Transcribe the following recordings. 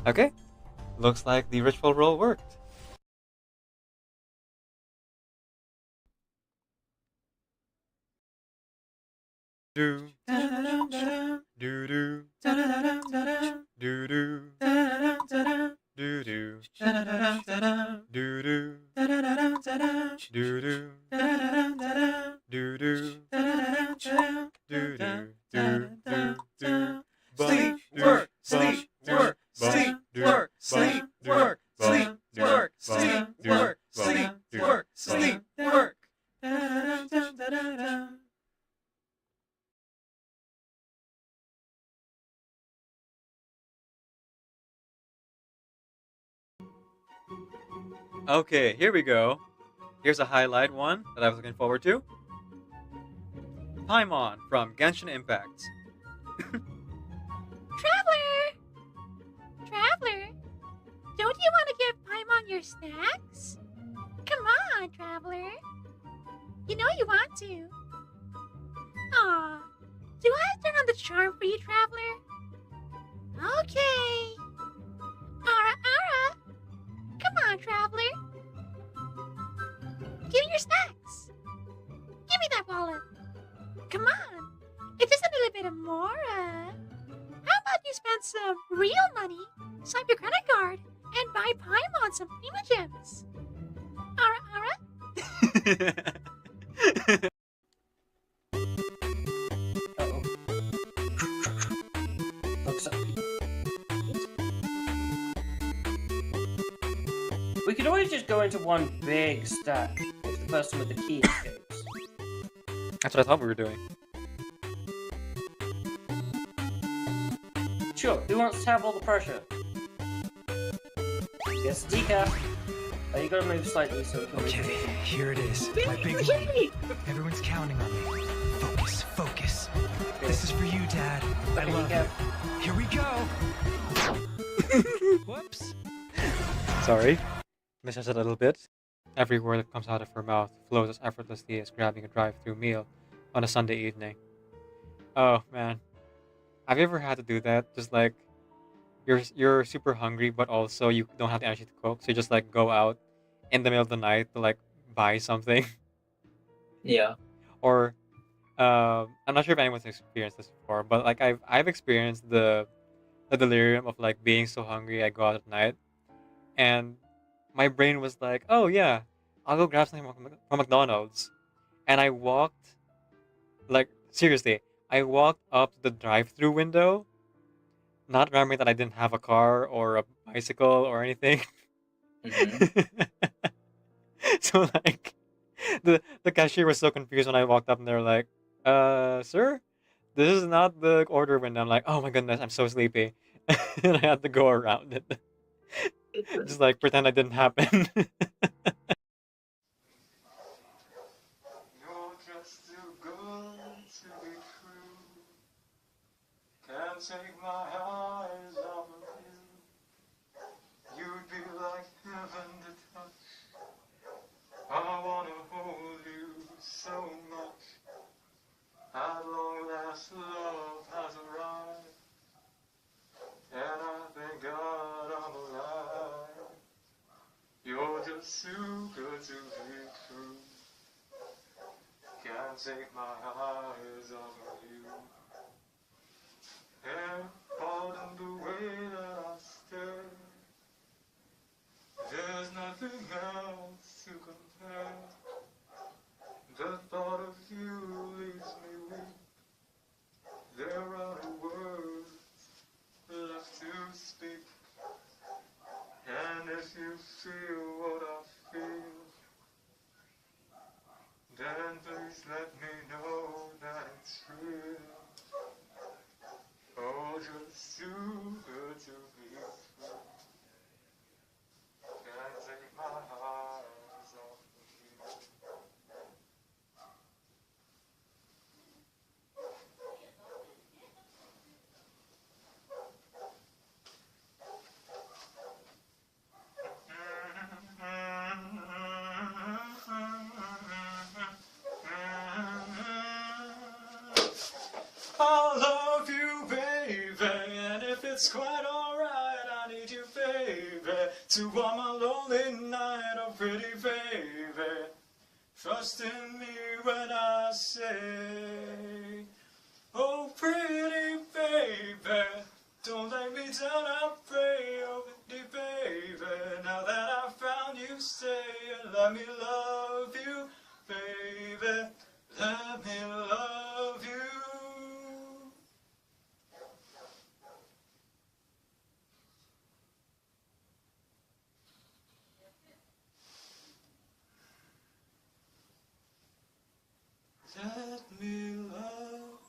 Okay, looks like the ritual roll worked. Do do do do do do do do do do Sleep, work, sleep, work, sleep, work, sleep, work, sleep, work, sleep, work, sleep, work, sleep, work. Okay, here we go. Here's a highlight one that I was looking forward to. Paimon from Genshin Impact. Traveler! Traveler! Don't you want to give Paimon your snacks? Come on, Traveler. You know you want to. Aw. Do I turn on the charm for you, Traveler? Okay. Ara Ara! Come on, Traveler. Give me your snacks. Give me that wallet. Come on. It's just a little bit of more, How about you spend some real money, swipe your credit card, and buy Paimon some Prima Gems? Ara Ara? Uh-oh. Looks like... We could always just go into one big stack if the person with the key escapes. That's what I thought we were doing. Sure, who wants to have all the pressure? Yes, decaf. You gotta move slightly so it can Okay, here it is. My big moment. Everyone's counting on me. Focus, focus. This is for you, Dad. I love you. Here we go. Whoops. Sorry. Misses a little bit. Every word that comes out of her mouth flows as effortlessly as grabbing a drive-through meal on a Sunday evening. Oh man, have you ever had to do that? Just like you're super hungry, but also you don't have the energy to cook, so you just like go out in the middle of the night to like buy something. Yeah. Or I'm not sure if anyone's experienced this before, but like I've experienced the delirium of like being so hungry I go out at night, and my brain was like, oh yeah, I'll go grab something from McDonald's, and I walked like seriously, I walked up to the drive-through window, not remembering that I didn't have a car or a bicycle or anything. Hmm. So like the cashier was so confused when I walked up and they were like, sir, this is not the order window. I'm like, oh my goodness, I'm so sleepy. And I had to go around it. Just like pretend I didn't happen. You're just too good to be true. Can't take my eyes off of you. You'd be like heaven to touch. I wanna hold you so much. At long last, love has arrived, and I thank God I'm alive. You're just too good to be true. Can't take my eyes off of you. And pardon the way that I stare. There's nothing else to compare. The thought of you leaves me weak. There are no words left to speak. And if you feel what I feel, then please let me know that it's real. Oh, just too good to be true. Can't take my eyes off of you. I love you, baby, and if it's quite alright, I need need you, baby, to warm my lonely night, oh pretty baby. Trust in me when I say, oh pretty baby, don't let me down, I pray, oh pretty baby. Now that I found you, stay and let me love you, baby. Let me love you. Let me love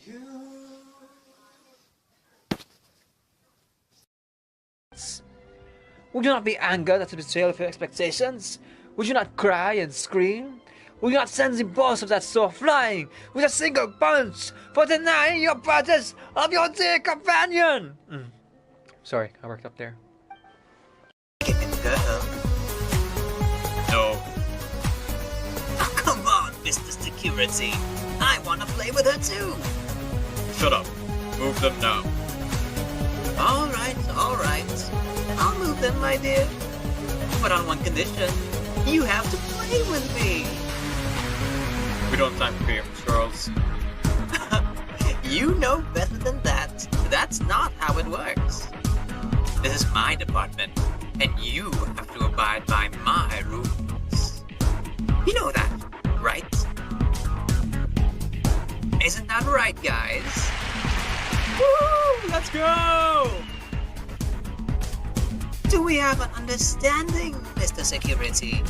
you. Would you not be angered at the betrayal of your expectations? Would you not cry and scream? Would you not send the boss of that store flying with a single punch for denying your purchase of your dear companion? Sorry, I worked up there. No. Oh, come on, Mr. Security. I want to play with her too. Shut up. Move them now. All right. I'll move them, my dear. But on one condition. You have to play with me. We don't have time for games, girls. You know better than that. That's not how it works. This is my department, and you have to abide by my rules. You know that, right? Isn't that right, guys? Woo! Let's go! Do we have an understanding, Mr. Security?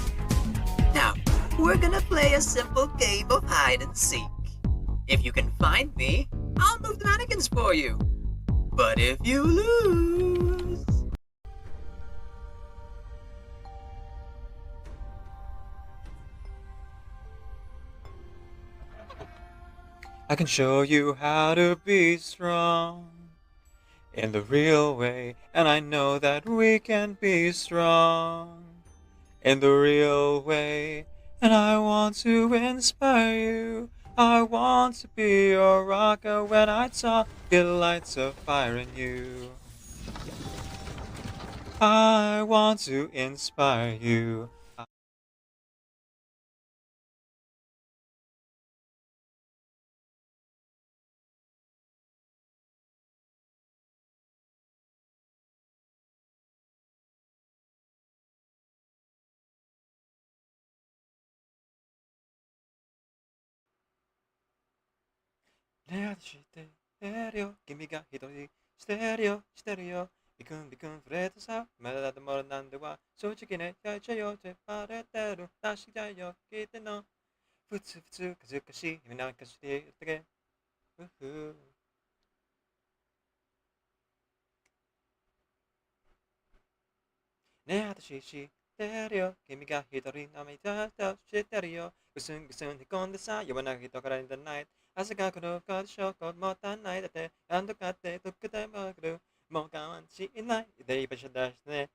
Now, we're gonna play a simple game of hide and seek. If you can find me, I'll move the mannequins for you. But if you lose... I can show you how to be strong in the real way, and I know that we can be strong in the real way, and I want to inspire you. I want to be your rocker when I talk, it lights a fire in you. I want to inspire you. 내가 스테레오 기미가 히도리 스테레오 비끈비끈 프레드사 말하다 멀은 난데와 솔직히 내 펼쳐요 제 바래대로 다시 자요 기대 너 푸츠푸츠 그즈까시 힘이 나까시 어떻게 우후 내 아저씨 스테레오 기미가 히도리 남의 다다 스테레오 무슨 해건데사 여원하게 떠가라는 the night 아스가 그렇게 쇼컷 못한 나이 때 안도 같대 똑같대 먹으러 뭐가 많지 있나 이대 입으셔다시네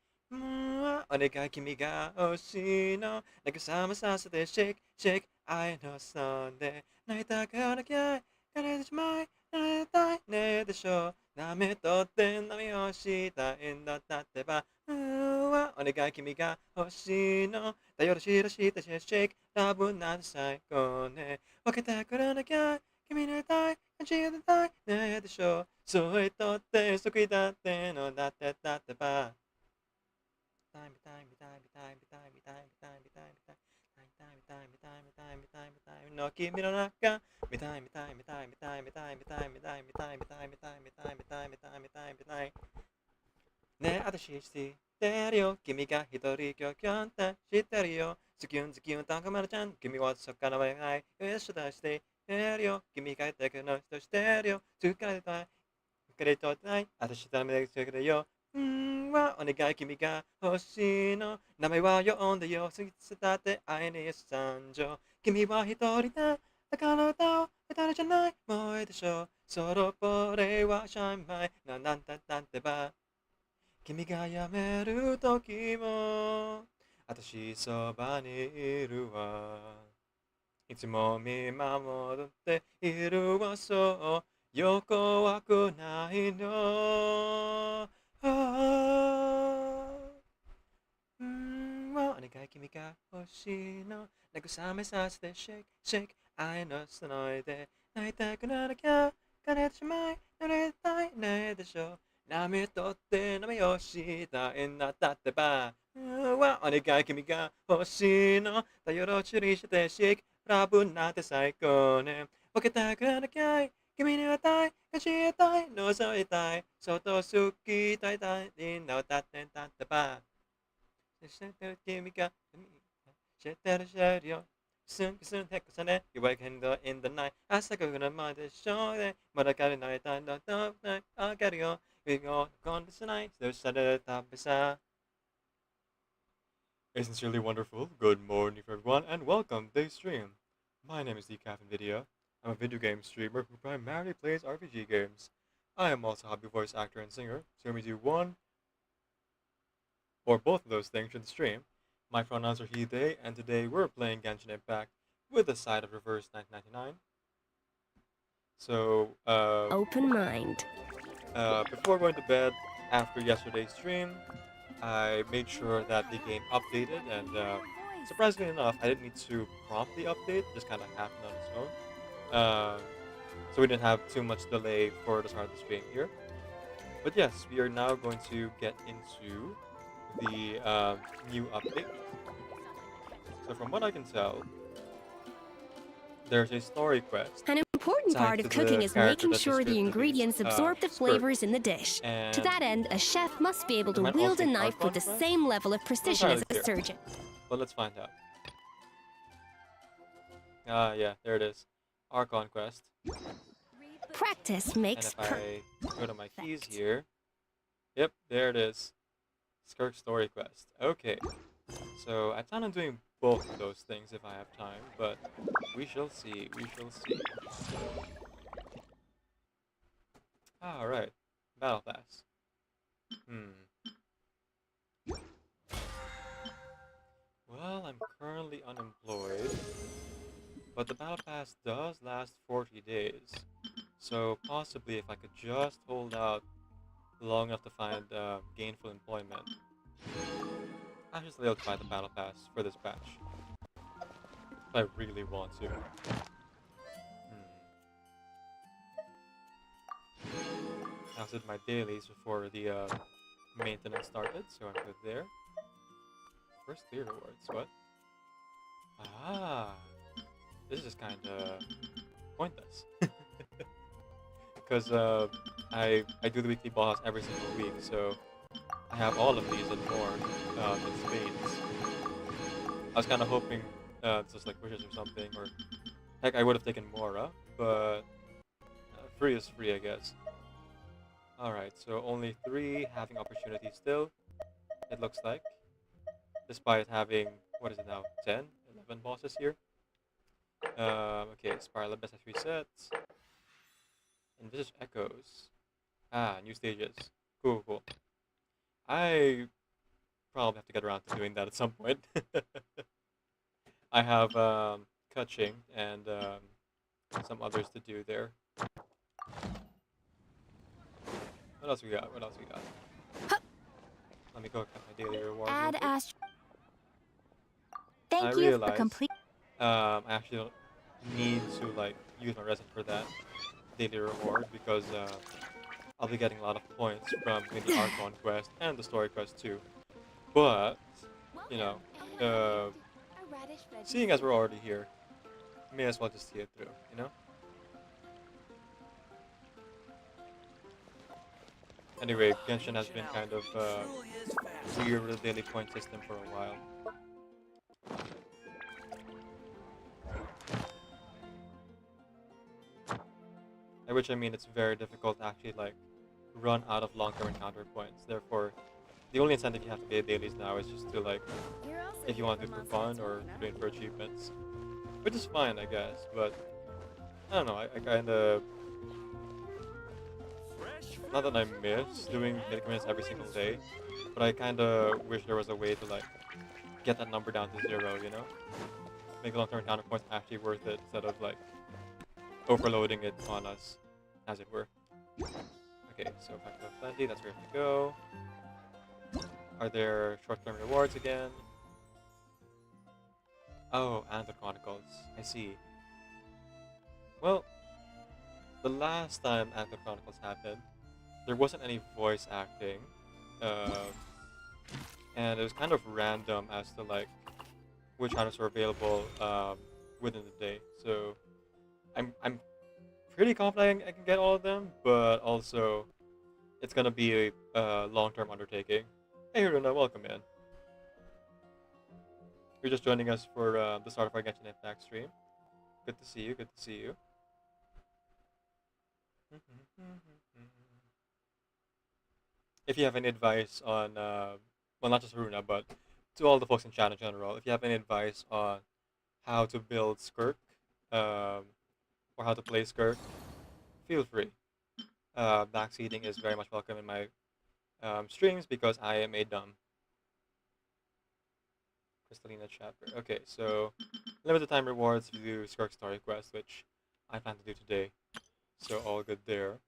어디가 기미가 오시노 내가 삼아사서 대 shake shake I know Sunday 나이 다 그렇게 가려지 마 나의 따위 내 대쇼 남의 또땐 남이 오시다 인다 따때봐 어디가 기미가 오시노 다 요러시다 shake 라분 나도 사이코네 와케타 그러나게君のたい感じのたいねでしょそういったってそこだってのだってだってば見たいの君の中見たいねあたししてるよ君が一人今日キョンって知ってるよズキュン高丸ちゃん君はそっからはないよし出してるよ君がいてくの人してるよ疲れたい疲れとったいあたしダメでしてくれよはお願い君が欲しいの名前は呼んでよ過ぎ伝って愛に参上君は一人だだから歌を歌うじゃないもういいでしょソロボレはシャイマイなんてば君が辞める時もあたしそばにいるわいつも見守っているわそうよくわくないの君が欲しいの慰めさせて Shake Shake 愛のそのいで泣いたくなるきゃ枯れてしまい濡れたいねでしょ波とって飲みをしたいんだったってばはお願い君が欲しいの頼ろうちにして Shake ラブなんて最高ねボケたくなるきゃい君に会いたい感じたい覗いたい外好きたいたいみんな歌ってんだってば知ってる君が知ってる知ってるよすんすんてこさね You wake in the night 朝来るまでしょうねまだ帰れないたんだとわかるよ We go on this night そしたら食べさA sincerely wonderful good morning for everyone and welcome to the stream. My name is Decaf Nvidia. I'm a video game streamer who primarily plays RPG games. I am also a hobby voice actor and singer, so we do one or both of those things in the stream. My pronouns are he, they, and today we're playing Genshin Impact with a side of Reverse 1999. So, Open mind. before going to bed, after yesterday's stream, I made sure that the game updated, and surprisingly enough, I didn't need to prompt the update, just kind of happened on its own. So we didn't have too much delay for the start of the stream here. But yes, we are now going to get into the new update. So from what I can tell, there's a story quest. An important tied part to of the cooking is character making that sure the described ingredients absorb the Skirk. flavors in the dish. And To that end, a chef must be able to there might wield also a be knife with the Archon same level of precision as entirely a clear. surgeon. But let's find out. Ah, yeah, there it is. Archon quest. Practice And makes if I go to my keys here, yep, there it is. Skirk story quest. Okay. So I plan on doing both of those things if I have time, but we shall see. We shall see. Alright. Battle Pass. Well, I'm currently unemployed, but the Battle Pass does last 40 days. So possibly if I could just hold out long enough to find gainful employment, I should be able to buy the Battle Pass for this patch. If I really want to. I also did my dailies before the maintenance started, so I'm good there. First clear rewards, what? Ah, this is kind of pointless. Because I do the weekly boss every single week, so I have all of these and more in spades. I was kind of hoping just like wishes or something, or heck, I would have taken Mora, but free is free, I guess. Alright, so only 3 having opportunities still, it looks like. Despite having, what is it now, 10, 11 bosses here. Okay, Spiral Abyss has resets. And this is Echoes. Ah, new stages. Cool, cool. I probably have to get around to doing that at some point. I have Kaching and some others to do there. What else we got? What else we got? Let me go get my daily reward. Add real quick. Ast. I Thank you for realize complete. I actually don't need to like use my resin for that daily reward because I'll be getting a lot of points from doing the Archon quest and the story quest too. But you know, seeing as we're already here, may as well just see it through. You know. Anyway, Genshin has been kind of weird with the daily point system for a while. By which I mean it's very difficult to actually like run out of long-term encounter points. Therefore, the only incentive you have to get dailies now is just to like, if you want to do it for fun or doing it for achievements, which is fine, I guess. But I don't know. I kind of not that I miss doing daily commands every single day, but I kind of wish there was a way to like get that number down to 0. You know, make the long-term encounter points actually worth it instead of like overloading it on us, as it were. Okay, so Factor of Plenty, that's where we have to go. Are there short-term rewards again? Oh, and the Chronicles. I see. Well, the last time Anthem Chronicles happened, there wasn't any voice acting, um, and it was kind of random as to like which items were available within the day. So I'm pretty confident I can get all of them, but also it's gonna be a long-term undertaking. Hey, Runa, welcome in. You're just joining us for the start of our Genshin Impact stream. Good to see you. Good to see you. If you have any advice on, well, not just Runa, but to all the folks in chat in general, if you have any advice on how to build Skirk, or how to play Skirk, feel free. Backseating is very much welcome in my streams because I am a dumb. Crystalina chapter. Okay, so limited time rewards if you do Skirk Story Quest, which I plan to do today. So all good there.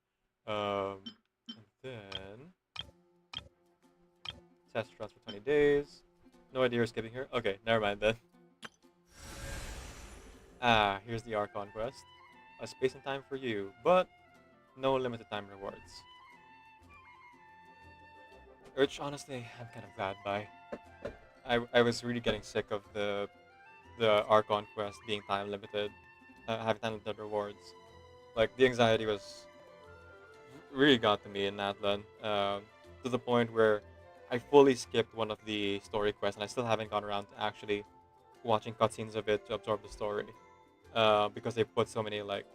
And then test runs for 20 days. No idea you're skipping here? Okay, never mind then. Ah, here's the Archon quest. A space and time for you, but no limited time rewards. Which honestly, I'm kind of glad by. I was really getting sick of the Archon quest being time limited, having time limited rewards. Like the anxiety was really got to me in Natlan, to the point where I fully skipped one of the story quests, and I still haven't gone around to actually watching cutscenes of it to absorb the story, because they put so many like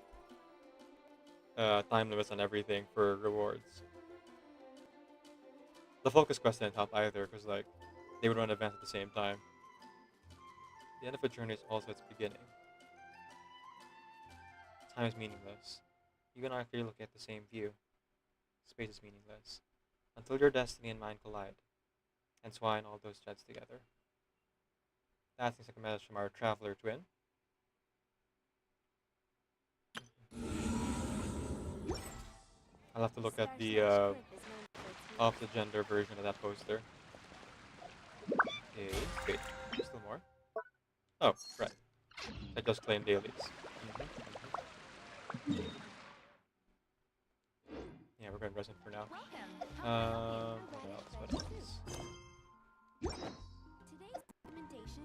time limits on everything for rewards. The focus quest didn't help either, because like they would run events at the same time. The end of a journey is also its beginning. Time is meaningless. Even if you're looking at the same view, space is meaningless. Until your destiny and mine collide, and twine all those threads together. That seems like a message from our traveler twin. I'll have to look at the off the gender version of that poster. Okay, wait, still more? Oh, right. I just claimed dailies. Yeah, we're going resin for now. What else? What else?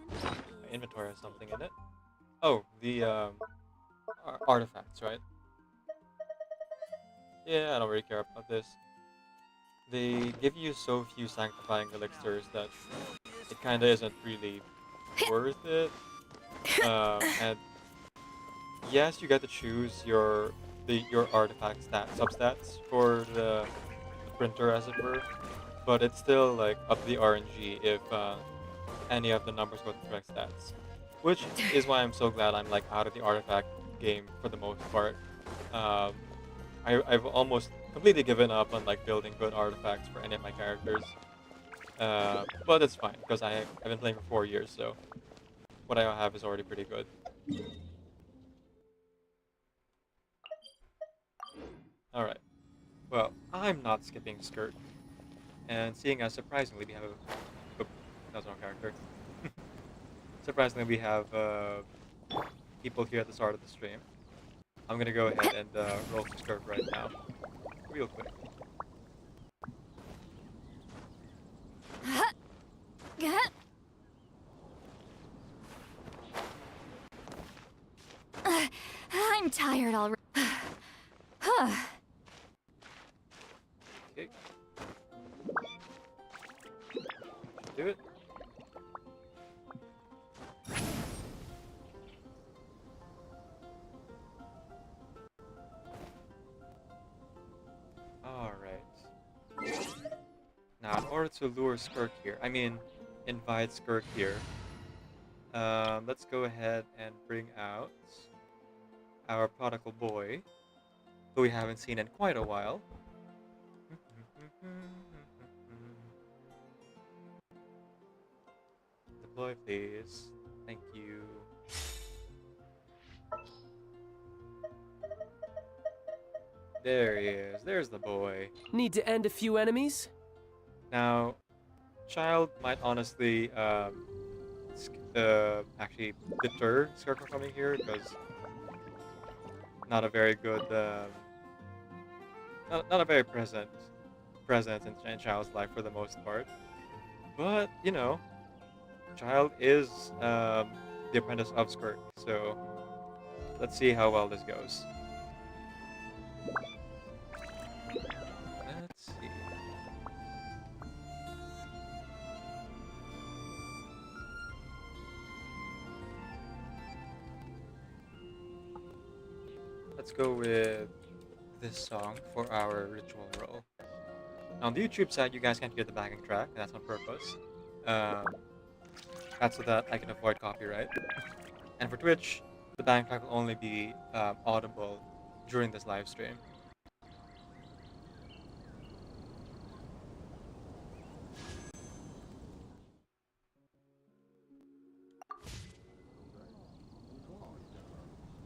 My inventory has something in it. Oh, the artifacts, right? Yeah, I don't really care about this. They give you so few sanctifying elixirs that it kinda isn't really worth it. And yes, you get to choose your artifact substats for the printer, as it were, but it's still like up to the RNG if any of the numbers go to the correct stats. Which is why I'm so glad I'm like out of the artifact game for the most part. I've almost completely given up on like building good artifacts for any of my characters. But it's fine because I've been playing for 4 years, so what I have is already pretty good. Alright. Well, I'm not skipping Skirk. And seeing as surprisingly we have a... Oop, that was the wrong character. Surprisingly we have people here at the start of the stream. I'm gonna go ahead and roll some Skirk right now. Real quick. I'm tired already. Okay. Do it. Alright. Now, in order to lure Skirk here, invite Skirk here, let's go ahead and bring out our prodigal boy, who we haven't seen in quite a while. Deploy, please. Thank you. There he is. There's the boy. Need to end a few enemies? Now, child might honestly actually deter Skirk from coming here because not a very good, not a very presence in Child's life for the most part. But you know, Child is the apprentice of Skirk, so let's see how well this goes. Let's see. Let's go with this song for our ritual roll. On the YouTube side, you guys can't hear the backing track, and that's on purpose. Um, that's so that I can avoid copyright. And for Twitch, the backing track will only be audible during this live stream.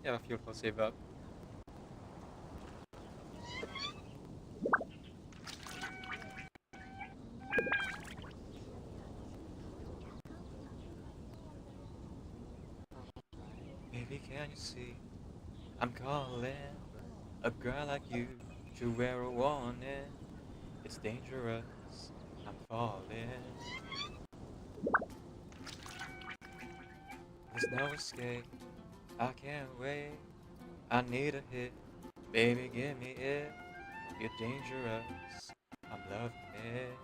You have a few will save up. Baby, can you see? I'm calling. A girl like you should wear a warning. It's dangerous. I'm falling. There's no escape. I can't wait. I need a hit. Baby, give me it. You're dangerous. I'm loving it.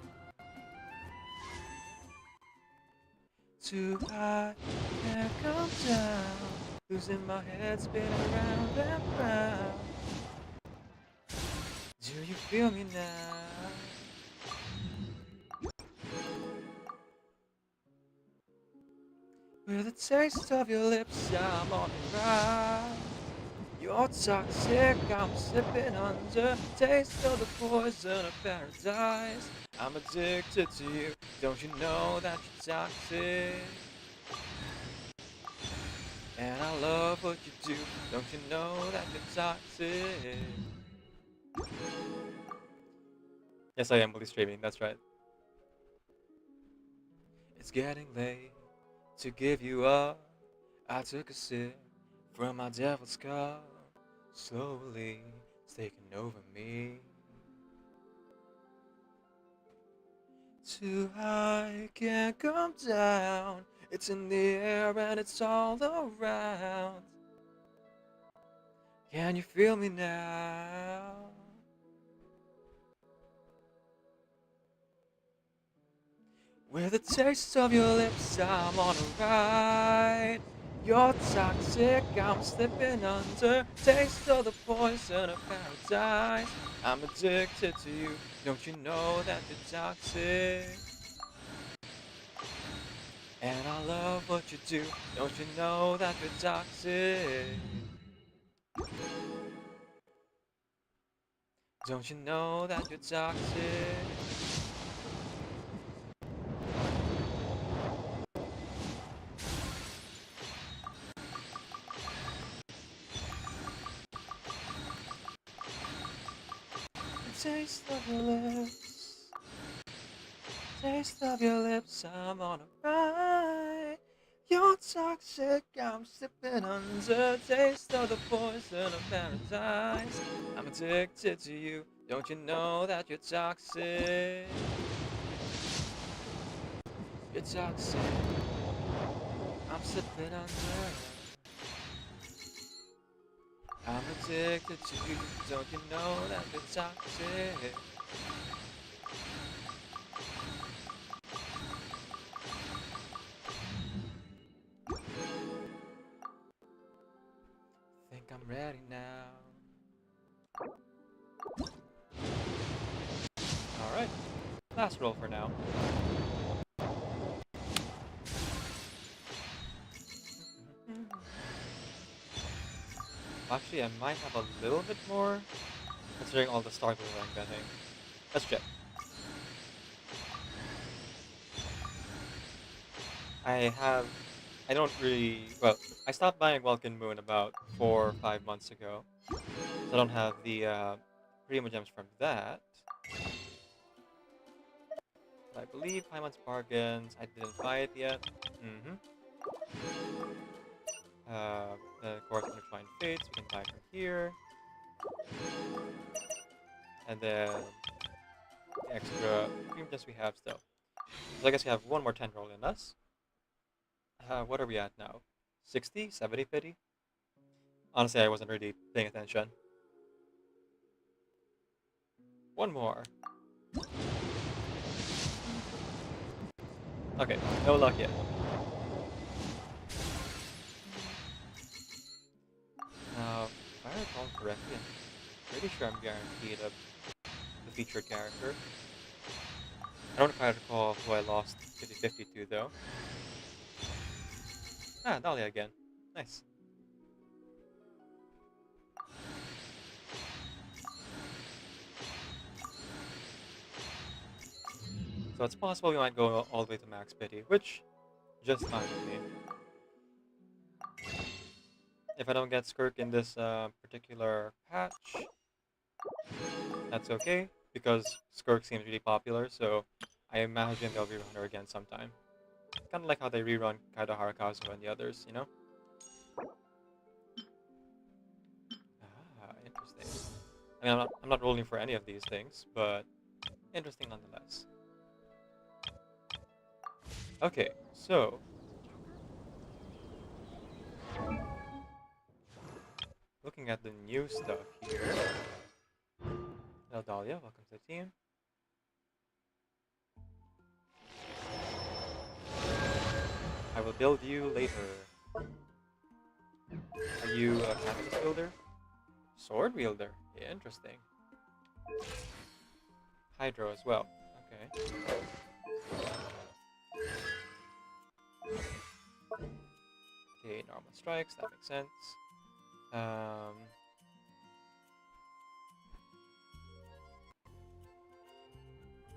Too high, can't come down. Losing my head, spinning round and round. Do you feel me now? With the taste of your lips, I'm on the ride. You're toxic, I'm slipping under. Taste of the poison of paradise. I'm addicted to you, don't you know that you're toxic? And I love what you do, don't you know that you're toxic? Yes, I am fully streaming, that's right. It's getting late to give you up. I took a sip from my devil's cup. Slowly, it's taking over me. Too high, can't come down. It's in the air and it's all around. Can you feel me now? With the taste of your lips, I'm on a ride. You're toxic, I'm slipping under. Taste of the poison of paradise. I'm addicted to you, don't you know that you're toxic? And I love what you do, don't you know that you're toxic? Don't you know that you're toxic? Taste of your lips, taste of your lips, I'm on a ride. You're toxic, I'm slipping under. Taste of the poison of paradise. I'm addicted to you, don't you know that you're toxic? You're toxic, I'm slipping under. I'm addicted to you, don't you know that you're toxic? Think I'm ready now. Alright, last roll for now. Actually, I might have a little bit more, considering all the star glue I'm getting. Let's check. I don't really, well, I stopped buying Welkin Moon about 4 or 5 months ago. So I don't have the Primo Gems from that. But I believe Months Bargains, I didn't buy it yet. Mm-hmm. Then of course, intertwined fates. We can buy from here, and then the extra cream dust we have still. So I guess we have one more 10 roll in us. What are we at now? 60? 70 pity? Honestly, I wasn't really paying attention. One more. Okay, no luck yet. Now, if I recall correctly, I'm pretty sure I'm guaranteed the featured character. I don't quite recall who I lost 50-50 to though. Ah, Dahlia again. Nice. So it's possible we might go all the way to max pity, which just fine with me. If I don't get Skirk in this particular patch, that's okay, because Skirk seems really popular, so I imagine they'll rerun her again sometime. Kind of like how they rerun Kaido Harakazu and the others, you know? Ah, interesting. I mean, I'm not rolling for any of these things, but interesting nonetheless. Okay, so looking at the new stuff here. Hello, Dahlia. Welcome to the team. I will build you later. Are you a cactus wielder? Sword wielder? Interesting. Hydro as well. Okay. Okay, normal strikes. That makes sense.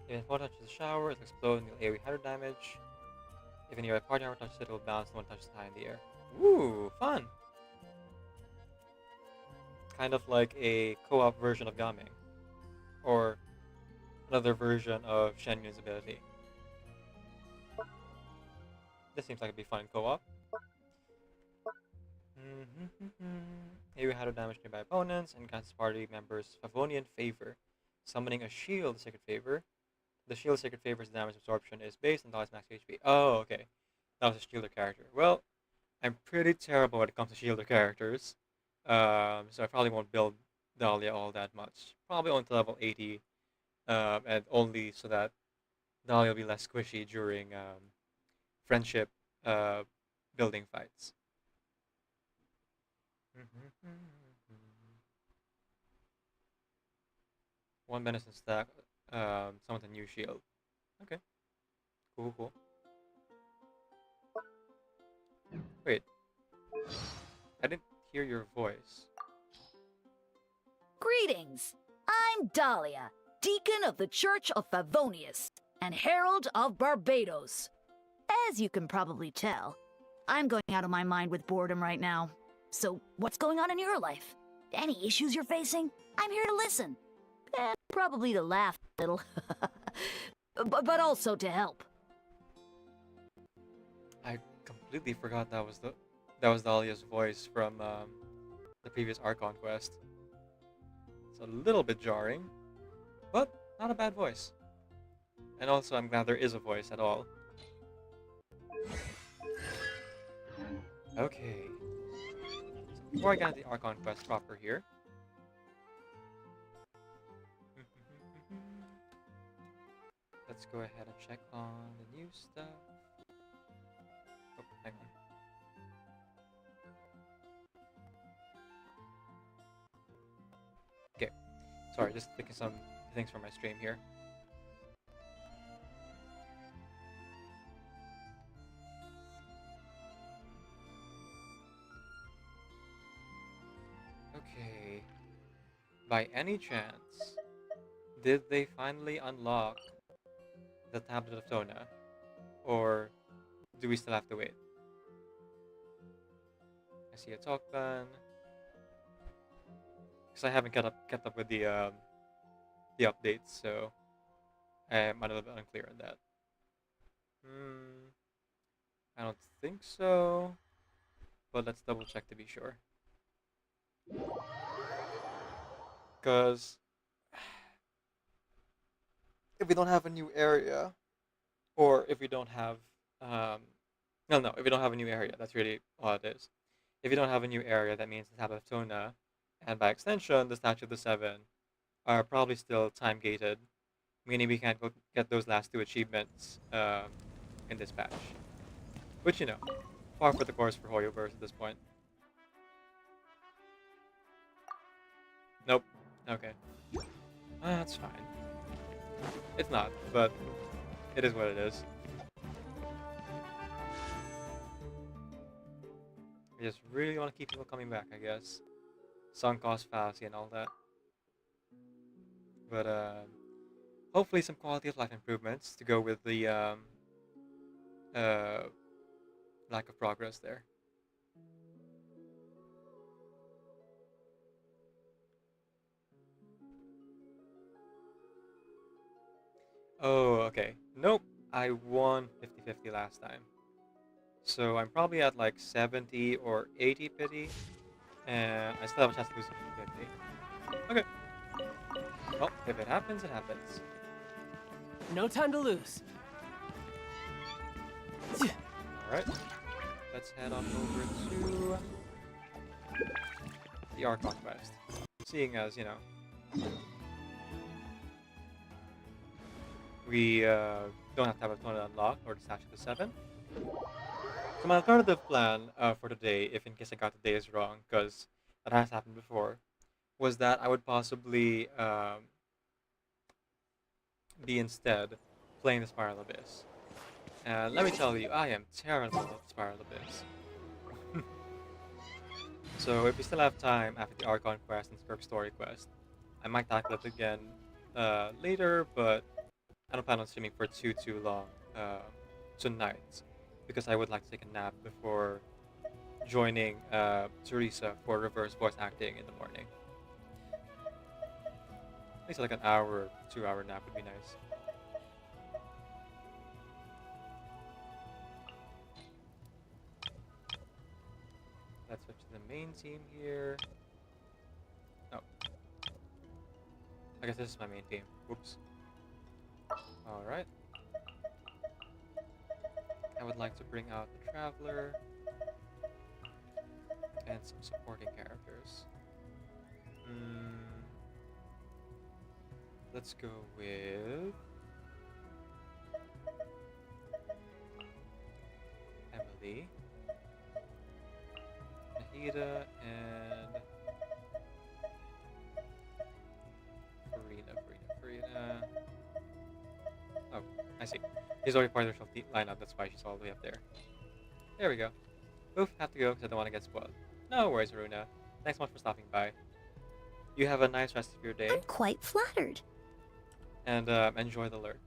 If one touches the shower, it will explode and deal AoE 100 damage. If any of my party member touches it, it will bounce and one touches high in the air. Ooh, fun! Kind of like a co-op version of Gaming. Or another version of Shen Yun's ability. This seems like it'd be fun in co-op. AoE 100 damage to nearby opponents and grants party members Favonian Favor. Summoning a shield Sacred Favor. The shield Sacred Favor's damage absorption is based on Dahlia's max HP. Oh, okay. That was a shielder character. Well, I'm pretty terrible when it comes to shielder characters. So I probably won't build Dahlia all that much. Probably only to level 80. And only so that Dahlia will be less squishy during friendship building fights. 1 medicine stack, some with a new shield. Okay. Cool, cool. Wait. I didn't hear your voice. Greetings! I'm Dahlia, Deacon of the Church of Favonius and Herald of Barbados. As you can probably tell, I'm going out of my mind with boredom right now. So, what's going on in your life? Any issues you're facing? I'm here to listen. And probably to laugh a little. but also to help. I completely forgot that was Dahlia's voice from the previous Archon quest. It's a little bit jarring, but not a bad voice. And also, I'm glad there is a voice at all. Okay. So before I get into the Archon quest proper here. Let's go ahead and check on the new stuff. Oh, hang on. Okay. Sorry, just taking some things from my stream here. Okay. By any chance, did they finally unlock the Tablet of Tona? Or do we still have to wait? I see a token. Because I haven't kept up with the updates, so I'm a little bit unclear on that. I don't think so, but let's double check to be sure. Because if we don't have a new area, or if we don't have, um, no, if we don't have a new area, that's really all it is. If you don't have a new area, that means the Tablet of Tona, and by extension, the Statue of the Seven, are probably still time gated, meaning we can't go get those last two achievements in this patch. Which, you know, far for the course for Hoyoverse at this point. Nope. Okay. That's fine. It's not, but it is what it is. I just really want to keep people coming back, I guess. Sunk cost fallacy and all that. But hopefully some quality of life improvements to go with the uh, lack of progress there. Oh, okay. Nope. I won 50-50 last time. So I'm probably at like 70 or 80 pity. And I still have a chance to lose 50-50. Okay. Well, if it happens, it happens. No time to lose. Alright. Let's head on over to the Archon quest. Seeing as, you know, we don't have to have a ton unlocked or the Statue of the Seven. So my alternative plan for today, if in case I got the days wrong, because that has happened before, was that I would possibly be instead playing the Spiral Abyss. And let me tell you, I am terrible at the Spiral Abyss. So if we still have time after the Archon quest and Skirk story quest, I might tackle it again later, but I don't plan on streaming for too long tonight, because I would like to take a nap before joining Teresa for reverse voice acting in the morning. At least like an hour or 2 hour nap would be nice. Let's switch to the main team here. Oh. I guess this is my main team. Whoops. Alright. I would like to bring out the Traveler and some supporting characters. Let's go with Emily, Nahida, and Farina. Oh, I see. She's already part of the lineup, that's why she's all the way up there. There we go. Oof, have to go because I don't want to get spoiled. No worries, Haruna. Thanks so much for stopping by. You have a nice rest of your day. I'm quite flattered. And enjoy the lurk.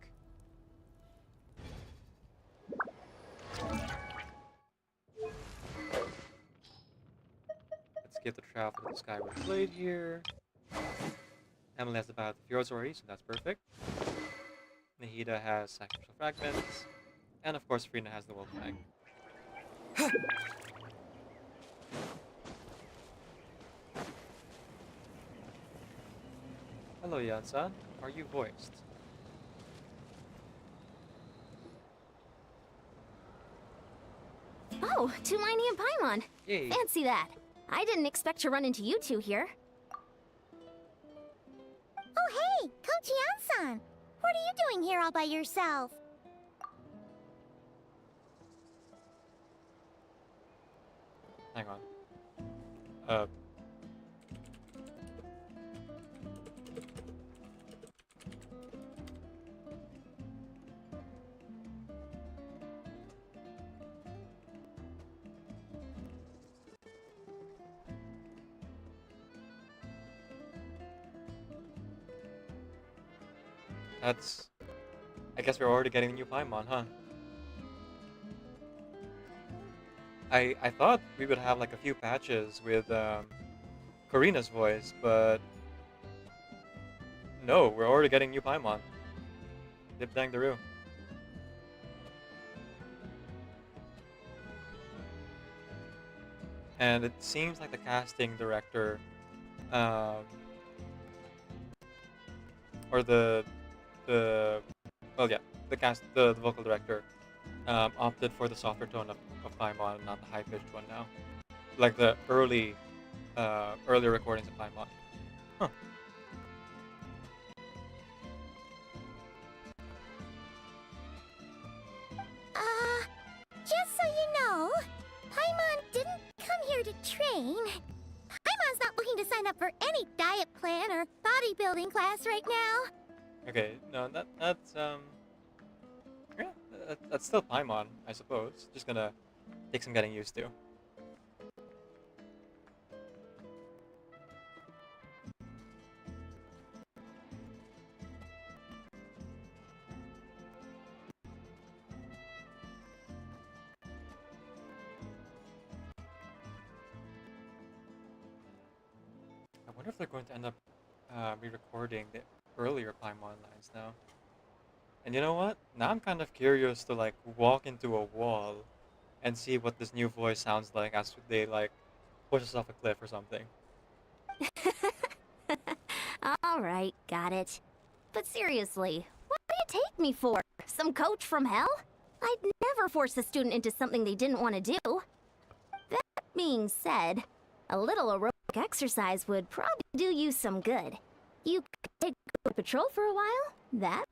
Let's give the travel to the Skyward Blade here. Emily has the Battle of the Fjords already, so that's perfect. Nahida has Sacrificial Fragments. And of course, Frina has the Wolf Fang. Hello, Yansan. Are you voiced? Oh, Tumini and Paimon. Yay. Fancy that. I didn't expect to run into you two here. Oh, hey, Coach Yansan. What are you doing here all by yourself? Hang on. That's... I guess we're already getting a new Paimon, huh? I thought we would have like a few patches with Karina's voice, but no, we're already getting new Paimon. Dip dang the roo. and it seems like the casting director, um, or the well, yeah, the vocal director, opted for the softer tone of Paimon, not the high pitched one now, like the early recordings of Paimon. Huh. Just so you know, Paimon didn't come here to train. Paimon's not looking to sign up for any diet plan or bodybuilding class right now. Okay, no, that's yeah, that's still Paimon, I suppose. Just gonna take some getting used to. I wonder if they're going to end up re-recording the earlier Paimon lines now. And you know what? Now I'm kind of curious to like walk into a wall and see what this new voice sounds like as they like push us off a cliff or something. Alright, got it. But seriously, what do you take me for? Some coach from hell? I'd never force a student into something they didn't want to do. That being said, a little aerobic exercise would probably do you some good. You could take a patrol for a while. That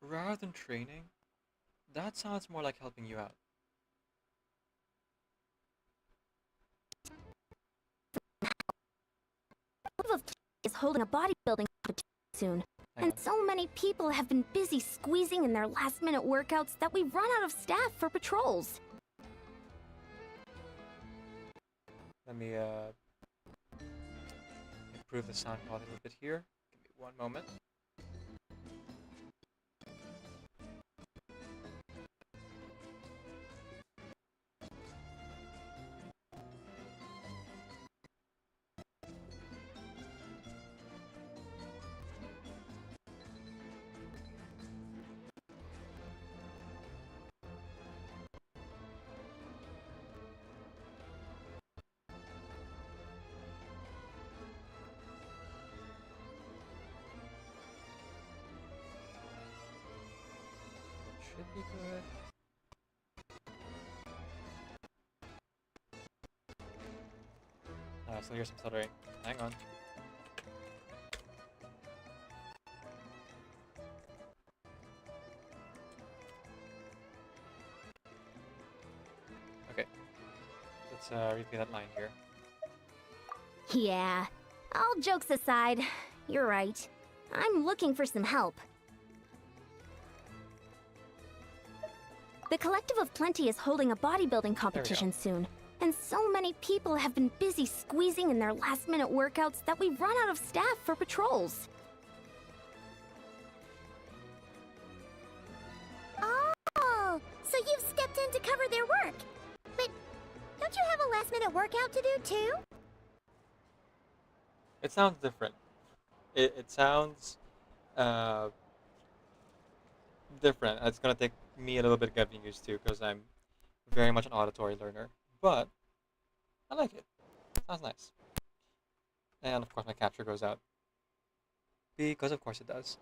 Rather than training, that sounds more like helping you out. is holding a bodybuilding competition soon. Hang And on. so many people have been busy squeezing in their last-minute workouts that we've run out of staff for patrols. Let me improve the sound quality a little bit here. Give me one moment. Should be good. So here's some stuttering. Hang on. Okay. Let's repeat that line here. Yeah, all jokes aside, you're right. I'm looking for some help. The Collective of Plenty is holding a bodybuilding competition soon, and so many people have been busy squeezing in their last-minute workouts that we've run out of staff for patrols. Oh, so you've stepped in to cover their work. But don't you have a last-minute workout to do too? It sounds different. It sounds different. It's gonna take me a little bit getting used to because I'm very much an auditory learner. But I like it. Sounds nice. And of course my capture goes out. Because of course it does.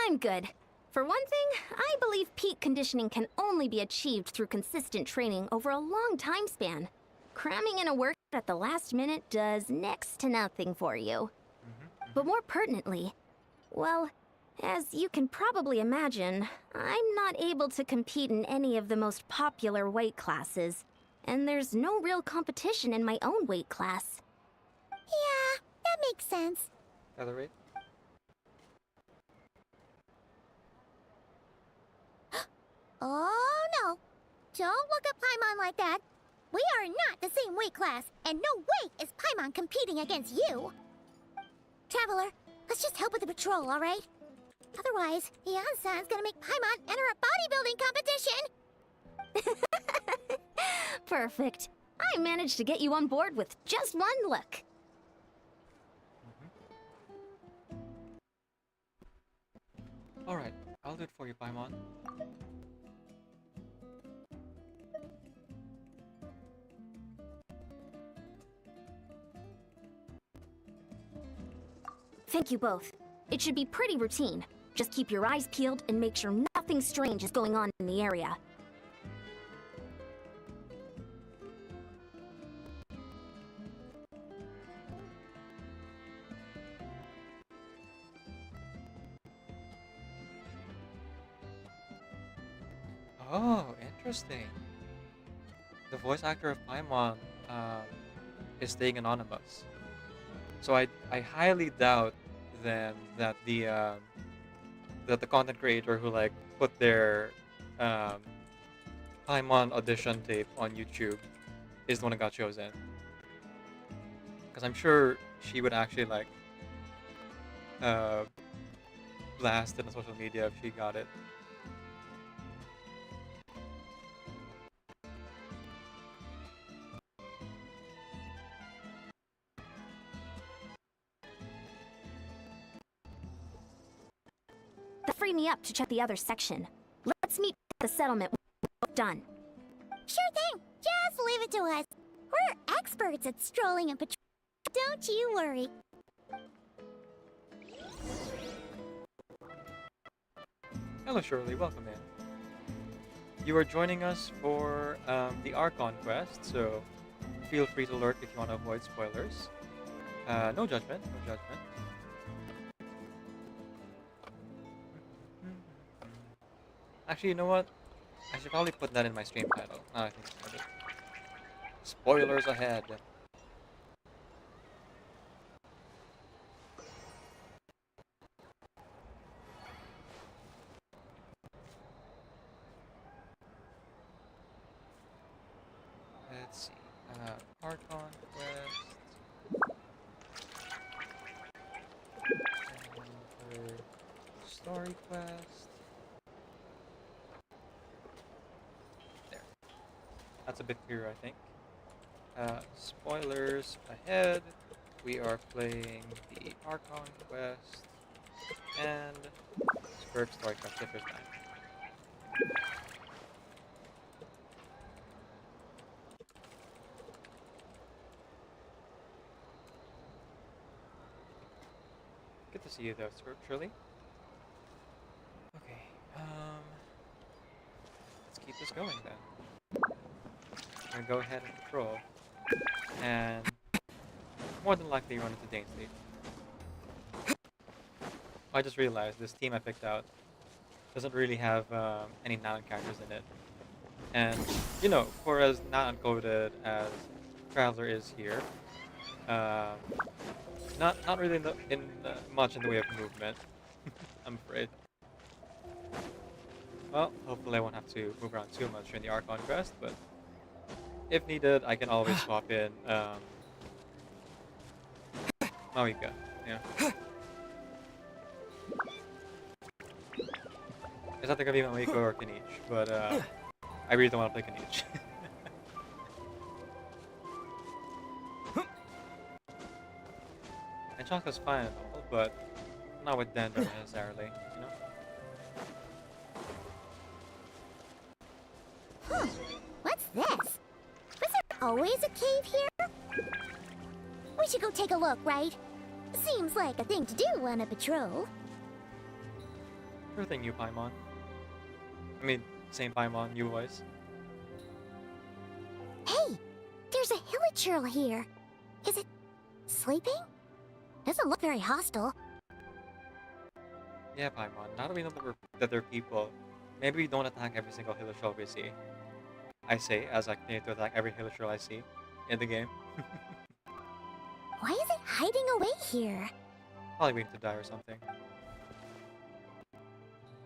I'm good. For one thing, I believe peak conditioning can only be achieved through consistent training over a long time span. Cramming in a workout at the last minute does next to nothing for you. But more pertinently, well, as you can probably imagine, I'm not able to compete in any of the most popular weight classes. And there's no real competition in my own weight class. Yeah, that makes sense. Other rate? Oh no! Don't look at Paimon like that. We are not the same weight class, and no way is Paimon competing against you. Traveler, let's just help with the patrol, all right? Otherwise, Yan-san's gonna make Paimon enter a bodybuilding competition. Perfect. I managed to get you on board with just one look. Alright, I'll do it for you, Paimon. Thank you both. It should be pretty routine. Just keep your eyes peeled and make sure nothing strange is going on in the area. Oh, interesting. The voice actor of Paimon is staying anonymous. So I highly doubt then that the content creator who like put their Paimon audition tape on YouTube is the one that got chosen. Because I'm sure she would actually like blast it on social media if she got it. That freed me up to check the other section. Let's meet at the settlement when we're both done. Sure thing. Just leave it to us. We're experts at strolling and patrolling. Don't you worry. Hello Shirley, welcome in. You are joining us for the Archon quest, so feel free to lurk if you want to avoid spoilers. No judgment, no judgment. Actually, you know what? I should probably put that in my stream title. I think about it. Spoilers ahead. Let's see. Archon quest. Enter story quest. There. That's a bit clearer, I think. Spoilers ahead. We are playing the Archon quest and Skirk story quest if there's time. Good to see you though, Shirley. Okay, let's keep this going then. I'm gonna go ahead and patrol, and more than likely run into Dane State. I just realized this team I picked out doesn't really have any noun characters in it. And, you know, for as not uncoded as Traveler is here, not really much in the way of movement, I'm afraid. Well, hopefully I won't have to move around too much during the Archon quest, but if needed, I can always swap in Mawika, yeah. It's not gonna be Mawiko or Kanich, but I really don't want to play Kanich. And Chaka's fine and all, but not with Dendro necessarily, you know? What's this? Was there always a cave here? We should go take a look, right? Seems like a thing to do on a patrol. Sure thing, you Paimon. I mean, same Paimon, you voice. Hey, there's a hilichurl here. Is it sleeping? Doesn't look very hostile. Yeah, Paimon, now that we know that they're people, maybe we don't attack every single Hilichurl we see. I say as I continue to attack every Hilichurl I see in the game. Why is it hiding away here? Probably waiting to die or something.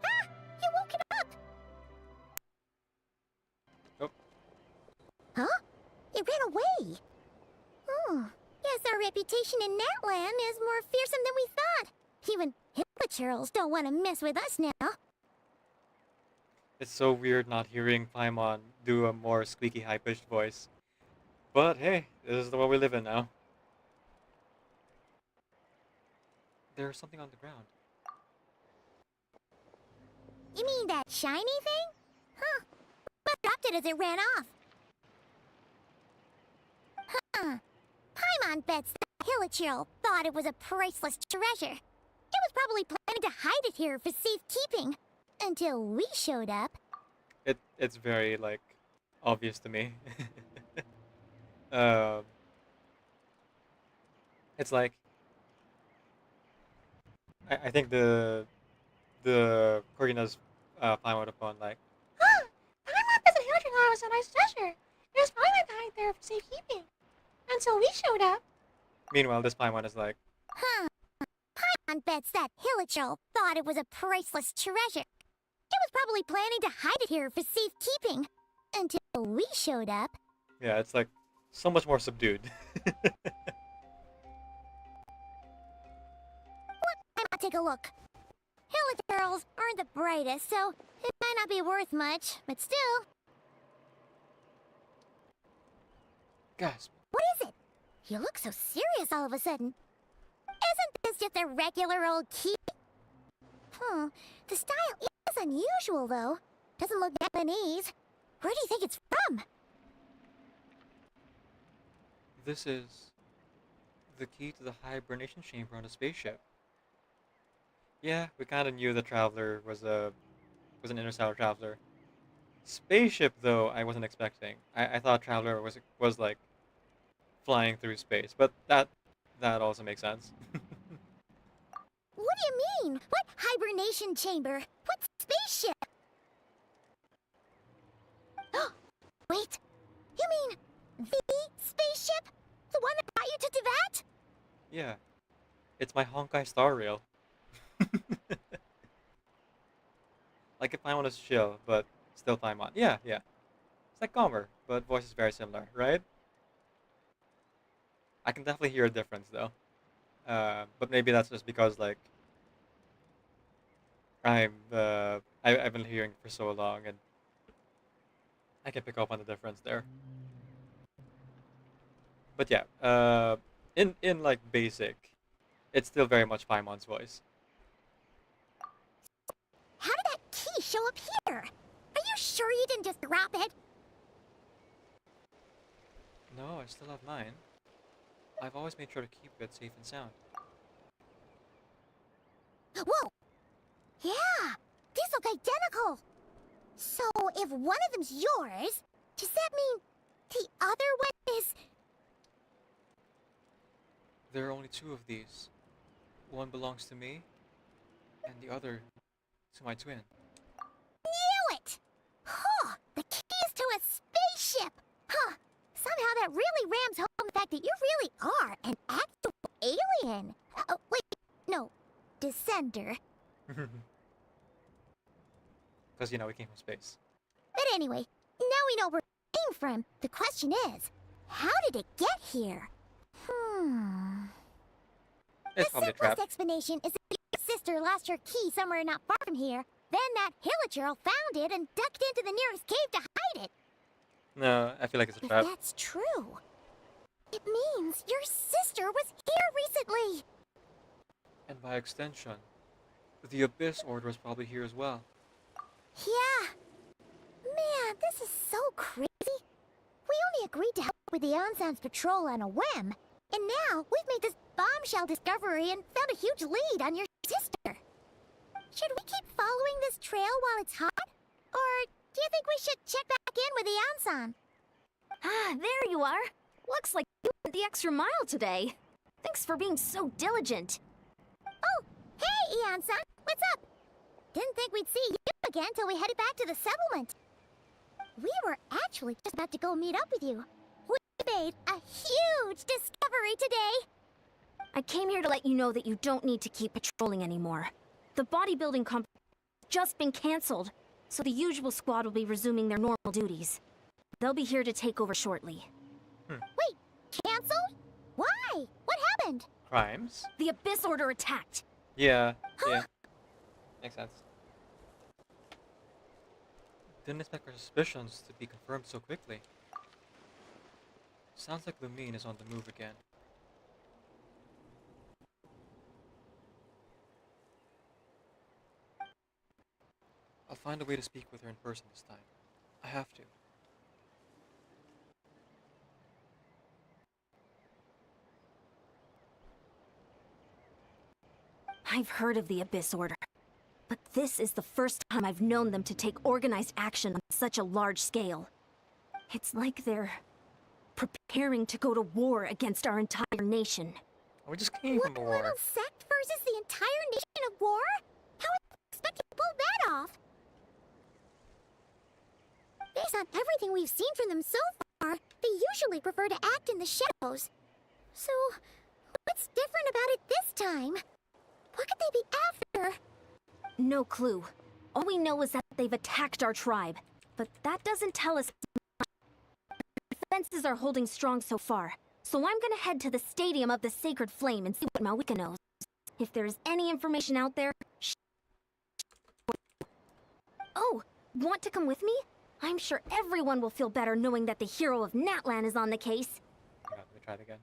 Ah! You woke it up! Oh. Huh? It ran away! Oh, guess our reputation in Natland is more fearsome than we thought. Even Hilichurls don't want to mess with us now. It's so weird not hearing Paimon do a more squeaky, high-pitched voice. But hey, this is the world we live in now. There's something on the ground. You mean that shiny thing? Huh. But dropped it as it ran off. Huh. Paimon bets that Hilichurl thought it was a priceless treasure. It was probably planning to hide it here for safekeeping. Until we showed up. It's very, like, obvious to me. It's like... I think the Corina's Paimon upon, like... Huh! Paimon doesn't Hilichurl was a nice treasure. It was probably meant to hide there for safekeeping. Until we showed up. Meanwhile, this Paimon is like... Huh. Paimon bets that Hilichurl thought it was a priceless treasure. It was probably planning to hide it here for safekeeping. Until we showed up. Yeah, it's like so much more subdued. Why not take a look? Hilichurls aren't the brightest, so it might not be worth much, but still. Gasp. What is it? You look so serious all of a sudden. Isn't this just a regular old key? The style is unusual, though. Doesn't look Japanese. Where do you think it's from? This is the key to the hibernation chamber on a spaceship. Yeah, we kind of knew the Traveler was an interstellar traveler. Spaceship, though, I wasn't expecting. I thought Traveler was like flying through space, but that also makes sense. What do you mean? What hibernation chamber? What spaceship? Wait, you mean the spaceship? The one that brought you to Teyvat? Yeah, it's my Honkai Star Rail. Like if Paimon is chill, but still Paimon. Yeah. It's like Gomer, but voice is very similar, right? I can definitely hear a difference though. But maybe that's just because like I've been hearing for so long and I can pick up on the difference there. But yeah, in like basic, it's still very much Paimon's voice. How did that key show up here? Are you sure you didn't just drop it? No, I still have mine. I've always made sure to keep it safe and sound. Whoa! Yeah! These look identical! So, if one of them's yours, does that mean the other one is... There are only two of these. One belongs to me, and the other to my twin. Knew it! Huh! The keys to a spaceship! Huh! Somehow that really rams home the fact that you really are an actual alien! Oh, wait, no. Descender. Because, you know, we came from space. But anyway, now we know where it came from. The question is, how did it get here? It's The probably a simplest trap. explanation is that your sister lost her key somewhere not far from here. Then that Hilichurl found it and ducked into the nearest cave to hide it. No, I feel like it's a If trap. that's true, it means your sister was here recently. And by extension, the Abyss Order is probably here as well. Yeah. Man, this is so crazy. We only agreed to help with the Ansan's patrol on a whim. And now we've made this bombshell discovery and found a huge lead on your sister. Should we keep following this trail while it's hot? Or do you think we should check back in with the Ansan? Ah, there you are. Looks like you went the extra mile today. Thanks for being so diligent. Oh, hey, Ian-san. What's up? Didn't think we'd see you again till we headed back to the settlement. We were actually just about to go meet up with you. We made a huge discovery today! I came here to let you know that you don't need to keep patrolling anymore. The bodybuilding competition has just been cancelled, so the usual squad will be resuming their normal duties. They'll be here to take over shortly. Wait, cancelled? Why? What happened? Crimes? The Abyss Order attacked. Yeah, yeah. Makes sense. Didn't expect our suspicions to be confirmed so quickly. Sounds like Lumine is on the move again. I'll find a way to speak with her in person this time. I have to. I've heard of the Abyss Order, but this is the first time I've known them to take organized action on such a large scale. It's like they're preparing to go to war against our entire nation. We just came from a war. Little sect versus the entire nation at war? How are they expecting to pull that off? Based on everything we've seen from them so far, they usually prefer to act in the shadows. So, what's different about it this time? What could they be after? No clue. All we know is that they've attacked our tribe, but that doesn't tell us much. The defenses are holding strong so far, so I'm gonna head to the Stadium of the Sacred Flame and see what Malika knows. If there's any information out there, Oh, want to come with me? I'm sure everyone will feel better knowing that the hero of Natlan is on the case. Let me try it again.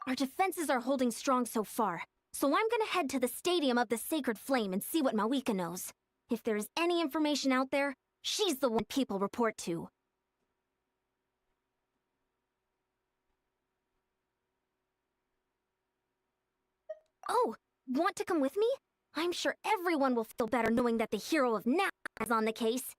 Our defenses are holding strong so far, so I'm gonna head to the Stadium of the Sacred Flame and see what Malika knows. If there's any information out there, she's the one people report to. Oh, want to come with me? I'm sure everyone will feel better knowing that the hero of Natlan is on the case.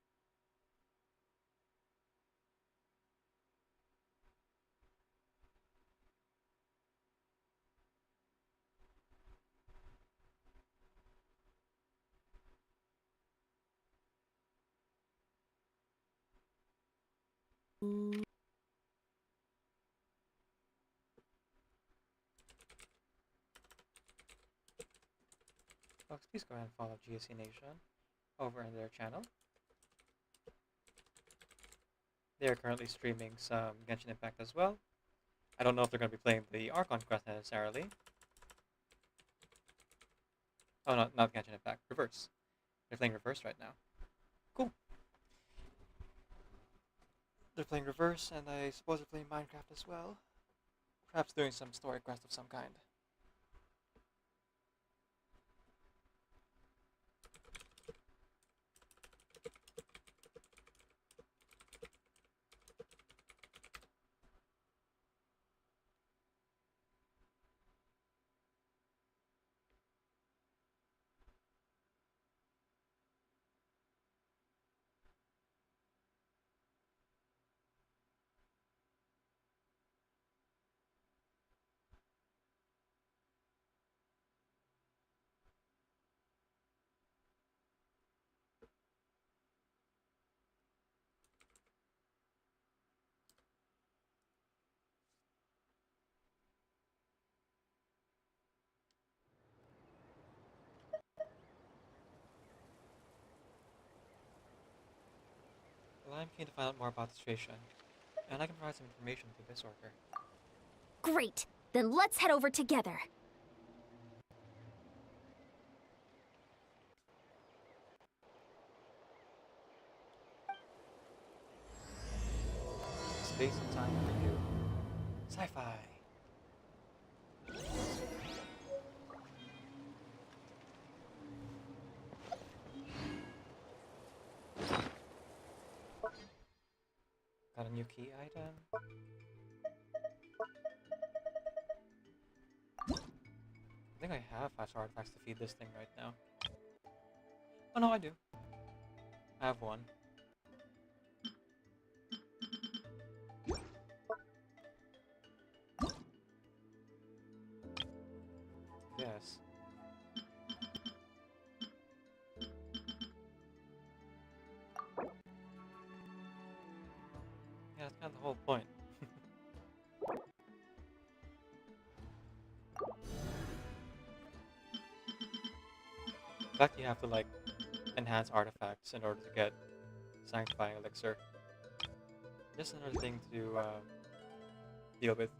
Folks, please go ahead and follow GSC Nation over in their channel. They are currently streaming some Genshin Impact as well. I don't know if they're going to be playing the Archon quest necessarily. Oh, not Genshin Impact. Reverse. They're playing Reverse right now. Cool. They're playing Reverse, and I suppose they're playing Minecraft as well. Perhaps doing some story quest of some kind. Well, I'm keen to find out more about the situation, and I can provide some information to this worker. Great! Then let's head over together. Space and time review. Sci-fi. Got a new key item. I think I have 5-star artifacts to feed this thing right now. Oh no, I do. I have one. Yes. kind of the whole point. In fact, you have to like enhance artifacts in order to get sanctifying elixir. Just another thing to deal with.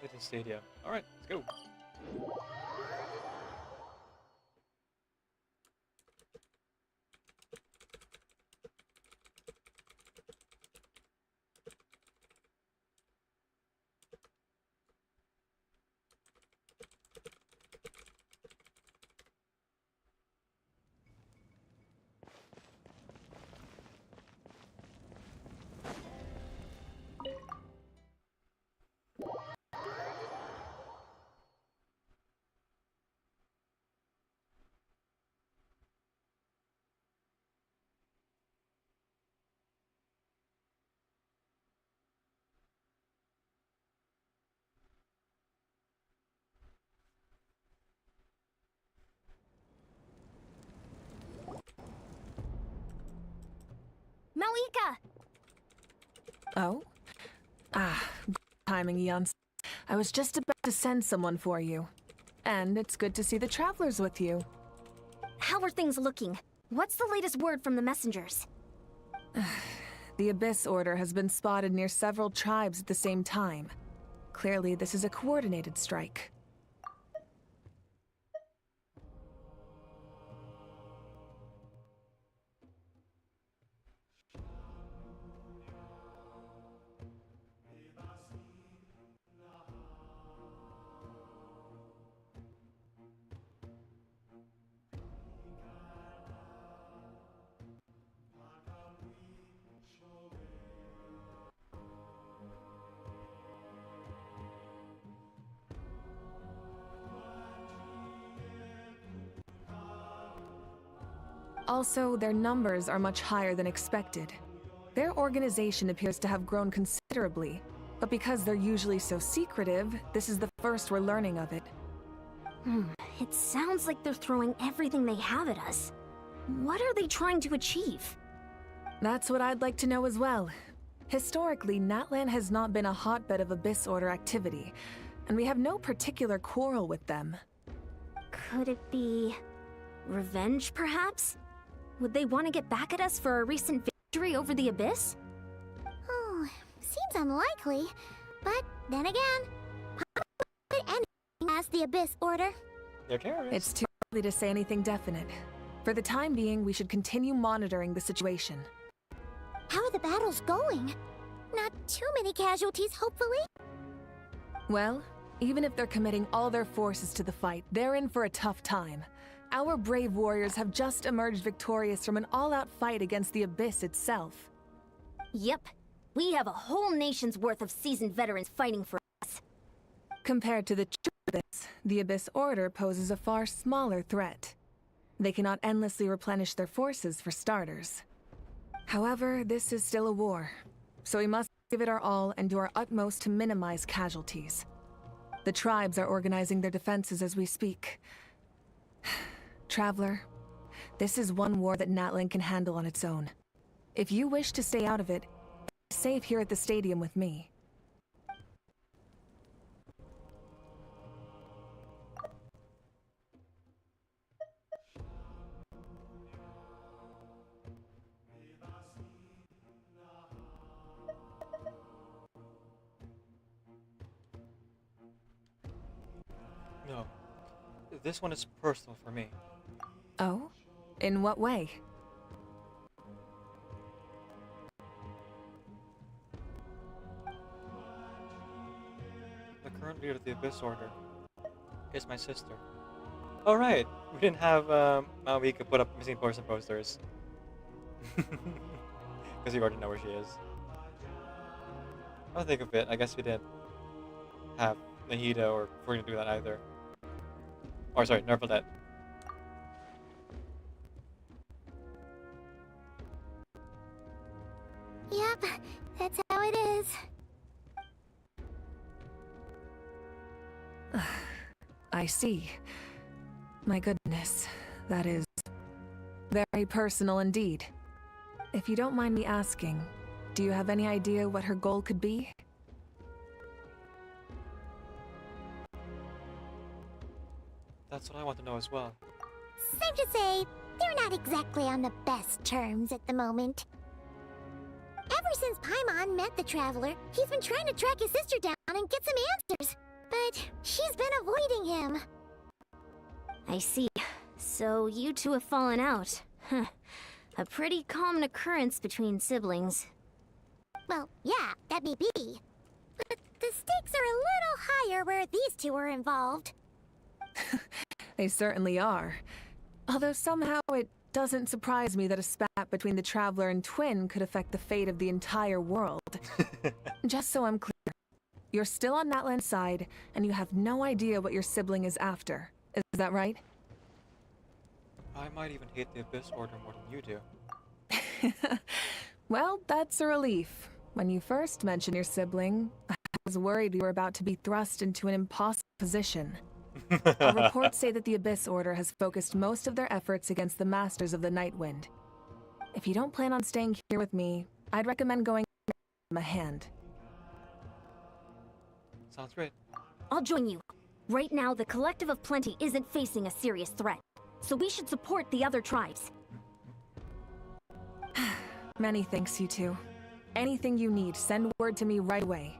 Little stadium. All right, let's go. Malika! Oh? Ah, good timing, Eon. I was just about to send someone for you. And it's good to see the travelers with you. How are things looking? What's the latest word from the messengers? The Abyss Order has been spotted near several tribes at the same time. Clearly, this is a coordinated strike. Also, their numbers are much higher than expected. Their organization appears to have grown considerably, but because they're usually so secretive, this is the first we're learning of it. It sounds like they're throwing everything they have at us. What are they trying to achieve? That's what I'd like to know as well. Historically, Natlan has not been a hotbed of Abyss Order activity, and we have no particular quarrel with them. Could it be revenge, perhaps? Would they want to get back at us for a recent victory over the Abyss? Oh, seems unlikely. But then again, anything as the Abyss Order. They're terrorists. It's too early to say anything definite. For the time being, we should continue monitoring the situation. How are the battles going? Not too many casualties, hopefully. Well, even if they're committing all their forces to the fight, they're in for a tough time. Our brave warriors have just emerged victorious from an all-out fight against the Abyss itself. Yep. We have a whole nation's worth of seasoned veterans fighting for us. Compared to the true Abyss, the Abyss Order poses a far smaller threat. They cannot endlessly replenish their forces for starters. However, this is still a war, so we must give it our all and do our utmost to minimize casualties. The tribes are organizing their defenses as we speak. Traveler, this is one war that Natlan can handle on its own. If you wish to stay out of it, you're safe here at the stadium with me. No, this one is personal for me. Oh? In what way? The current leader of the Abyss Order is my sister. Oh right, we didn't have Malika put up missing person posters. Because you already know where she is. I'll think of it. I guess we didn't have Nahida or we're gonna do that either. Or sorry, Nervalet. Yep, that's how it is. I see. My goodness, that is very personal indeed. If you don't mind me asking, do you have any idea what her goal could be? That's what I want to know as well. Safe to say, they're not exactly on the best terms at the moment. Ever since Paimon met the Traveler, he's been trying to track his sister down and get some answers. But she's been avoiding him. I see. So you two have fallen out. Huh. A pretty common occurrence between siblings. Well, yeah, that may be. But the stakes are a little higher where these two are involved. They certainly are. Although somehow it doesn't surprise me that a spat between the Traveler and Twin could affect the fate of the entire world. Just so I'm clear, you're still on Natlan's side, and you have no idea what your sibling is after. Is that right? I might even hate the Abyss Order more than you do. Well, that's a relief. When you first mentioned your sibling, I was worried you were about to be thrust into an impossible position. Our reports say that the Abyss Order has focused most of their efforts against the Masters of the Nightwind. If you don't plan on staying here with me, I'd recommend going to give them a hand. Sounds great. I'll join you. Right now, the Collective of Plenty isn't facing a serious threat, so we should support the other tribes. Many thanks, you two. Anything you need, send word to me right away.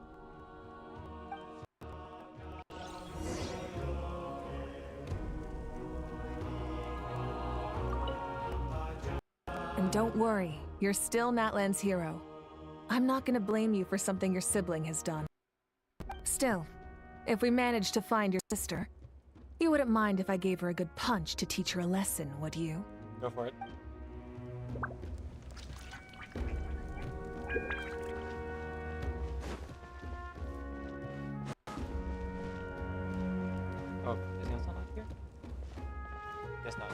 And don't worry, you're still Natlan's hero. I'm not gonna blame you for something your sibling has done. Still, if we manage to find your sister, you wouldn't mind if I gave her a good punch to teach her a lesson, would you? Go for it. Oh, is he also not here? Guess not.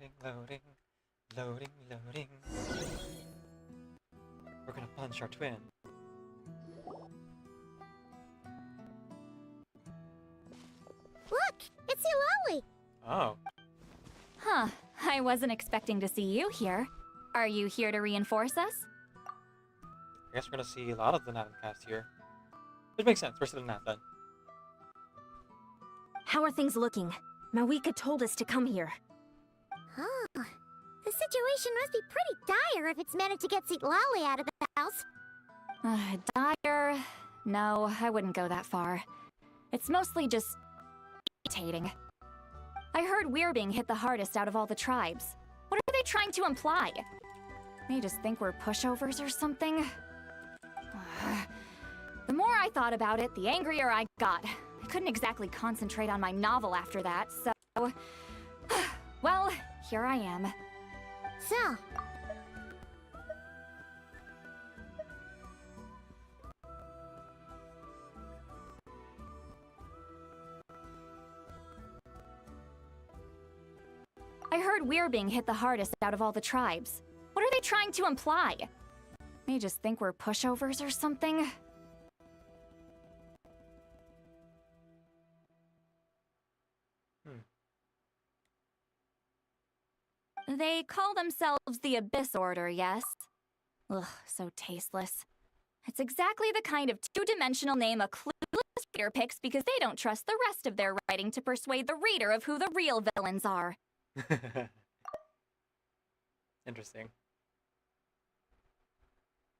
Loading, loading. Loading, loading. We're gonna punch our twin. Look, it's Lolly. Oh. Huh, I wasn't expecting to see you here. Are you here to reinforce us? I guess we're gonna see a lot of the Nathan cast here. Which makes sense, we're still in Nathan. How are things looking? Mawika told us to come here. Huh. The situation must be pretty dire if it's managed to get Lolly out of the house. Dire? No, I wouldn't go that far. It's mostly just irritating. I heard we're being hit the hardest out of all the tribes. What are they trying to imply? They just think we're pushovers or something? The more I thought about it, the angrier I got. I couldn't exactly concentrate on my novel after that, so... well, here I am. So... I heard we're being hit the hardest out of all the tribes. What are they trying to imply? They just think we're pushovers or something? They call themselves the Abyss Order, yes? Ugh, so tasteless. It's exactly the kind of two-dimensional name a clueless reader picks because they don't trust the rest of their writing to persuade the reader of who the real villains are. Interesting.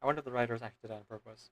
I wonder if the writers actually did that on purpose.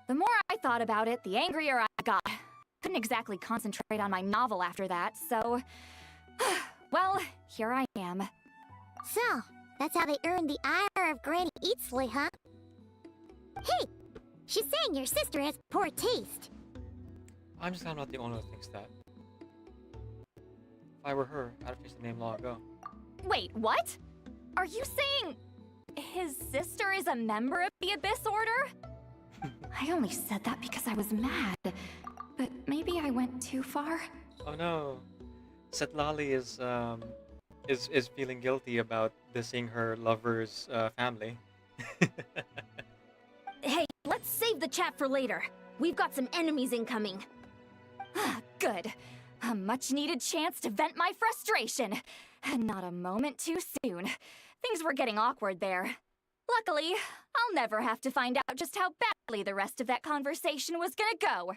The more I thought about it, the angrier I got. Couldn't exactly concentrate on my novel after that, so... well, here I am. So, that's how they earned the ire of Granny Eatsley, huh? Hey! She's saying your sister has poor taste. I'm just not the only one who thinks that. If I were her, I'd have changed the name long ago. Wait, what? Are you saying his sister is a member of the Abyss Order? I only said that because I was mad, but maybe I went too far. Oh no, Setlali is feeling guilty about dissing her lover's family. Hey, let's save the chat for later. We've got some enemies incoming. Good. A much-needed chance to vent my frustration. Not a moment too soon. Things were getting awkward there. Luckily, I'll never have to find out just how badly the rest of that conversation was gonna go.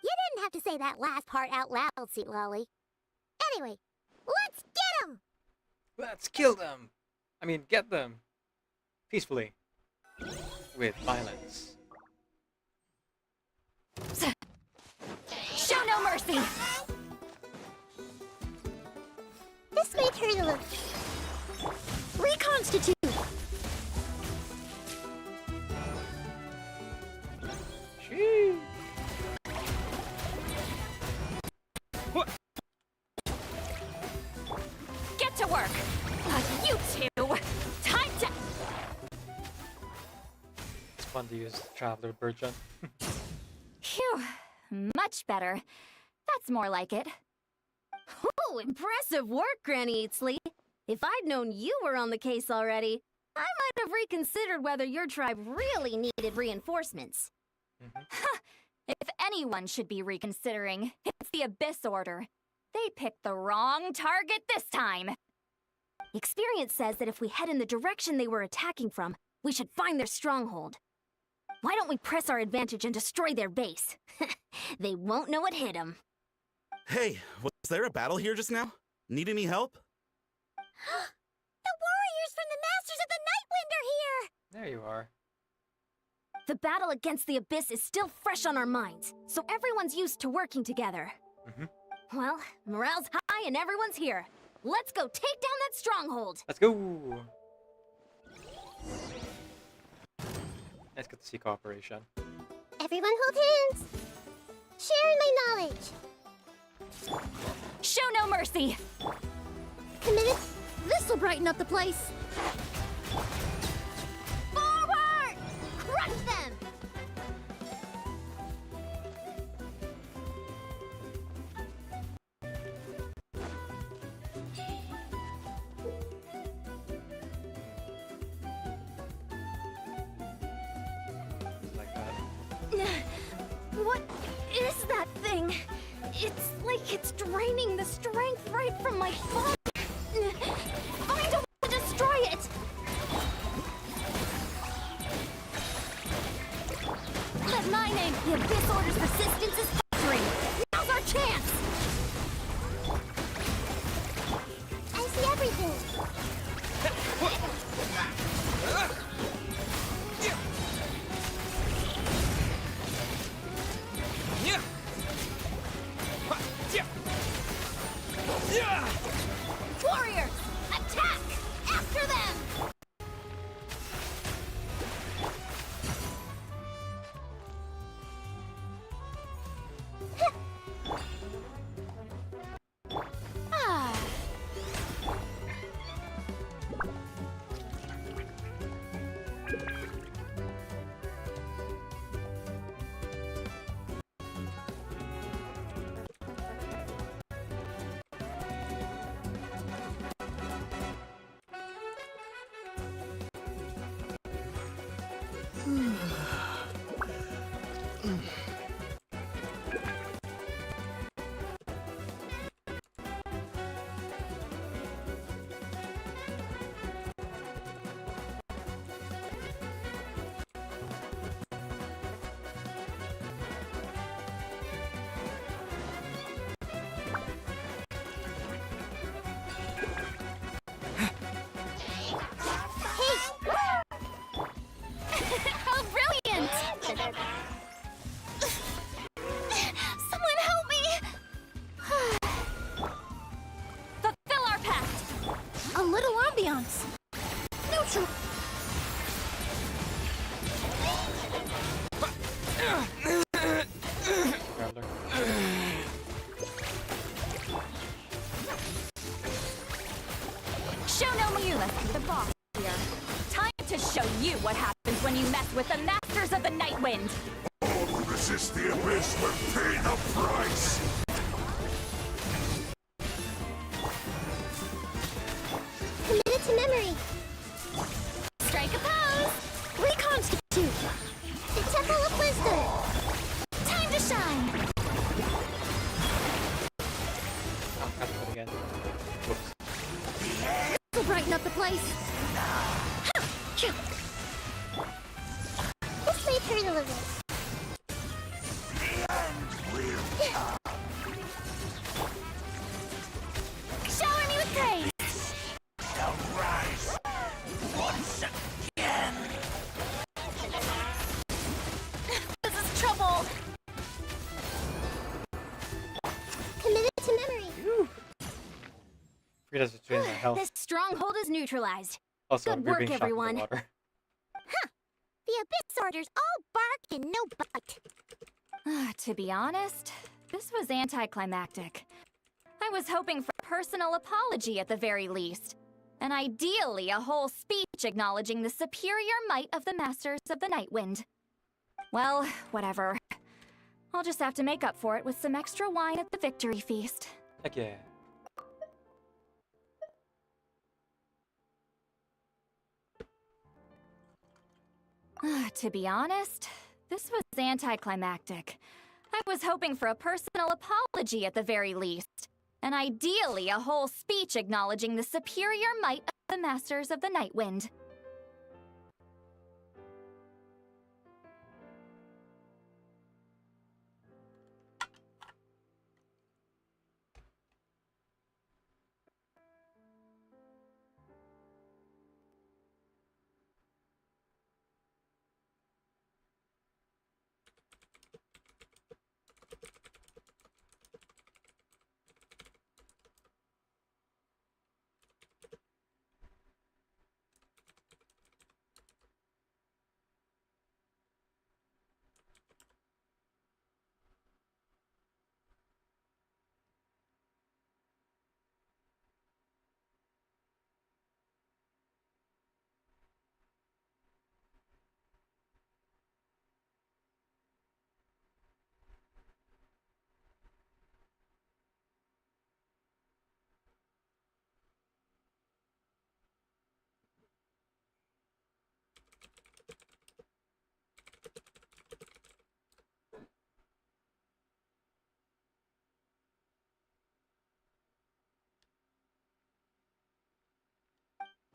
You didn't have to say that last part out loud, Sweet Lolly. Anyway, let's get 'em! Let's kill them! I mean, get them! Peacefully. With violence. Show no mercy! This made her reconstitute. Get to work! You two! Time to... It's fun to use Traveler Merchant. Phew. Much better. That's more like it. Oh, impressive work, Granny Eatsley. If I'd known you were on the case already, I might have reconsidered whether your tribe really needed reinforcements. If anyone should be reconsidering, it's the Abyss Order. They picked the wrong target this time. Experience says that if we head in the direction they were attacking from, we should find their stronghold. Why don't we press our advantage and destroy their base? They won't know it hit them. Hey, was there a battle here just now? Need any help? The warriors from the Masters of the Nightwind are here! There you are. The battle against the Abyss is still fresh on our minds, so everyone's used to working together. Well, morale's high and everyone's here. Let's go take down that stronghold! Let's go! It's good to see cooperation. Everyone hold hands! Sharing my knowledge! Show no mercy! Committed? This'll brighten up the place! Forward! Crush them! Like that. What is that thing? It's like it's draining the strength right from my body. Find a way to destroy it! That mining! The Abyss Order's resistance is faltering! Now's our chance! I see everything! Warriors! Attack! After them! Ah. How brilliant! Someone help me! Fulfill our pact! A little ambiance! Neutral! Traveler. Show no mercy, the boss here. Time to show you what happens when you mess with the Masters of the Nightwind. All who resist the Abyss will pay the price! Committed to memory! Strike a pose! Reconstitute! The Temple of Wisdom! Time to shine! I'll cut it again. Whoops. This'll brighten up the place! This may hurt a little bit. Shower me with praise! This is trouble! Committed to memory! Forget us between my health. This stronghold is neutralized. Also, Good you're work, being shot in the everyone. water. The Abyss Order's all bark and no bite. To be honest, This was anticlimactic. I was hoping for a personal apology at the very least. And ideally, a whole speech acknowledging the superior might of the Masters of the Nightwind. Well, whatever. I'll just have to make up for it with some extra wine at the victory feast. Heck yeah. To be honest, this was anticlimactic. I was hoping for a personal apology at the very least. And ideally, a whole speech acknowledging the superior might of the Masters of the Nightwind.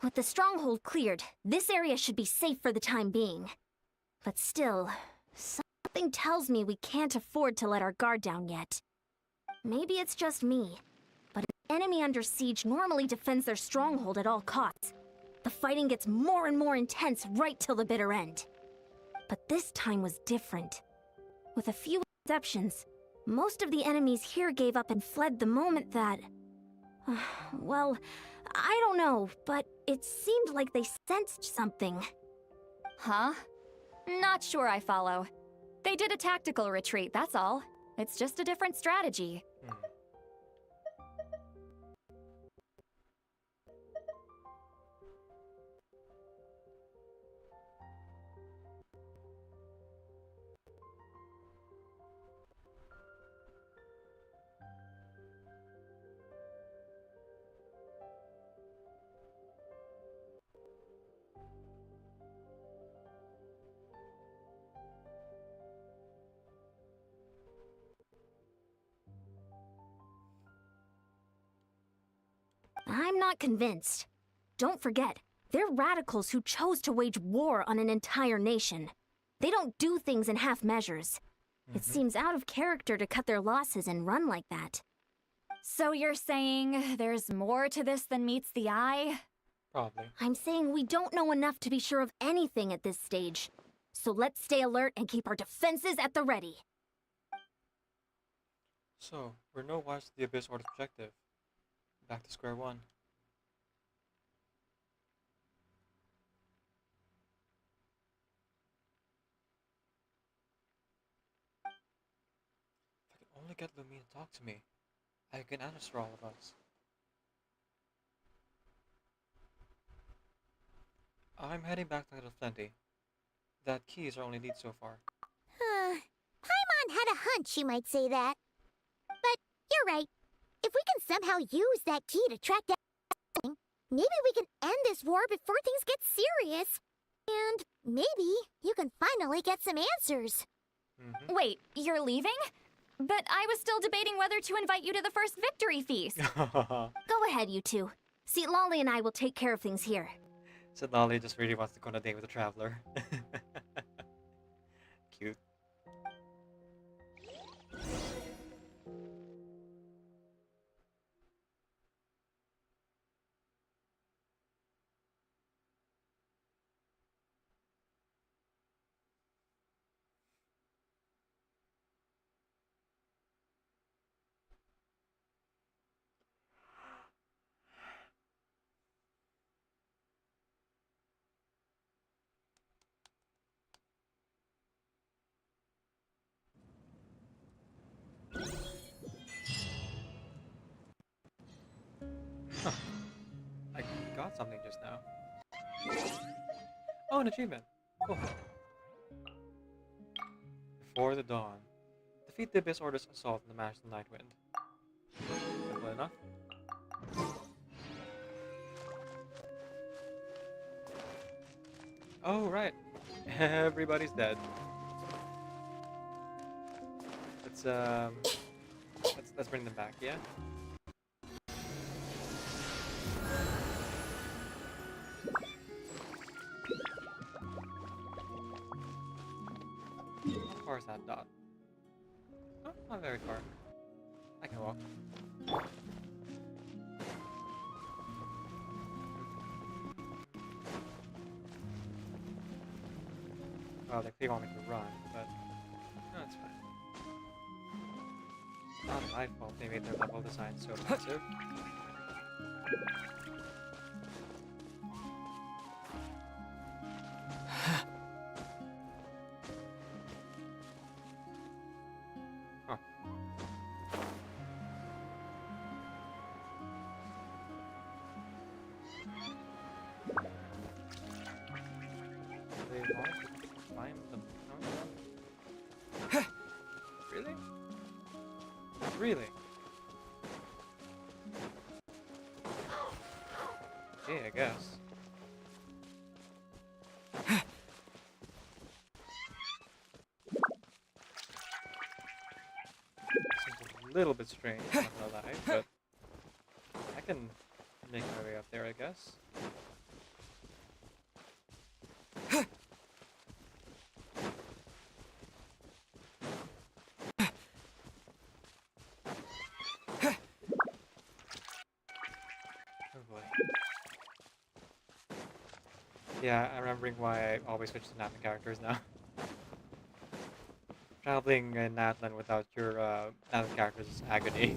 With the stronghold cleared, this area should be safe for the time being. But still, something tells me we can't afford to let our guard down yet. Maybe it's just me, but an enemy under siege normally defends their stronghold at all costs. The fighting gets more and more intense right till the bitter end. But this time was different. With a few exceptions, most of the enemies here gave up and fled the moment that... well, I don't know, but it seemed like they sensed something. Huh? Not sure I follow. They did a tactical retreat, that's all. It's just a different strategy. I'm not convinced. Don't forget, they're radicals who chose to wage war on an entire nation. They don't do things in half measures. It seems out of character to cut their losses and run like that. So you're saying there's more to this than meets the eye? Probably. I'm saying we don't know enough to be sure of anything at this stage. So let's stay alert and keep our defenses at the ready. So, we're no watch the Abyss Order's objective. Back to square one. If I can only get Lumine to talk to me, I can answer for all of us. I'm heading back to the Plenty. That key is our only lead so far. Paimon had a hunch you might say that. But you're right. If we can somehow use that key to track down something, maybe we can end this war before things get serious. And maybe you can finally get some answers. Wait, you're leaving? But I was still debating whether to invite you to the first victory feast. Go ahead, you two. See, Lolly and I will take care of things here. So Lolly just really wants to go on a date with a traveler. Cute. I got something just now. Oh, an achievement. Cool. Before the dawn. Defeat the Abyss Order's assault and smash the Night Wind. Simple enough. Oh, right. Everybody's dead. Let's bring them back, yeah? How far is that dot? Oh, not very far. I can walk. Well, they want me to run, but no, it's fine. It's not my fault they made their level design so massive. Huh. They want to climb the mountain? Really? Really? Okay, I guess. Seems a little bit strange, not gonna lie, but I can make my way up there, I guess. Oh boy. Yeah, I'm remembering why I always switch to Natlan characters now. Traveling in Natlan without your Natlan characters is agony.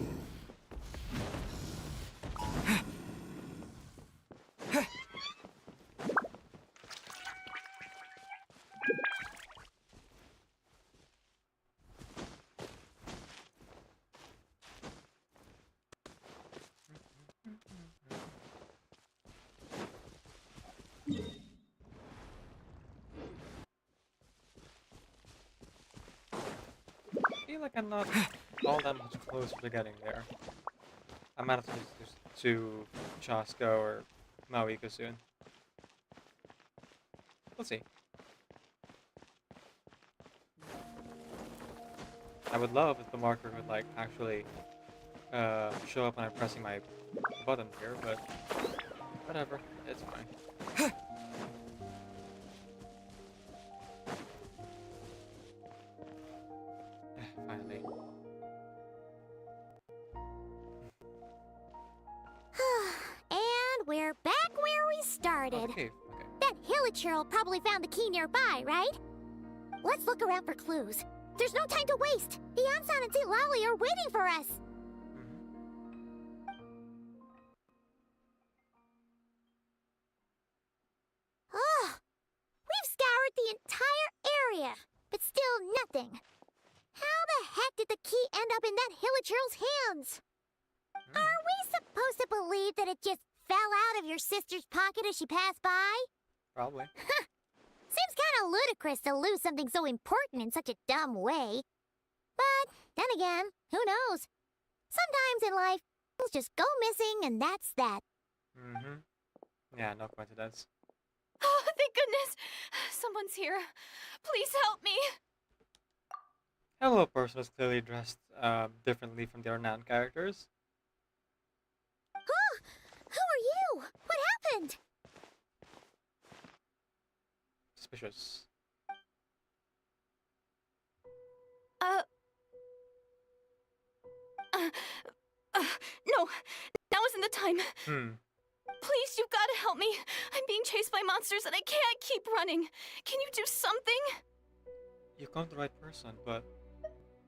I feel like I'm not all that much closer to getting there. I might have to just to Chasko or Mauiko soon. We'll see. I would love if the marker would like actually show up when I'm pressing my button here, but whatever, it's fine. Finally. And we're back where we started. Okay, okay. That Hillicher probably found the key nearby, right? Let's look around for clues. There's no time to waste. Beyonsan and St. Lowly are waiting for us. Oh, we've scoured the entire area, but still nothing. How the heck did the key end up in that Hillicher's hands? Are we supposed to believe that it just fell out of your sister's pocket as she passed by? Probably. Seems kind of ludicrous to lose something so important in such a dumb way. But then again, who knows? Sometimes in life, things just go missing and that's that. Mm-hmm. Yeah, no coincidence. Oh, thank goodness! Someone's here. Please help me! Hello, person is clearly dressed differently from the Ornan characters. Oh, who are you? What happened? Suspicious. No, now isn't the time. Hmm. Please, you've got to help me. I'm being chased by monsters and I can't keep running. Can you do something? You've come to the right person, but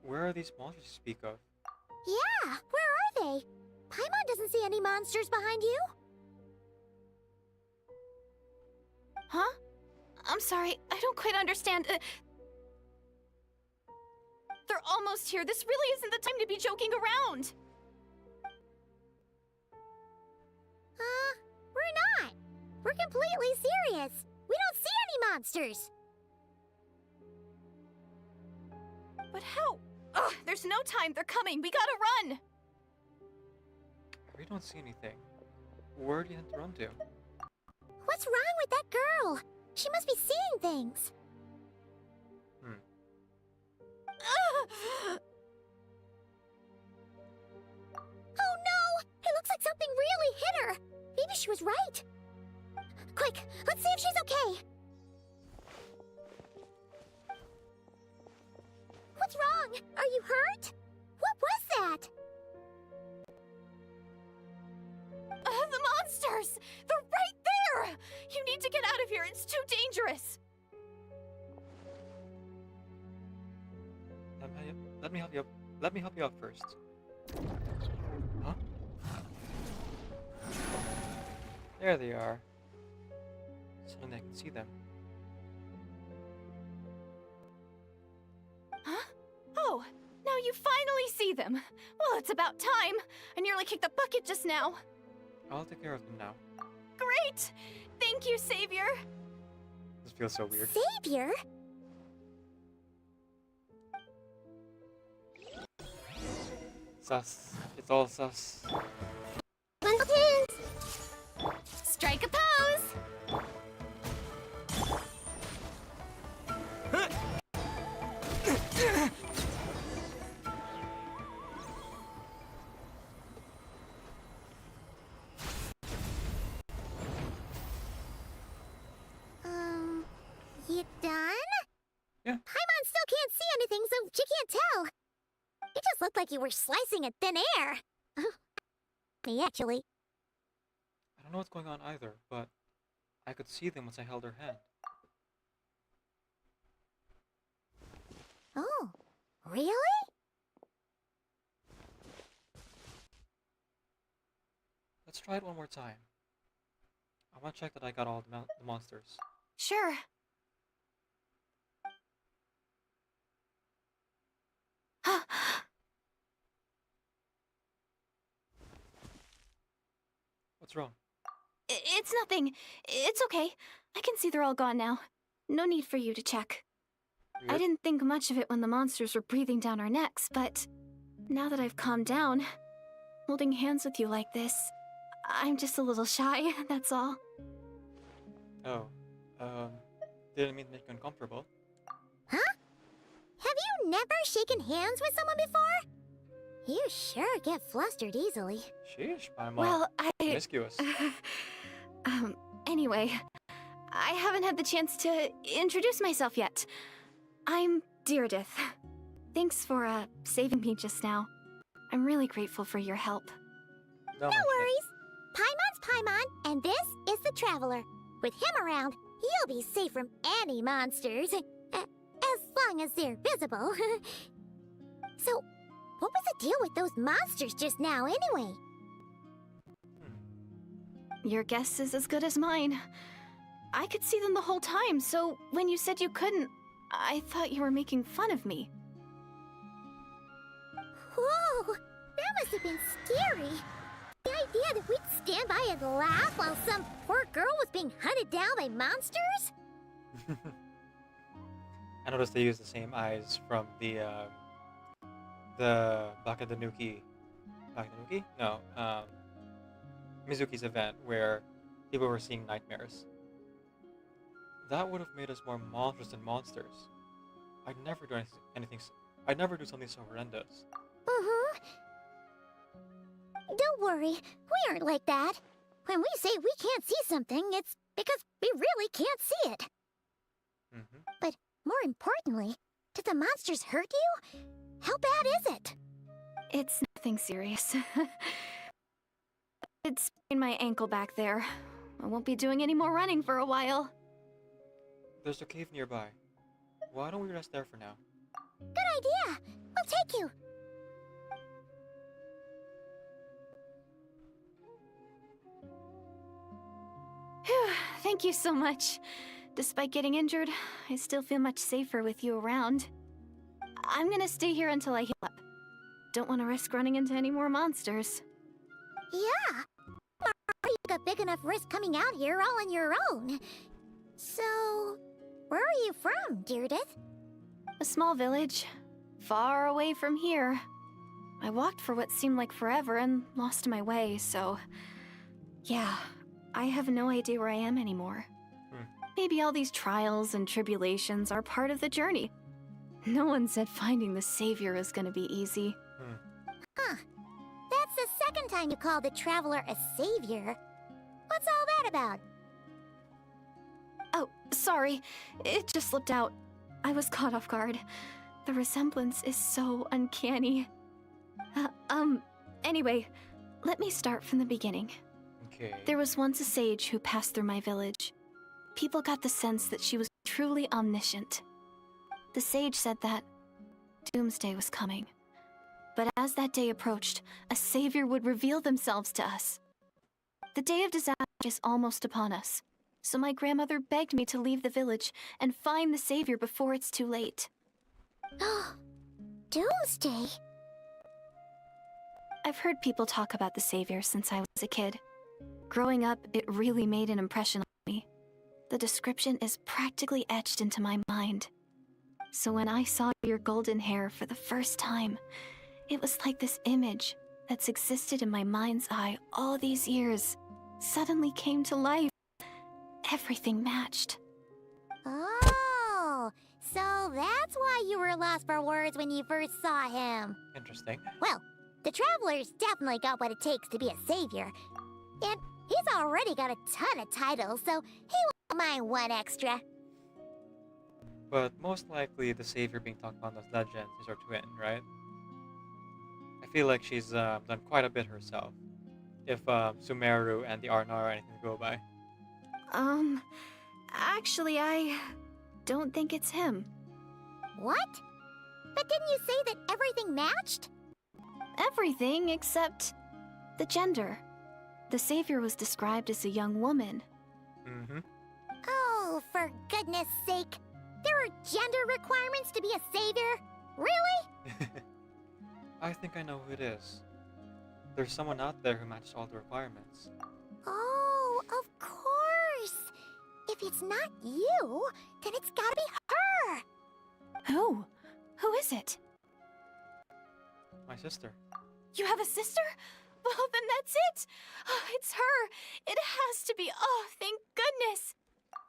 where are these monsters you speak of? Yeah, where are they? Paimon doesn't see any monsters behind you. Huh? I'm sorry, I don't quite understand. They're almost here. This really isn't the time to be joking around. We're completely serious. We don't see any monsters. But how? Ugh, there's no time. They're coming. We gotta run. We don't see anything. Where do you have to run to? What's wrong with that girl? She must be seeing things. Oh no! It looks like something really hit her. Maybe she was right. Quick, let's see if she's okay. What's wrong? Are you hurt? What was that? The monsters! They're right there! You need to get out of here. It's too dangerous. Let me help you up. Let me help you out first. Huh? There they are. Suddenly I can see them. Huh? Oh, now you finally see them. Well, it's about time. I nearly kicked the bucket just now. I'll take care of them now. Great! Thank you, Savior. This feels so weird. Savior? Sus. It's all sus. Strike a pose! You done? Yeah. Paimon still can't see anything, so she can't tell. It just looked like you were slicing at thin air. Me, actually. I don't know what's going on either, but I could see them once I held her hand. Oh, really? Let's try it one more time. I want to check that I got all the monsters. Sure. What's wrong? It's nothing. It's okay. I can see they're all gone now. No need for you to check. I didn't think much of it when the monsters were breathing down our necks, but now that I've calmed down, holding hands with you like this, I'm just a little shy, that's all. Oh, didn't mean to make you uncomfortable. Huh? Have you never shaken hands with someone before? You sure get flustered easily. Sheesh, my mom. Well, Promiscuous. Anyway, I haven't had the chance to introduce myself yet. I'm Deardith. Thanks for, saving me just now. I'm really grateful for your help. No worries. Paimon's Paimon, and this is the Traveler. With him around, you'll be safe from any monsters. As long as they're visible. So, what was the deal with those monsters just now, anyway? Your guess is as good as mine. I could see them the whole time, so when you said you couldn't, I thought you were making fun of me. Whoa! That must have been scary. The idea that we'd stand by and laugh while some poor girl was being hunted down by monsters? I noticed they used the same eyes from the Bakanuki. Bakanuki? No, Mizuki's event where people were seeing nightmares. That would have made us more monstrous than monsters. I'd never do anything. I'd never do something so horrendous. Don't worry, we aren't like that. When we say we can't see something, it's because we really can't see it. But more importantly, did the monsters hurt you? How bad is it? It's nothing serious. It's in my ankle back there. I won't be doing any more running for a while. There's a cave nearby. Why don't we rest there for now? Good idea! We'll take you! Phew, thank you so much. Despite getting injured, I still feel much safer with you around. I'm gonna stay here until I heal up. Don't want to risk running into any more monsters. Yeah! Are you take a big enough risk coming out here all on your own. So, where are you from, Deirdith? A small village, far away from here. I walked for what seemed like forever and lost my way, so... Yeah, I have no idea where I am anymore. Maybe all these trials and tribulations are part of the journey. No one said finding the Savior is gonna be easy. Huh. That's the second time you called the Traveler a savior. What's all that about? Oh, sorry. It just slipped out. I was caught off guard. The resemblance is so uncanny. Anyway, let me start from the beginning. Okay. There was once a sage who passed through my village. People got the sense that she was truly omniscient. The sage said that doomsday was coming. But as that day approached, a savior would reveal themselves to us. The day of disaster is almost upon us, so my grandmother begged me to leave the village and find the savior before it's too late. Doomsday? I've heard people talk about the savior since I was a kid. Growing up, it really made an impression on me. The description is practically etched into my mind. So when I saw your golden hair for the first time, it was like this image that's existed in my mind's eye all these years suddenly came to life. Everything matched. Oh, so that's why you were lost for words when you first saw him. Interesting. Well, the Traveler's definitely got what it takes to be a savior. And he's already got a ton of titles, so he won't mind one extra. But most likely the savior being talked about as legend is her twin, right? I feel like she's done quite a bit herself. If Sumeru and the Arnar are anything to go by. Actually, I don't think it's him. What? But didn't you say that everything matched? Everything except the gender. The savior was described as a young woman. Mm-hmm. Oh, for goodness sake. There are gender requirements to be a savior? Really? I think I know who it is. There's someone out there who matches all the requirements. Oh, of course. If it's not you, then it's gotta be her. Who? Who is it? My sister. You have a sister? Well, then that's it. Oh, it's her. It has to be. Oh, thank goodness.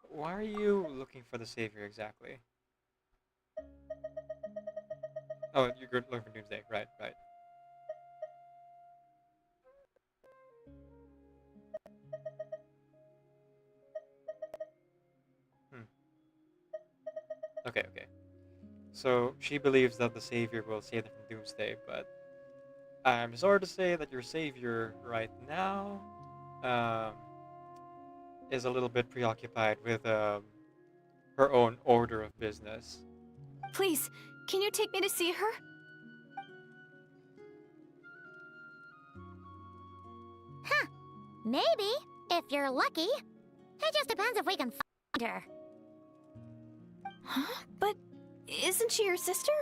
Why are you looking for the savior exactly? Oh, you're looking for Doomsday. Right. Okay. So she believes that the savior will save them from Doomsday, but I'm sorry to say that your savior right now is a little bit preoccupied with her own order of business. Please, can you take me to see her? Huh. Maybe, if you're lucky. It just depends if we can find her. Huh? But isn't she your sister?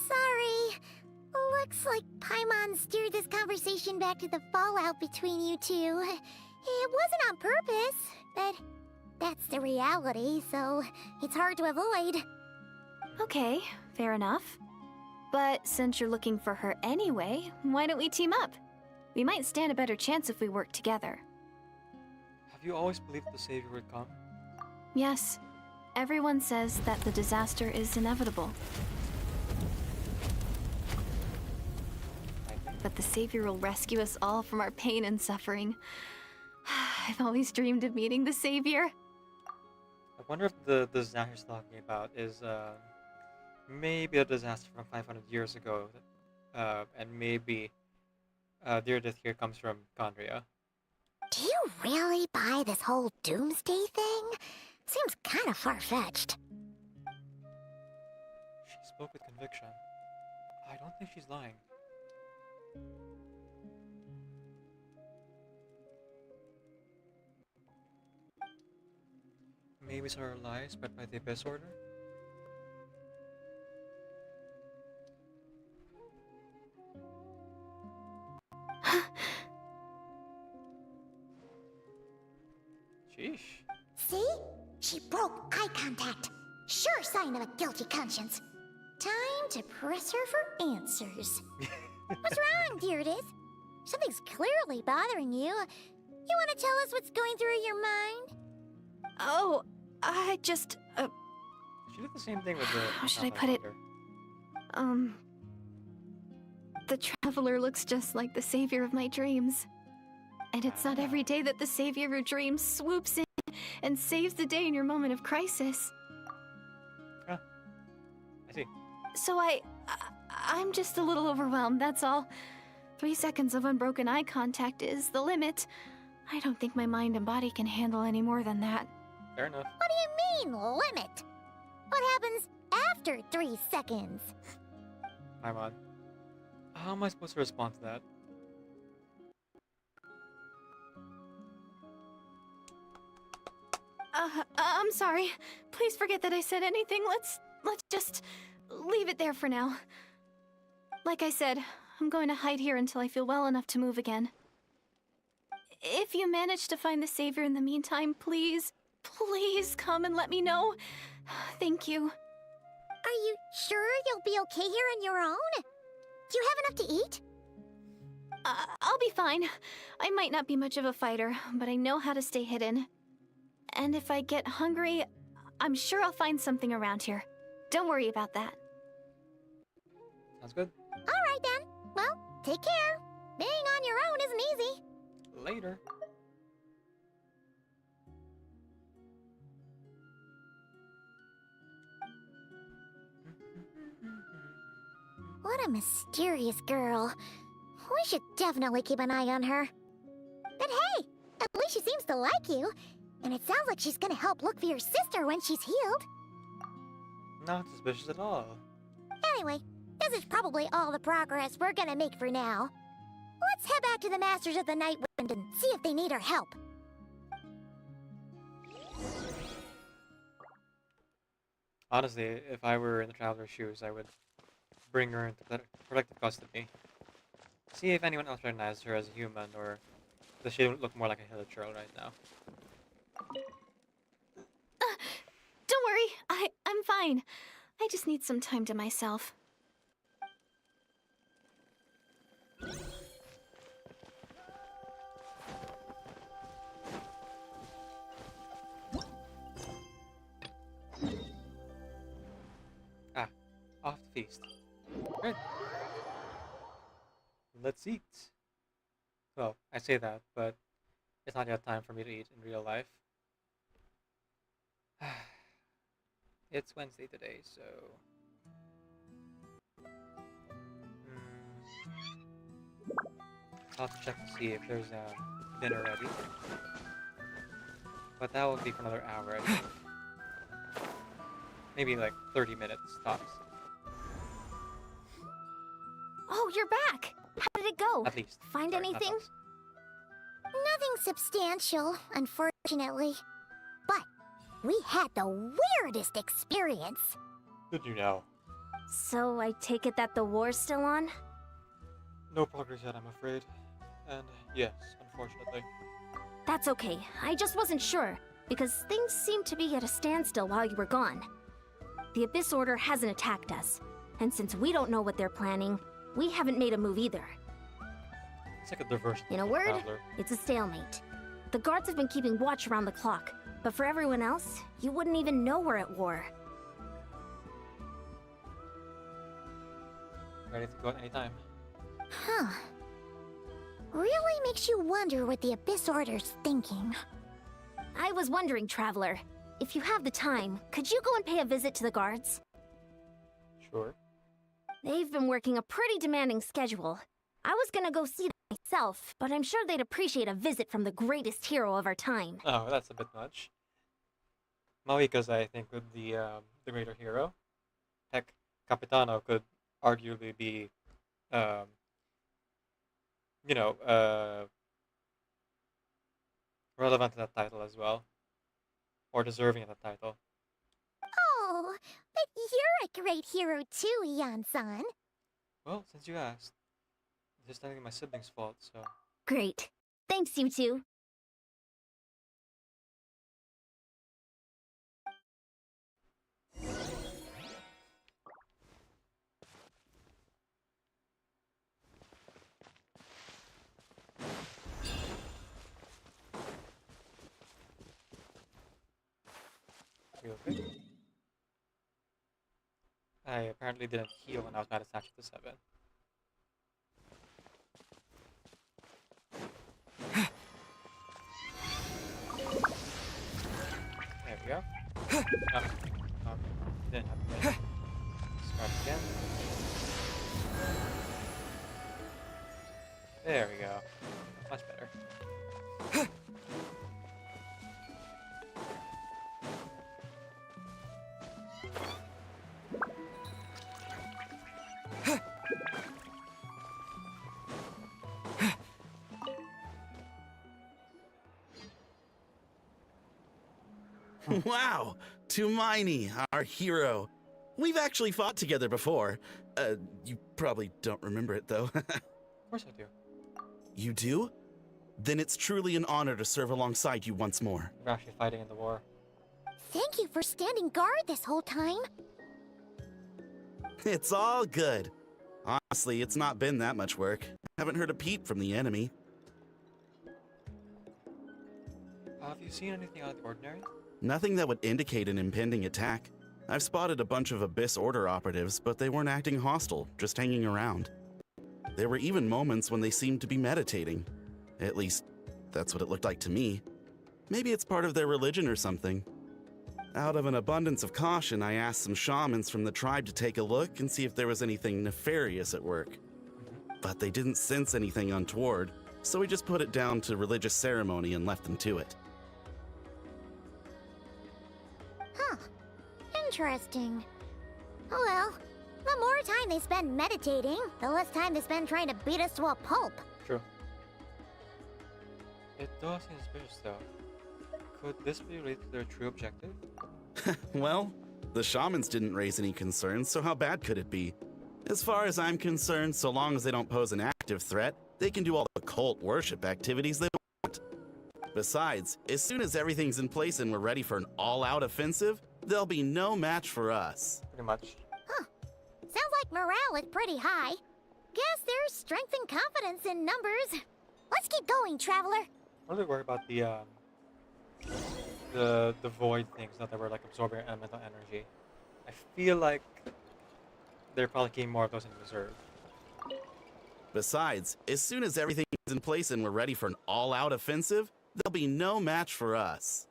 Sorry. Looks like Paimon steered this conversation back to the fallout between you two. It wasn't on purpose, but that's the reality, so it's hard to avoid. Okay, fair enough. But since you're looking for her anyway, why don't we team up? We might stand a better chance if we work together. Have you always believed the savior would come? Yes. Everyone says that the disaster is inevitable. But the savior will rescue us all from our pain and suffering. I've always dreamed of meeting the savior. I wonder if the disaster she's talking about is maybe a disaster from 500 years ago, and maybe Deirdith here comes from Condria. Do you really buy this whole doomsday thing? Seems kind of far-fetched. She spoke with conviction. I don't think she's lying. Maybe it's her lies spread by the Abyss Order? Sheesh. See? She broke eye contact. Sure sign of a guilty conscience. Time to press her for answers. What's wrong, Deirdis? Something's clearly bothering you. You want to tell us what's going through your mind? Oh, I just, She did the same thing with the. how should I put it? The Traveler looks just like the savior of my dreams. And it's not every day that the savior of your dreams swoops in and saves the day in your moment of crisis. I see. So I'm just a little overwhelmed, that's all. 3 seconds of unbroken eye contact is the limit. I don't think my mind and body can handle any more than that. Fair enough. What do you mean, limit? What happens after 3 seconds? I'm on. How am I supposed to respond to that? I'm sorry. Please forget that I said anything. Let's just leave it there for now. Like I said, I'm going to hide here until I feel well enough to move again. If you manage to find the savior in the meantime, please come and let me know. Thank you. Are you sure you'll be okay here on your own? Do you have enough to eat? I'll be fine. I might not be much of a fighter, but I know how to stay hidden. And if I get hungry, I'm sure I'll find something around here. Don't worry about that. Sounds good. All right then. Well, take care. Being on your own isn't easy. Later. What a mysterious girl. We should definitely keep an eye on her. But hey, at least she seems to like you. And it sounds like she's gonna help look for your sister when she's healed. Not suspicious at all. Anyway, this is probably all the progress we're gonna make for now. Let's head back to the Masters of the Night Wind and see if they need our help. Honestly, if I were in the Traveler's shoes, I would bring her into protective custody. See if anyone else recognizes her as a human, or does she look more like a hill churl right now? Don't worry, I'm fine. I just need some time to myself. Off the feast. Right. Let's eat. Well, I say that, but it's not yet time for me to eat in real life. It's Wednesday today, so... I'll have to check to see if there's dinner ready. But that will be for another hour, I think. Maybe like 30 minutes tops. Oh, you're back! How did it go? At least. Find Sorry, not anything? tops. Nothing substantial, unfortunately. But we had the weirdest experience. Did you know? So I take it that the war's still on? No progress yet, I'm afraid. And yes, unfortunately. That's okay. I just wasn't sure, because things seemed to be at a standstill while you were gone. The Abyss Order hasn't attacked us, and since we don't know what they're planning, we haven't made a move either. It's like a diversion. In a from word, Traveler. it's a stalemate. The guards have been keeping watch around the clock, but for everyone else, you wouldn't even know we're at war. Ready to go at any time. Huh. Really makes you wonder what the Abyss Order's thinking. I was wondering, Traveler, if you have the time, could you go and pay a visit to the guards? Sure. They've been working a pretty demanding schedule. I was gonna go see them myself, but I'm sure they'd appreciate a visit from the greatest hero of our time. Oh, that's a bit much. Mauika's, I think, would be the greater hero. Heck, Capitano could arguably be, relevant to that title as well. Or deserving of that title. Oh, but you're a great hero too, Ian-san. Well, since you asked, this is technically my siblings' fault, so... Great. Thanks, you two. real quick. I apparently didn't heal when I was mad at Statue to 7. There we go. Didn't have to start again. There we go. Much better. Wow, Tumaini, our hero. We've actually fought together before. You probably don't remember it, though. Of course I do. You do? Then it's truly an honor to serve alongside you once more. We're actually fighting in the war. Thank you for standing guard this whole time. It's all good. Honestly, it's not been that much work. Haven't heard a peep from the enemy. Have you seen anything out of the ordinary? Nothing that would indicate an impending attack. I've spotted a bunch of Abyss Order operatives, but they weren't acting hostile, just hanging around. There were even moments when they seemed to be meditating. At least, that's what it looked like to me. Maybe it's part of their religion or something. Out of an abundance of caution, I asked some shamans from the tribe to take a look and see if there was anything nefarious at work. But they didn't sense anything untoward, so we just put it down to religious ceremony and left them to it. Huh. Interesting. Oh well, the more time they spend meditating, the less time they spend trying to beat us to a pulp. True. It does seem suspicious though. Could this be related to their true objective? Well, the shamans didn't raise any concerns, so how bad could it be? As far as I'm concerned, so long as they don't pose an active threat, they can do all the cult worship activities they want. Besides, as soon as everything's in place and we're ready for an all-out offensive, there'll be no match for us. Pretty much. Huh. Sounds like morale is pretty high. Guess there's strength and confidence in numbers. Let's keep going, traveler. I'm really worried about the void things, not that we're like absorbing elemental energy. I feel like they're probably keeping more of those in reserve. Besides, as soon as everything's in place and we're ready for an all-out offensive, there'll be no match for us.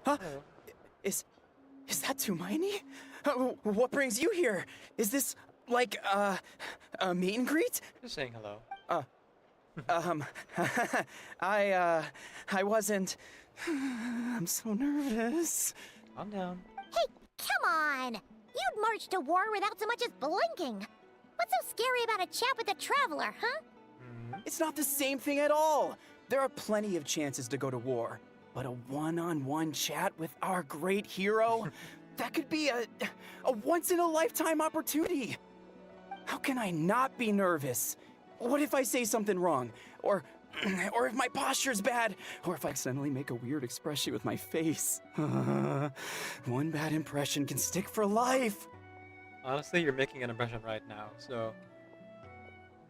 Huh? Is that Tumaini? What brings you here? Is this like a meet and greet? Just saying hello. I wasn't. I'm so nervous. Calm down. Hey, come on! You'd march to war without so much as blinking. What's so scary about a chat with a traveler, huh? It's not the same thing at all. There are plenty of chances to go to war. But a one-on-one chat with our great hero? That could be a once-in-a-lifetime opportunity. How can I not be nervous? What if I say something wrong? Or if my posture's bad? Or if I accidentally make a weird expression with my face? One bad impression can stick for life. Honestly, you're making an impression right now, so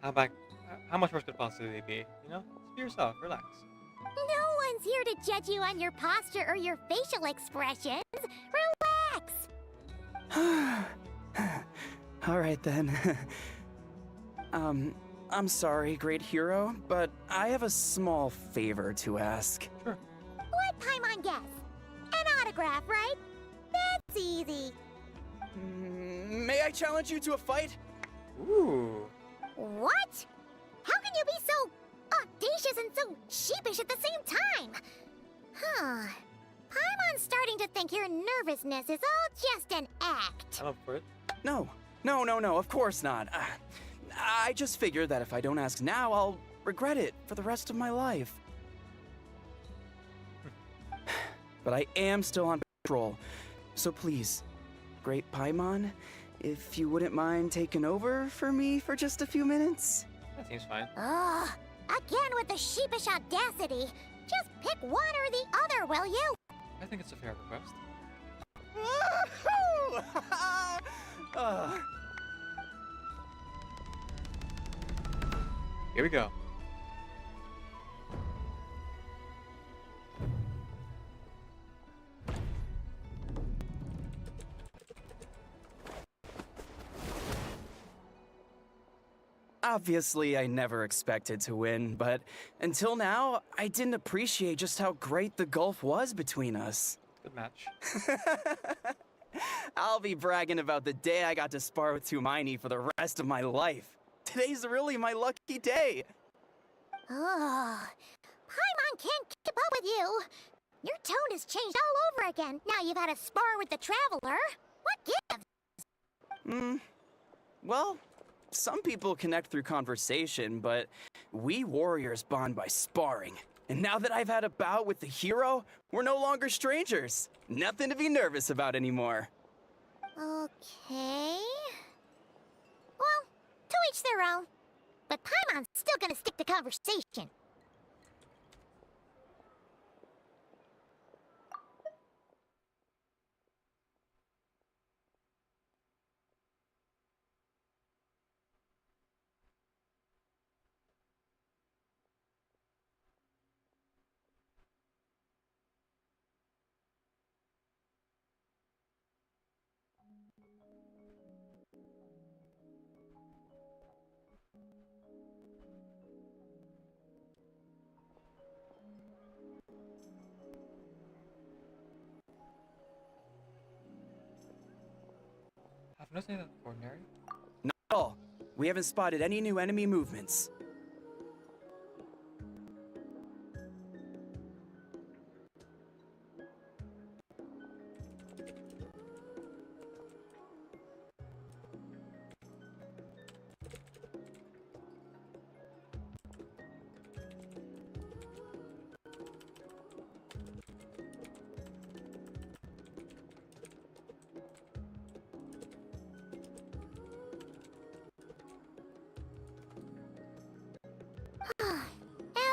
how much worse could it possibly be? You know? Just be yourself, relax. No one's here to judge you on your posture or your facial expressions. Relax! All right then. I'm sorry, great hero, but I have a small favor to ask. Sure. What Paimon guess? An autograph, right? That's easy. May I challenge you to a fight? Ooh. What? How can you be so audacious and so sheepish at the same time? Huh. Paimon's starting to think your nervousness is all just an act. I'm up for it. No, of course not. I just figured that if I don't ask now, I'll regret it for the rest of my life. But I am still on patrol, so please, Great Paimon, if you wouldn't mind taking over for me for just a few minutes? That seems fine. Ugh, again with the sheepish audacity. Just pick one or the other, will you? I think it's a fair request. Here we go. Obviously, I never expected to win, but until now, I didn't appreciate just how great the gulf was between us. Good match. I'll be bragging about the day I got to spar with Hermione for the rest of my life. Today's really my lucky day. Ugh, Paimon can't keep up with you. Your tone has changed all over again. Now you've had a spar with the Traveler. What gives? Well, some people connect through conversation, but we warriors bond by sparring. And now that I've had a bout with the hero, we're no longer strangers. Nothing to be nervous about anymore. Okay. Well, to each their own. But Paimon's still gonna stick to conversation. Have nothing ordinary. Not at all. We haven't spotted any new enemy movements.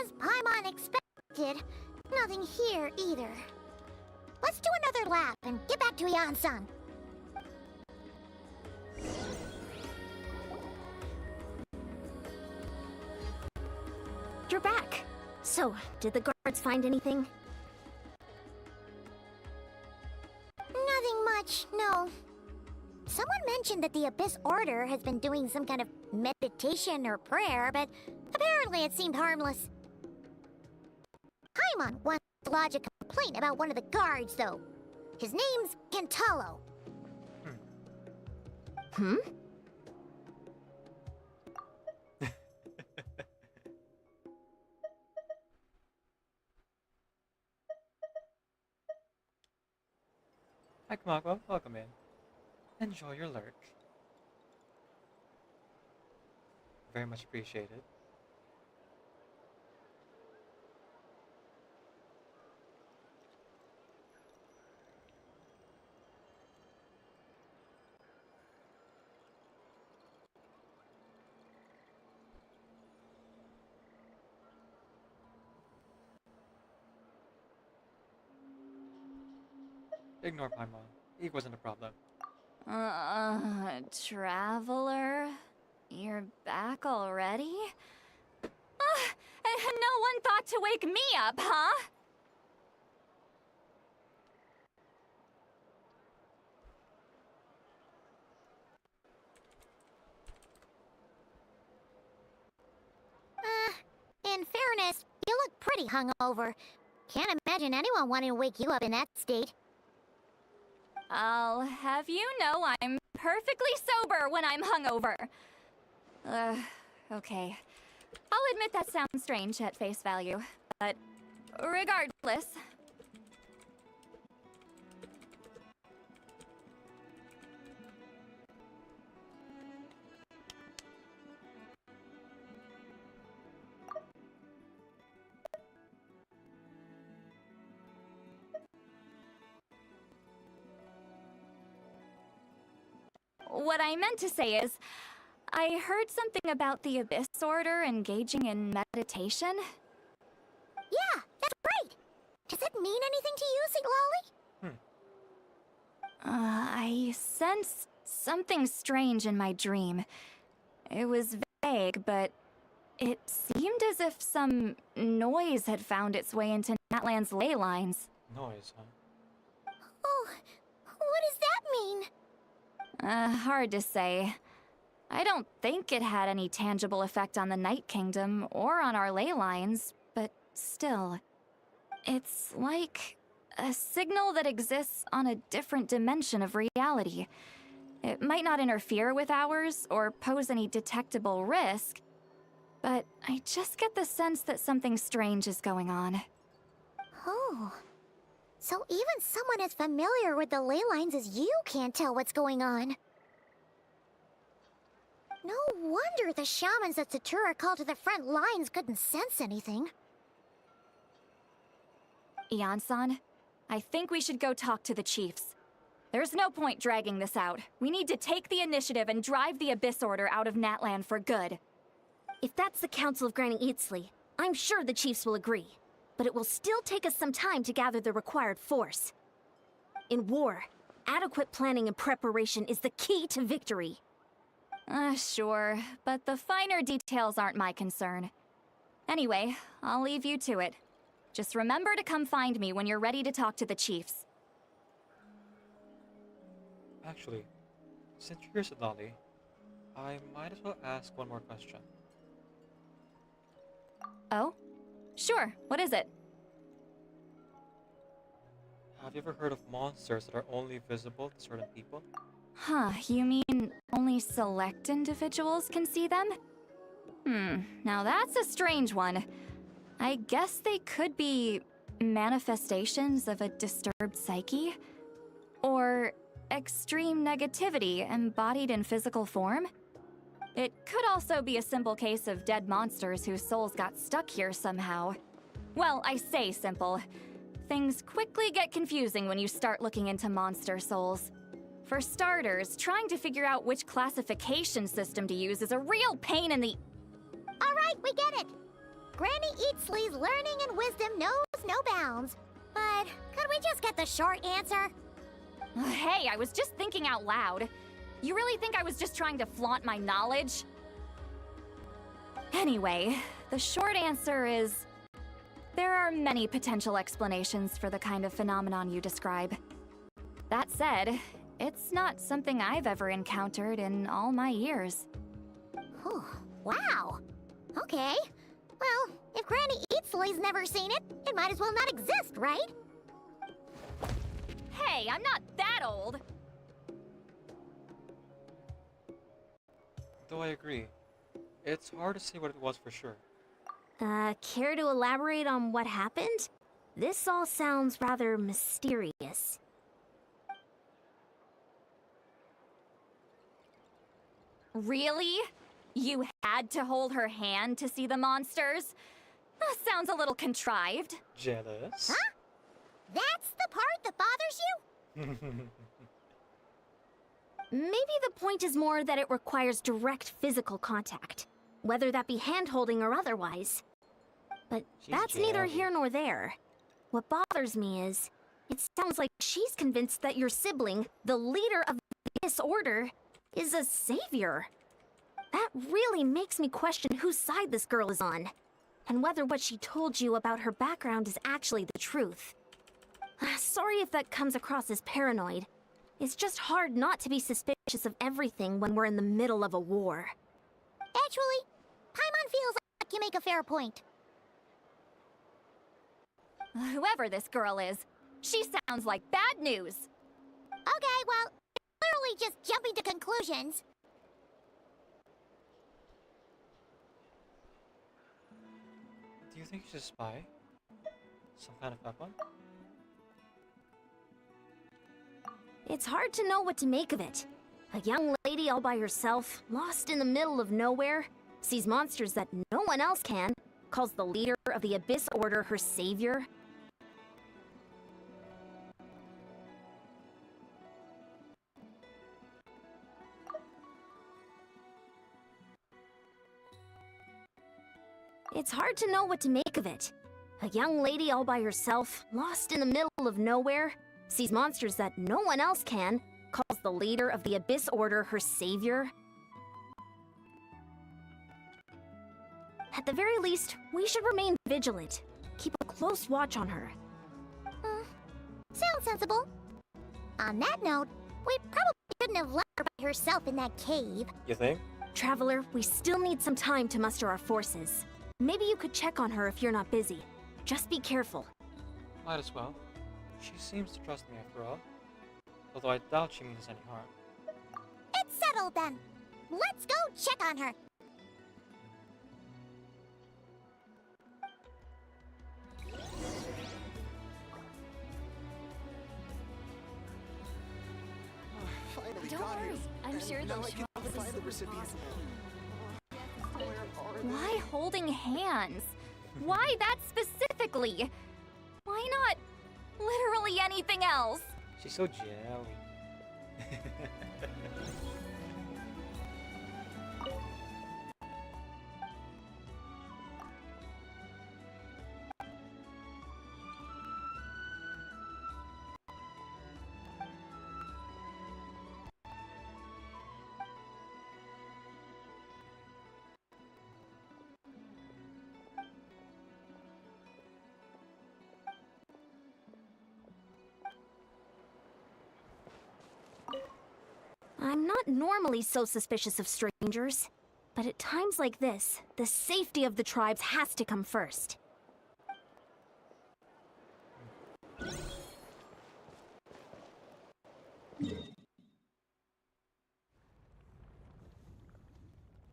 As Paimon expected, nothing here either. Let's do another lap and get back to Yan-san. You're back. So, did the guards find anything? Nothing much, no. Someone mentioned that the Abyss Order has been doing some kind of meditation or prayer, but apparently it seemed harmless. Paimon wants to lodge a complaint about one of the guards, though. His name's Kentaro. Hmm? Hi, Kamako. Welcome in. Enjoy your lurk. Very much appreciated. Ignore Paimon. Eve wasn't a problem. Traveler? You're back already? No one thought to wake me up, huh? In fairness, you look pretty hungover. Can't imagine anyone wanting to wake you up in that state. I'll have you know I'm perfectly sober when I'm hungover. Okay. I'll admit that sounds strange at face value, but regardless. what I meant to say is, I heard something about the Abyss Order engaging in meditation. Yeah, that's right. Does it mean anything to you, Siglali? I sensed something strange in my dream. It was vague, but it seemed as if some noise had found its way into Natlan's ley lines. Noise, huh? Oh, what does that mean? Hard to say. I don't think it had any tangible effect on the Night Kingdom or on our ley lines, but still. It's like a signal that exists on a different dimension of reality. It might not interfere with ours or pose any detectable risk, but I just get the sense that something strange is going on. Oh. So even someone as familiar with the ley lines as you can't tell what's going on. No wonder the shamans that Satura called to the front lines couldn't sense anything. Ian-san, I think we should go talk to the chiefs. There's no point dragging this out. We need to take the initiative and drive the Abyss Order out of Natlan for good. If that's the Council of Granny Eatsley, I'm sure the chiefs will agree. But it will still take us some time to gather the required force. In war, adequate planning and preparation is the key to victory. Sure, but the finer details aren't my concern. Anyway, I'll leave you to it. Just remember to come find me when you're ready to talk to the chiefs. Actually, since you're here, Siglali, I might as well ask one more question. Oh? Sure, what is it? Have you ever heard of monsters that are only visible to certain people? Huh, you mean only select individuals can see them? Now that's a strange one. I guess they could be manifestations of a disturbed psyche? Or extreme negativity embodied in physical form? It could also be a simple case of dead monsters whose souls got stuck here somehow. Well, I say simple. Things quickly get confusing when you start looking into monster souls. For starters, trying to figure out which classification system to use is a real pain in the... All right, we get it. Granny Eatsley's learning and wisdom knows no bounds. But could we just get the short answer? Hey, I was just thinking out loud. You really think I was just trying to flaunt my knowledge? Anyway, the short answer is... there are many potential explanations for the kind of phenomenon you describe. That said, it's not something I've ever encountered in all my years. Oh, wow. Okay. Well, if Granny Eatsley's never seen it, it might as well not exist, right? Hey, I'm not that old! Though I agree, it's hard to say what it was for sure. Care to elaborate on what happened? This all sounds rather mysterious. Really? You had to hold her hand to see the monsters? That sounds a little contrived. Jealous? Huh? That's the part that bothers you? Maybe the point is more that it requires direct physical contact, whether that be hand-holding or otherwise. But that's neither here nor there. What bothers me is, it sounds like she's convinced that your sibling, the leader of this order, is a savior. That really makes me question whose side this girl is on, and whether what she told you about her background is actually the truth. Sorry if that comes across as paranoid. It's just hard not to be suspicious of everything when we're in the middle of a war. Actually, Paimon feels like you make a fair point. Whoever this girl is, she sounds like bad news. Okay, well, clearly just jumping to conclusions. Do you think she's a spy? Some kind of weapon? It's hard to know what to make of it. A young lady all by herself, lost in the middle of nowhere, sees monsters that no one else can, calls the leader of the Abyss Order her savior. It's hard to know what to make of it. A young lady all by herself, lost in the middle of nowhere, sees monsters that no one else can, calls the leader of the Abyss Order her savior. At the very least, we should remain vigilant. Keep a close watch on her. Sounds sensible. On that note, we probably shouldn't have left her by herself in that cave. You think? Traveler, we still need some time to muster our forces. Maybe you could check on her if you're not busy. Just be careful. Might as well. She seems to trust me after all. Although I doubt she means any harm. It's settled then. Let's go check on her. Finally Don't got worry, here. I'm And sure now they'll I can show up find as the soon as recipient. Why holding hands? Why that specifically? Why not literally anything else? She's so jelly. I'm not normally so suspicious of strangers, but at times like this, the safety of the tribes has to come first.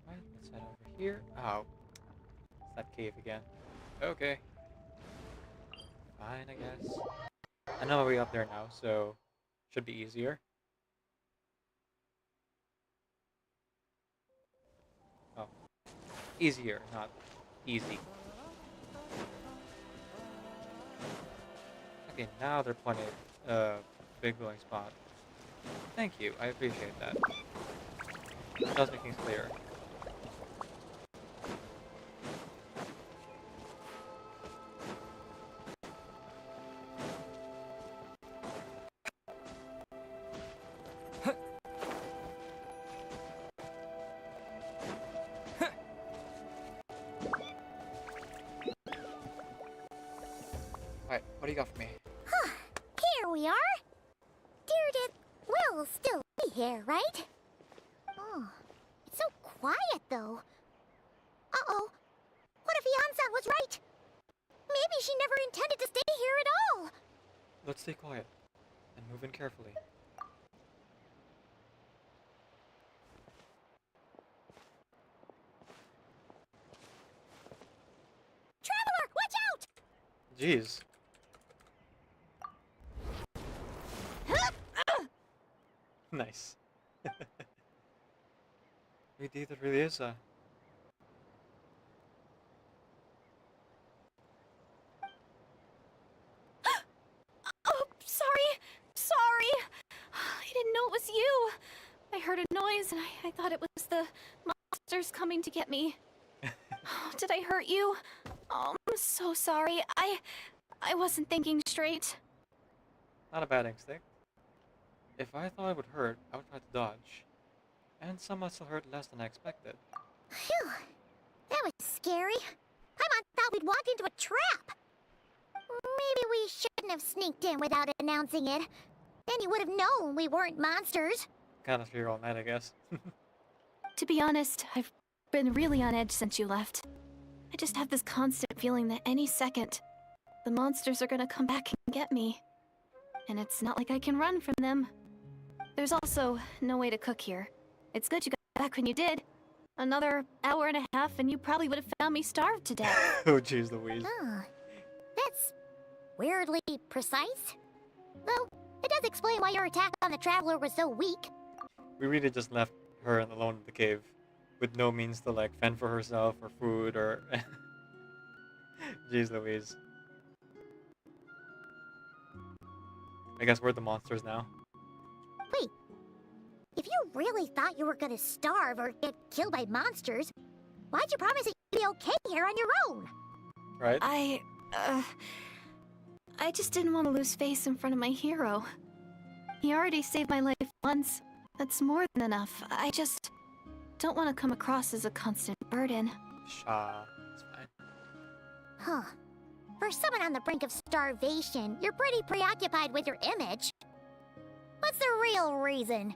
Right, let's head over here. Oh. It's that cave again. Okay. Fine, I guess. I know my way up there now, so should be easier. Oh. Easier, not easy. Okay, now they're pointing at a big glowing spot. Thank you, I appreciate that. It does make things clearer. Alright, what do you got for me? Huh. Here we are. Deirdre will still be here, right? Oh, it's so quiet though. Uh-oh. What if Yansan was right? Maybe she never intended to stay here at all. Let's stay quiet and move in carefully. Traveler, watch out! Jeez. Nice. Indeed, it really is a. Oh, sorry. I didn't know it was you. I heard a noise and I thought it was the monsters coming to get me. Did I hurt you? Oh, I'm so sorry. I wasn't thinking straight. Not a bad instinct. If I thought it would hurt, I would try to dodge. And some must have hurt less than I expected. Phew. That was scary. I thought we'd walked into a trap. Maybe we shouldn't have sneaked in without announcing it. Then you would have known we weren't monsters. Kind of fear all night, I guess. To be honest, I've been really on edge since you left. I just have this constant feeling that any second, the monsters are gonna come back and get me. And it's not like I can run from them. There's also no way to cook here. It's good you got back when you did. Another hour and a half and you probably would have found me starved to death. Oh, jeez Louise. Oh, that's weirdly precise. Though, it does explain why your attack on the Traveler was so weak. We really just left her alone in the cave. With no means to, like, fend for herself or food or... Jeez Louise. I guess we're the monsters now. Wait, if you really thought you were gonna starve or get killed by monsters, why'd you promise that be okay here on your own. Right? I just didn't want to lose face in front of my hero. He already saved my life once. That's more than enough. I just don't want to come across as a constant burden. Sha. It's fine. Huh. For someone on the brink of starvation, you're pretty preoccupied with your image. What's the real reason?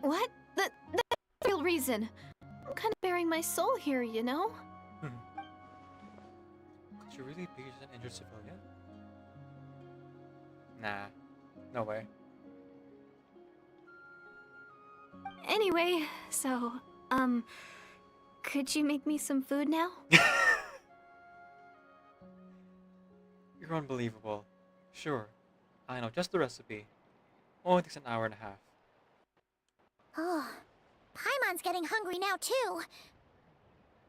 What? That's the real reason. I'm kind of bearing my soul here, you know? Could you really be just an injured civilian? Nah. No way. Anyway, so, could you make me some food now? You're unbelievable. Sure. I know just the recipe. Only takes an hour and a half. Oh, Paimon's getting hungry now too.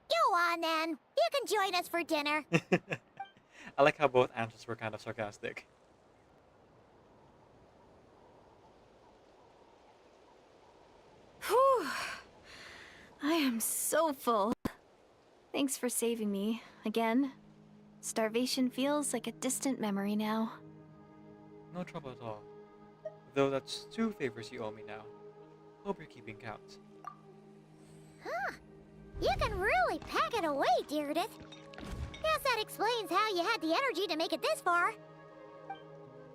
Go on then. You can join us for dinner. I like how both answers were kind of sarcastic. Whew. I am so full. Thanks for saving me, again. Starvation feels like a distant memory now. No trouble at all. Though that's 2 favors you owe me now. Hope you're keeping count. Huh. You can really pack it away, Deirdith. Guess that explains how you had the energy to make it this far.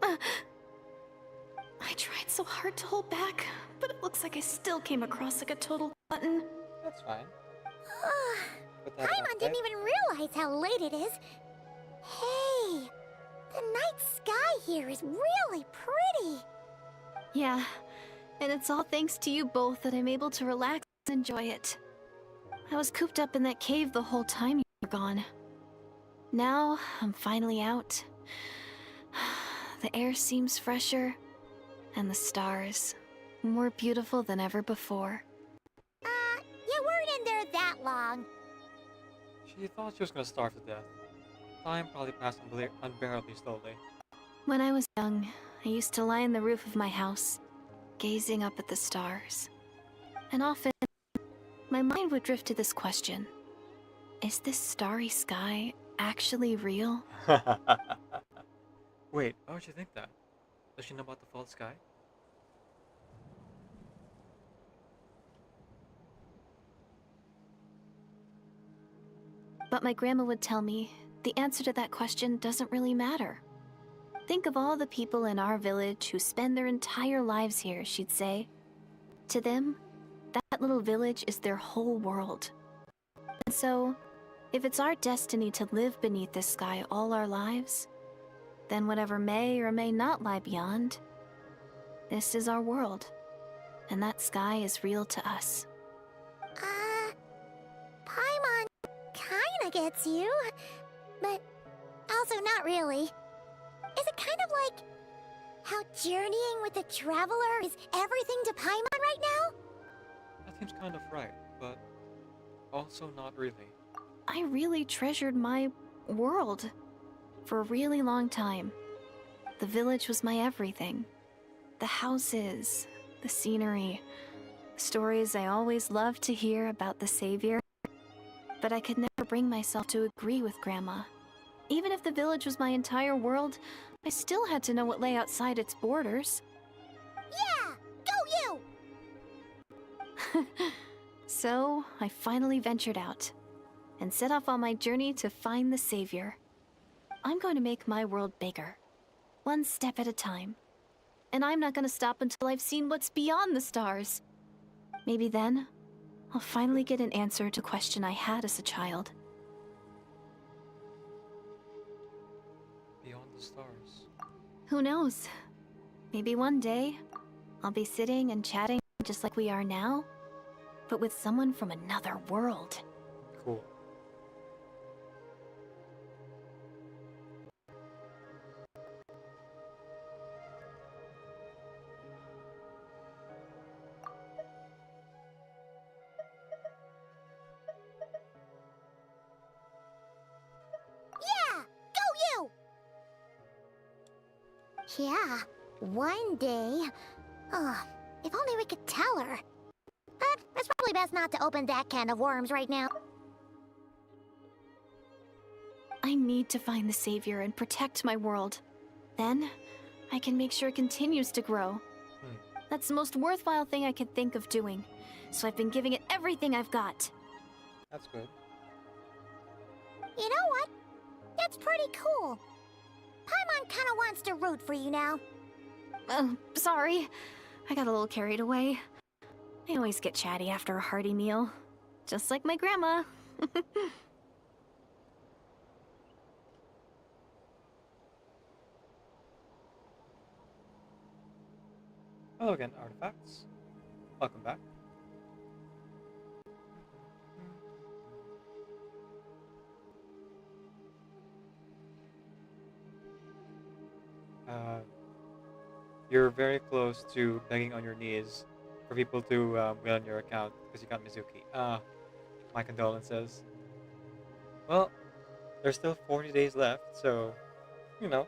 I tried so hard to hold back, but it looks like I still came across like a total glutton. That's fine. Paimon didn't even realize how late it is. Hey, the night sky here is really pretty. Yeah, and it's all thanks to you both that I'm able to relax and enjoy it. I was cooped up in that cave the whole time you were gone. Now, I'm finally out. The air seems fresher, and the stars more beautiful than ever before. You weren't in there that long. She thought she was gonna starve to death. Time probably passed unbearably slowly. When I was young, I used to lie on the roof of my house, gazing up at the stars. And often, my mind would drift to this question. Is this starry sky actually real? Wait, why would you think that? Does she know about the false sky? But my grandma would tell me the answer to that question doesn't really matter. Think of all the people in our village who spend their entire lives here, she'd say. To them, that little village is their whole world. And so, if it's our destiny to live beneath this sky all our lives, then whatever may or may not lie beyond, this is our world, and that sky is real to us. Paimon kinda gets you, but also not really. Is it kind of like how journeying with the traveler is everything to Paimon right now? That seems kind of right, but also not really. I really treasured my world for a really long time. The village was my everything. The houses, the scenery, stories I always loved to hear about the Savior. But I could never bring myself to agree with Grandma. Even if the village was my entire world, I still had to know what lay outside its borders. Yeah! Go you! So, I finally ventured out and set off on my journey to find the Savior. I'm going to make my world bigger, one step at a time. And I'm not going to stop until I've seen what's beyond the stars. Maybe then, I'll finally get an answer to a question I had as a child. Beyond the stars. Who knows? Maybe one day, I'll be sitting and chatting just like we are now, but with someone from another world. Cool. Yeah! Go you! Yeah, one day. Oh, if only we could tell her. But it's probably best not to open that can of worms right now. I need to find the Savior and protect my world. Then, I can make sure it continues to grow. That's the most worthwhile thing I could think of doing. So I've been giving it everything I've got. That's good. You know what? That's pretty cool. Paimon kinda wants to root for you now. Sorry. I got a little carried away. I always get chatty after a hearty meal. Just like my grandma. Hello again, artifacts. Welcome back. You're very close to begging on your knees for people to wheel on your account because you got Mizuki. My condolences. Well, there's still 40 days left, so, you know,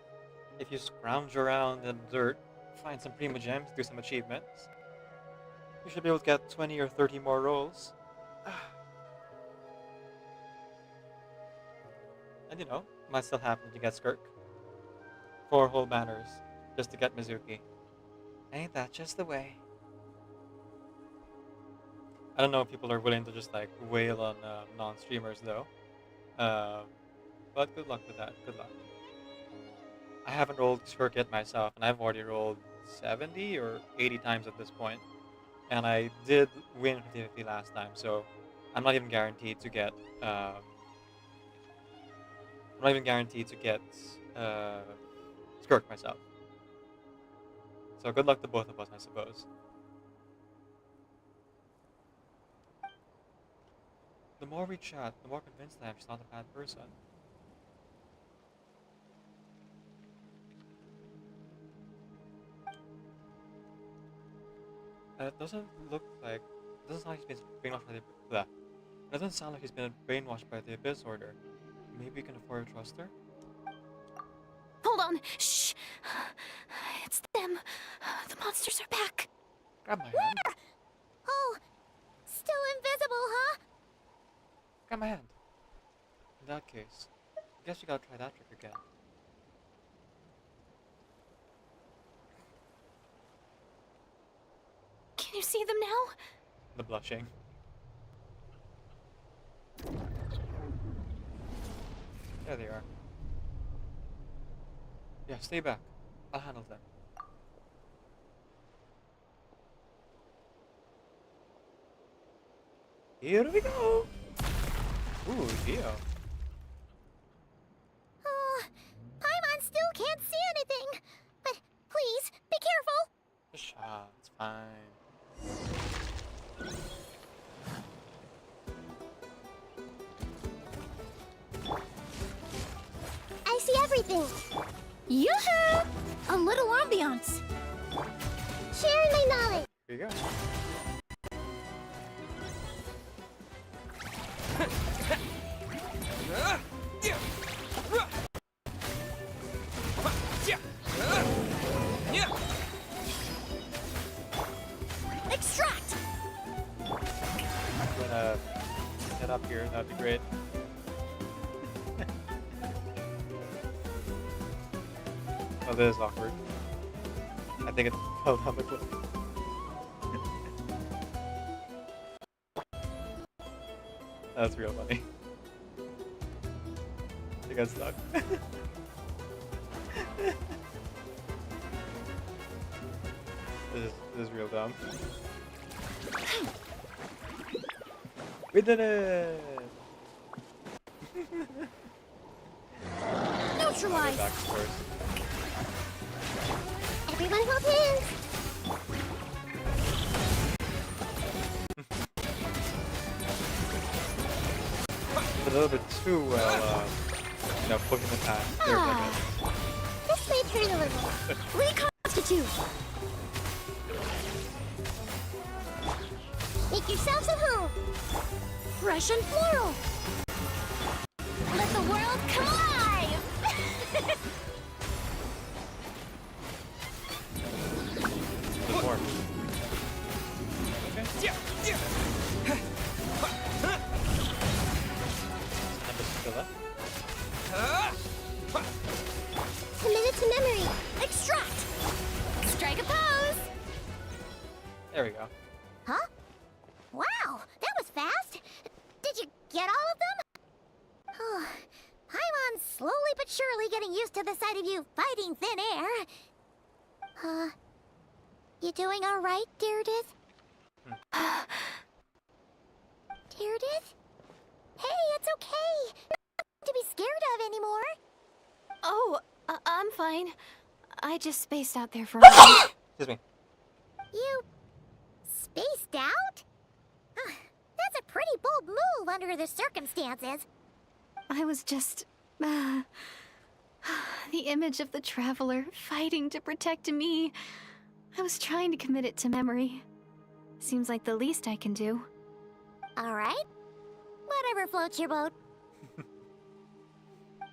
if you scrounge around in the dirt, find some Prima Gems, do some achievements, you should be able to get 20 or 30 more rolls. And you know, might still happen to get Skirk. 4 whole banners just to get Mizuki. Ain't that just the way? I don't know if people are willing to just like wail on non-streamers though. But good luck with that. Good luck. I haven't rolled Skirk yet myself, and I've already rolled 70 or 80 times at this point. And I did win 50-50 last time, so I'm not even guaranteed to get Skirk myself. So good luck to both of us, I suppose. The more we chat, the more convinced I am she's not a bad person. It doesn't look like... It doesn't sound like he's been brainwashed by the... It doesn't sound like he's been brainwashed by the Abyss Order. Maybe we can afford to trust her? Hold on! Shh! It's them! The monsters are back! Grab my hand. Oh, still invisible, huh? Grab my hand. In that case, I guess you gotta try that trick again. Can you see them now? The blushing. There they are. Yeah, stay back. I'll handle them. Here we go! Ooh, Dio. Oh, Paimon still can't see anything. But please, be careful. It's fine. I see everything. Yoo-hoo! A little ambiance. Sharing my knowledge. Here you go. Extract! I'm gonna head up here, that'd be great. Oh, this is awkward. I think it fell down the cliff. That's real funny. I got stuck. This is real dumb. We did it! Neutralize! Back first. Everyone hold hands! A little bit too well, you know, pushing the past. There we go. This may hurt a little. Reconstitute! Make yourselves at home! Fresh and floral! Let the world come alive! There's more. Okay. Still left. slowly getting used to the sight of you fighting thin air. You doing alright, Deirdith? Deirdith? Hey, it's okay! Nothing to be scared of anymore! Oh, I'm fine. I just spaced out there for a moment. Excuse me. You... spaced out? That's a pretty bold move under the circumstances. I was just... the image of the traveler fighting to protect me. I was trying to commit it to memory. Seems like the least I can do. Alright. Whatever floats your boat.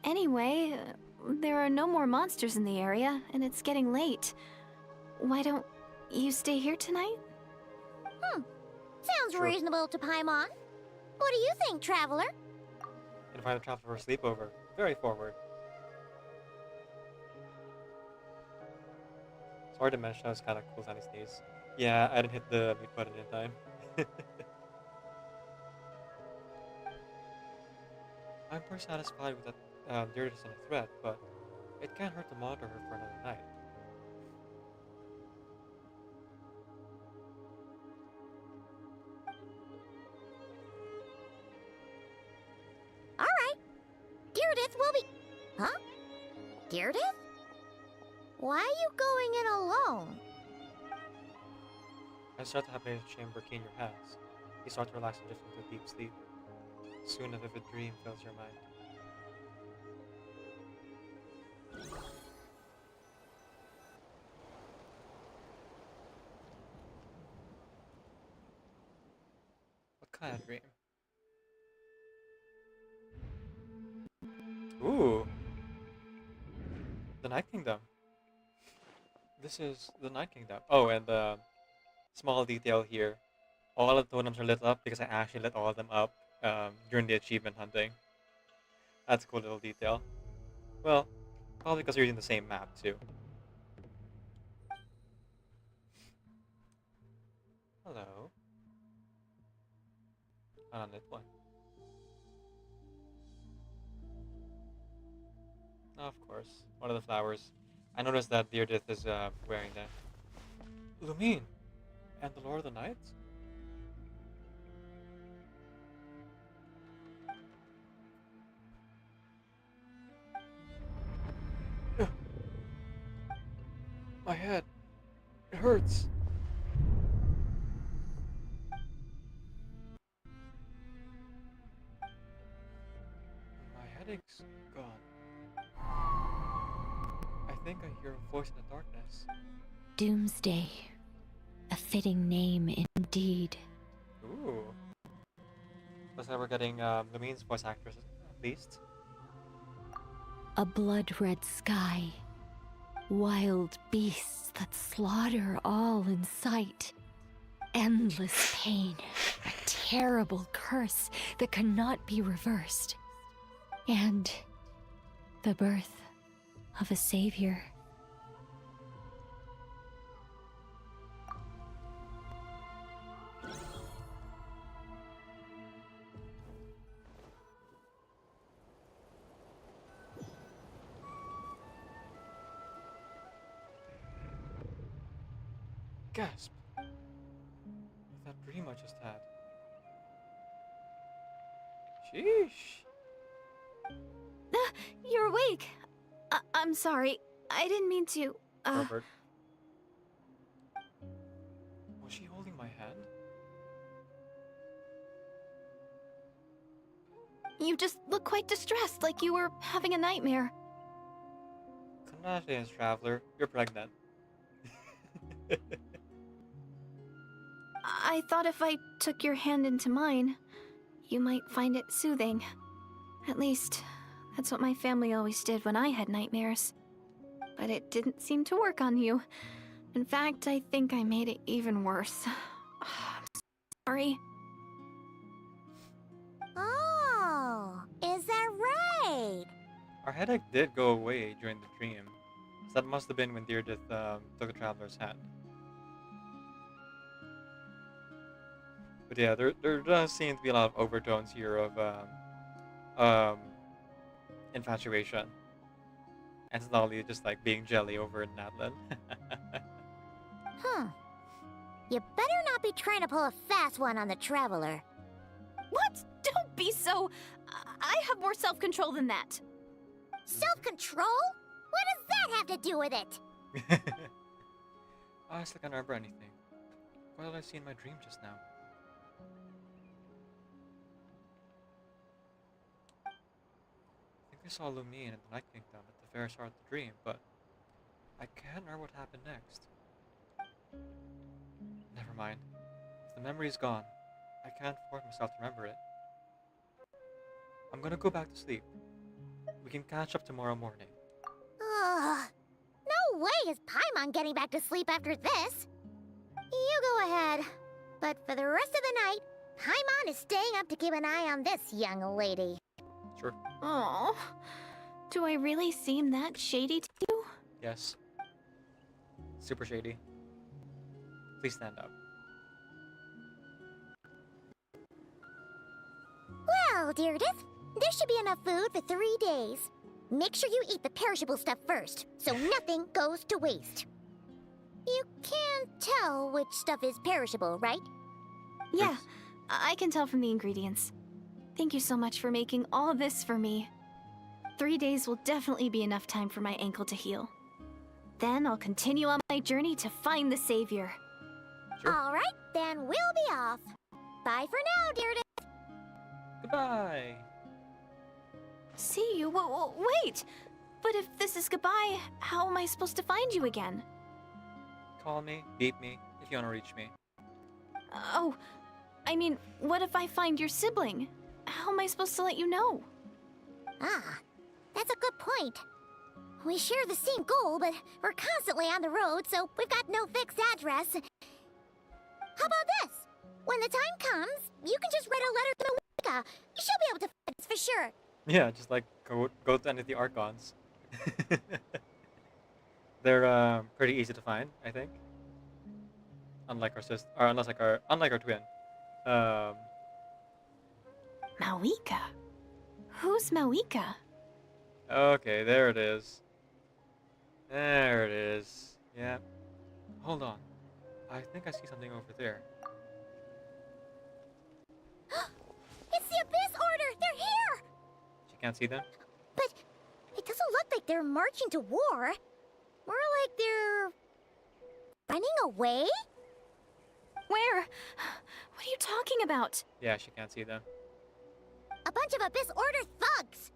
Anyway, there are no more monsters in the area, and it's getting late. Why don't you stay here tonight? Sounds reasonable to Paimon. What do you think, Traveler? Invite the traveler for a sleepover. Very forward. Sorry to mention, I was kind of cool on these days. Yeah, I didn't hit the mute button in time. I'm pretty satisfied with that Deirdre isn't a threat, but it can't hurt to monitor her for another night. Alright. Deirdith will be... Huh? Deirdith? Why are you going in alone? I start to have a chamber key in your hands. You start to relax and drift into a deep sleep. Soon a vivid dream fills your mind. What kind of dream? Ooh! The Night Kingdom. This is the Night Kingdom. Oh, and small detail here. All of the totems are lit up because I actually lit all of them up during the achievement hunting. That's a cool little detail. Well, probably because you're using the same map too. Hello. Unlit one. Oh, of course, one of the flowers. I noticed that Deirdith is wearing that. Lumine! And the Lord of the Knights? My head. It hurts. My headache's gone. I think I hear a voice in the darkness. Doomsday. A fitting name indeed. Ooh. Looks like we're getting Lumine's voice actress at least. A blood-red sky. Wild beasts that slaughter all in sight. Endless pain. A terrible curse that cannot be reversed. And the birth of a savior. Gasp. That dream I just had. Sheesh. You're awake. I'm sorry. I didn't mean to. Robert. Was she holding my hand? You just look quite distressed, like you were having a nightmare. Congratulations, Traveler. You're pregnant. I thought if I took your hand into mine, you might find it soothing. At least, that's what my family always did when I had nightmares. But it didn't seem to work on you. In fact, I think I made it even worse. I'm sorry. Oh, is that right? Our headache did go away during the dream. So that must have been when Deirdre took the Traveler's hand. But yeah, there does seem to be a lot of overtones here of infatuation. And slowly just like being jelly over in Natlan. Huh. You better not be trying to pull a fast one on the Traveler. What? Don't be so... I have more self-control than that. Self-control? What does that have to do with it? I still can't remember anything. What did I see in my dream just now? I think I saw Lumine in the Night Kingdom at the very start of the dream, but I can't remember what happened next. Never mind. If the memory is gone, I can't force myself to remember it. I'm gonna go back to sleep. We can catch up tomorrow morning. Ugh. No way is Paimon getting back to sleep after this. You go ahead. But for the rest of the night, Paimon is staying up to keep an eye on this young lady. Sure. Oh, do I really seem that shady to you? Yes. Super shady. Please stand up. Well, Deirdith, there should be enough food for 3 days. Make sure you eat the perishable stuff first, so nothing goes to waste. You can't tell which stuff is perishable, right? Yeah, I can tell from the ingredients. Thank you so much for making all of this for me. 3 days will definitely be enough time for my ankle to heal. Then I'll continue on my journey to find the Savior. Sure. All right, then we'll be off. Bye for now, Deirdith. Goodbye. See you? Wait! But if this is goodbye, how am I supposed to find you again? Call me, beep me, if you want to reach me. Oh, I mean, what if I find your sibling? How am I supposed to let you know? Ah, that's a good point. We share the same goal, but we're constantly on the road, so we've got no fixed address. How about this? When the time comes, you can just write a letter to Mawika. She'll be able to find us for sure. Yeah, just like go to any of the Archons. They're pretty easy to find, I think. Unlike our sister, or unlike our twin. Mawika? Who's Mawika? Okay, there it is. There it is. Yeah. Hold on. I think I see something over there. It's the Abyss Order! They're here! She can't see them? But it doesn't look like they're marching to war. More like they're... running away? Where? What are you talking about? Yeah, she can't see them. A bunch of Abyss Order thugs!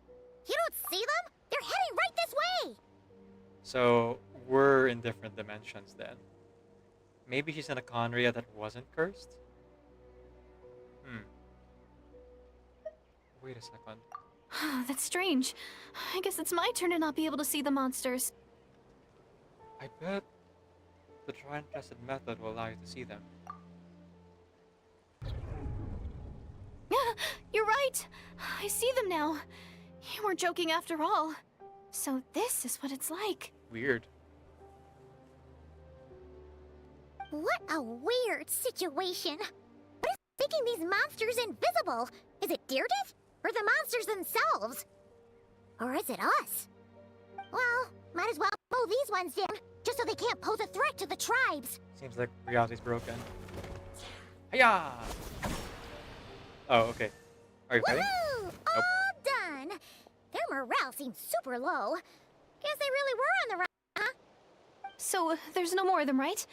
You don't see them? They're heading right this way! So, we're in different dimensions then. Maybe she's in a Conria that wasn't cursed? Wait a second. That's strange. I guess it's my turn to not be able to see the monsters. I bet the try and tested method will allow you to see them. You're right! I see them now. You weren't joking after all. So this is what it's like. Weird. What a weird situation. What is making these monsters invisible? Is it Deirdith? Or the monsters themselves? Or is it us? Well, might as well mow these ones down, just so they can't pose a threat to the tribes. Seems like reality's broken. Hiya! Oh, okay. Are you fighting? Woohoo! All done! Their morale seems super low. Guess they really were on the run, huh? So there's no more of them, right?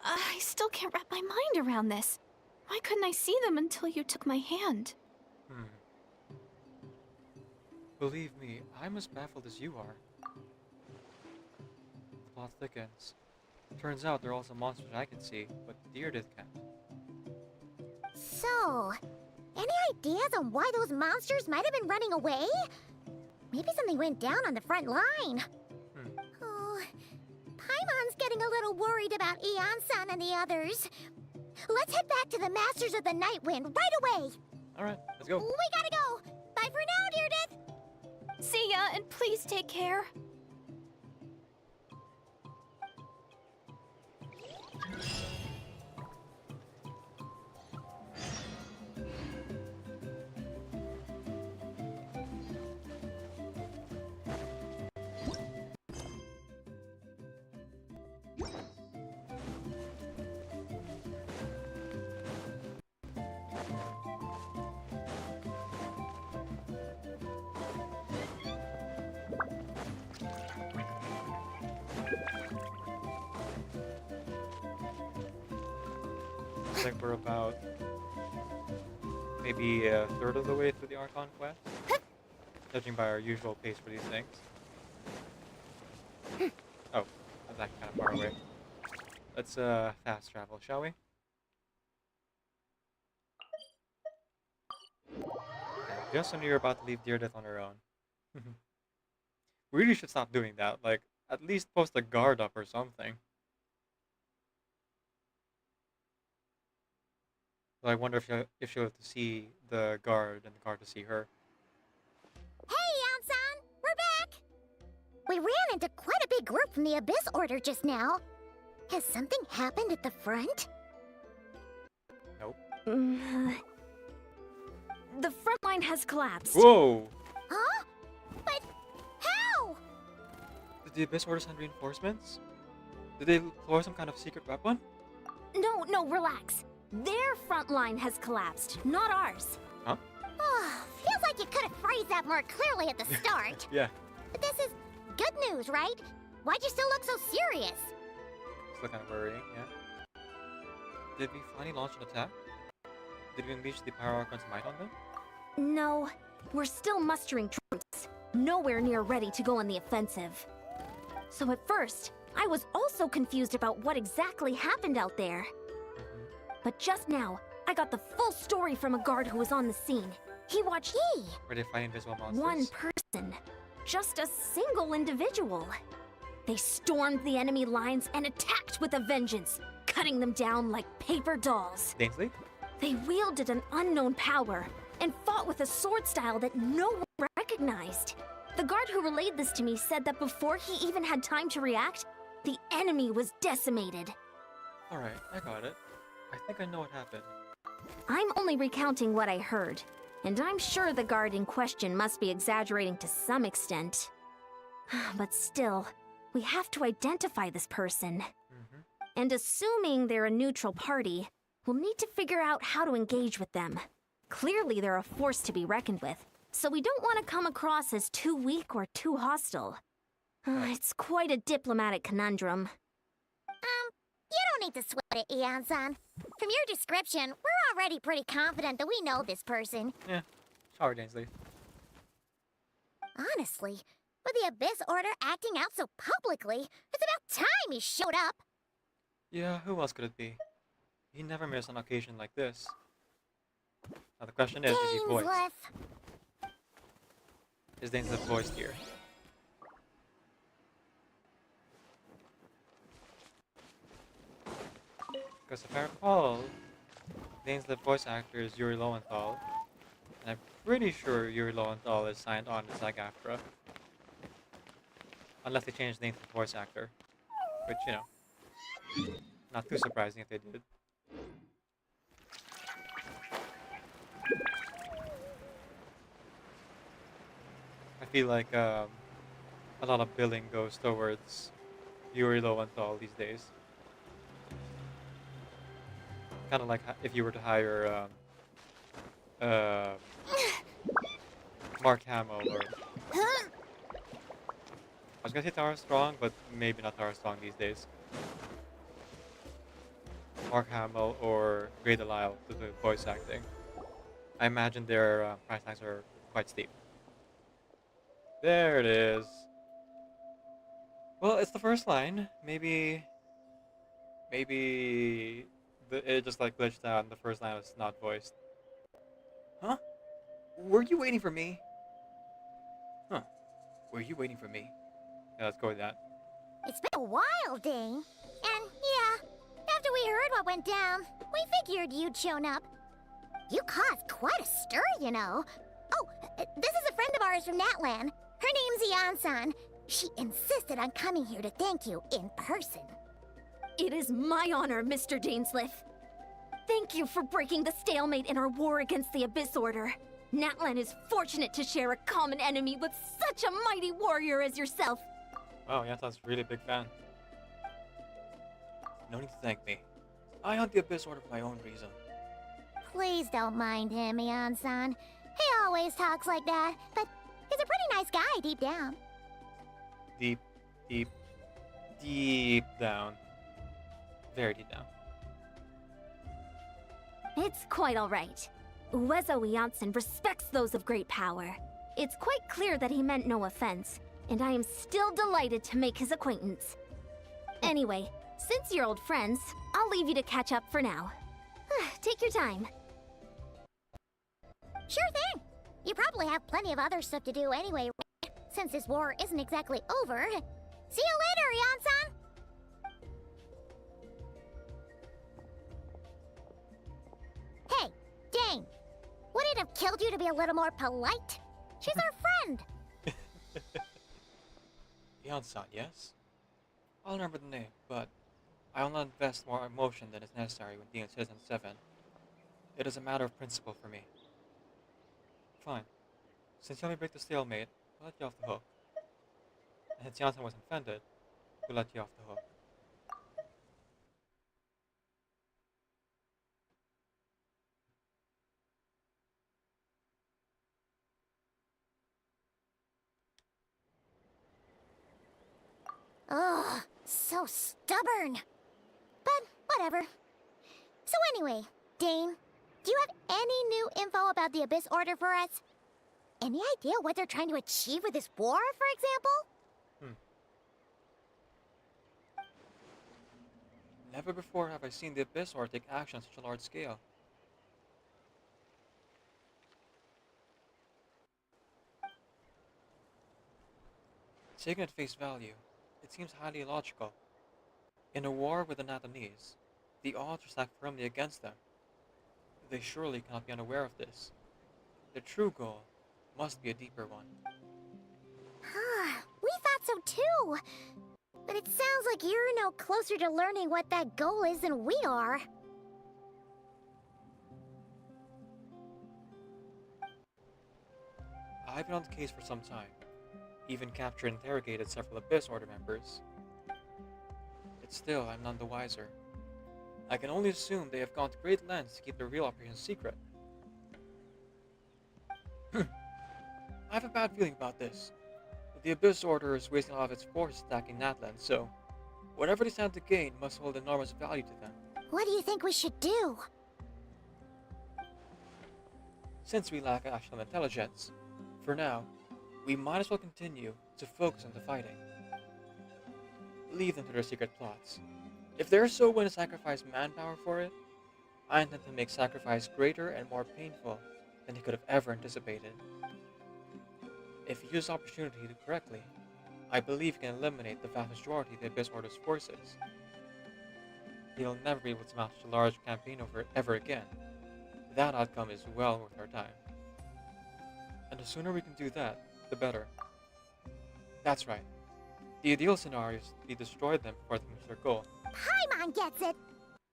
I still can't wrap my mind around this. Why couldn't I see them until you took my hand? Believe me, I'm as baffled as you are. The plot thickens. Turns out there are also monsters I can see, but Deirdith can't. So, any ideas on why those monsters might have been running away? Maybe something went down on the front line. Oh, Paimon's getting a little worried about Eon-san and the others. Let's head back to the Masters of the Night Wind right away. Alright, let's go. We gotta go. Bye for now, Deirdith. See ya, and please take care. Looks like we're about maybe a third of the way through the Archon quest, judging by our usual pace for these things. Oh, that's actually kind of far away. Let's fast travel, shall we? And just when you're about to leave Dear Death on her own. We really should stop doing that. Like, at least post a guard up or something. So I wonder if she'll have to see the guard and the guard to see her. Hey, Yansan! We're back! We ran into quite a big group from the Abyss Order just now. Has something happened at the front? Nope. The front line has collapsed. Whoa! Huh? But how? Did the Abyss Order send reinforcements? Did they deploy some kind of secret weapon? No, relax. Their front line has collapsed, not ours. Huh? Oh, feels like you could have phrased that more clearly at the start. Yeah. But this is good news, right? Why'd you still look so serious? Still kind of worrying, yeah. Did we finally launch an attack? Did we unleash the Pyro Archon's might on them? No, we're still mustering troops. Nowhere near ready to go on the offensive. So at first, I was also confused about what exactly happened out there. But just now, I got the full story from a guard who was on the scene. He watched Were they fighting invisible monsters? one person. Just a single individual. They stormed the enemy lines and attacked with a vengeance, cutting them down like paper dolls. Dainsley? They wielded an unknown power and fought with a sword style that no one recognized. The guard who relayed this to me said that before he even had time to react, the enemy was decimated. Alright, I got it. I think I know what happened. I'm only recounting what I heard, and I'm sure the guard in question must be exaggerating to some extent. But still, we have to identify this person. And assuming they're a neutral party, we'll need to figure out how to engage with them. Clearly they're a force to be reckoned with, so we don't want to come across as too weak or too hostile. It's quite a diplomatic conundrum. You don't need to sweat it, Ian-san. From your description, we're already pretty confident that we know this person. Yeah. Sorry, Dainsley. Honestly, with the Abyss Order acting out so publicly, it's about time he showed up. Yeah, who else could it be? He never missed an occasion like this. Now the question is he voiced? Is Dainsley voiced here? Because if I recall, Dainsley's voice actor is Yuri Lowenthal, and I'm pretty sure Yuri Lowenthal is signed on to SAG-AFTRA. Unless they changed Dainsley's voice actor, which, you know, not too surprising if they did. I feel like a lot of billing goes towards Yuri Lowenthal these days. Kind of like if you were to hire Mark Hamill or I was gonna say Tara Strong, but maybe not Tara Strong these days. Mark Hamill or Grey Delisle to do voice acting. I imagine their price tags are quite steep. There it is. Well, it's the first line. Maybe it just like glitched out and the first line was not voiced. Huh? Were you waiting for me? Huh. Were you waiting for me? Yeah, let's go with that. It's been a while, Dane. And yeah, after we heard what went down, we figured you'd shown up. You caused quite a stir, you know. Oh, this is a friend of ours from Natlan. Her name's Ian-san. She insisted on coming here to thank you in person. It is my honor, Mr. Dainsleif. Thank you for breaking the stalemate in our war against the Abyss Order. Natlan is fortunate to share a common enemy with such a mighty warrior as yourself. Wow, Yansan's really a big fan. No need to thank me. I hunt the Abyss Order for my own reason. Please don't mind him, Ian-san. He always talks like that, but he's a pretty nice guy deep down. Deep. deep down, very deep down. It's quite alright. Uezo Janssen respects those of great power. It's quite clear that he meant no offense, and I am still delighted to make his acquaintance. Anyway, since you're old friends, I'll leave you to catch up for now. Take your time. Sure thing. You probably have plenty of other stuff to do anyway, since this war isn't exactly over. See you later, Janssen! Hey, Dane. Would it have killed you to be a little more polite? She's our friend. Janssen, yes? I'll remember the name, but I will not invest more emotion than is necessary when dealing with Citizen 7. It is a matter of principle for me. Fine. Since you let me break the stalemate, I'll let you off the hook. And since Janssen was offended, we'll let you off the hook. Ugh, so stubborn. But whatever. So anyway, Dane, do you have any new info about the Abyss Order for us? Any idea what they're trying to achieve with this war, for example? Never before have I seen the Abyss Order take action on such a large scale. Taken at face value, it seems highly illogical. In a war with the Natanese, the odds are stacked firmly against them. They surely cannot be unaware of this. The true goal must be a deeper one. We thought so too. But it sounds like you're no closer to learning what that goal is than we are. I've been on the case for some time, even captured and interrogated several Abyss Order members. But still, I'm none the wiser. I can only assume they have gone to great lengths to keep their real operation secret. I have a bad feeling about this. The Abyss Order is wasting a lot of its forces attacking Natlan, so whatever they stand to gain must hold enormous value to them. What do you think we should do? Since we lack actual intelligence, for now, we might as well continue to focus on the fighting. Leave them to their secret plots. If they're so willing to sacrifice manpower for it, I intend to make sacrifice greater and more painful than they could have ever anticipated. If you use the opportunity correctly, I believe you can eliminate the vast majority of the Abyss Order's forces. You'll never be able to mount such a large campaign over it ever again. That outcome is well worth our time. And the sooner we can do that, the better. That's right. The ideal scenario is to destroy them before they reach their goal. Paimon gets it.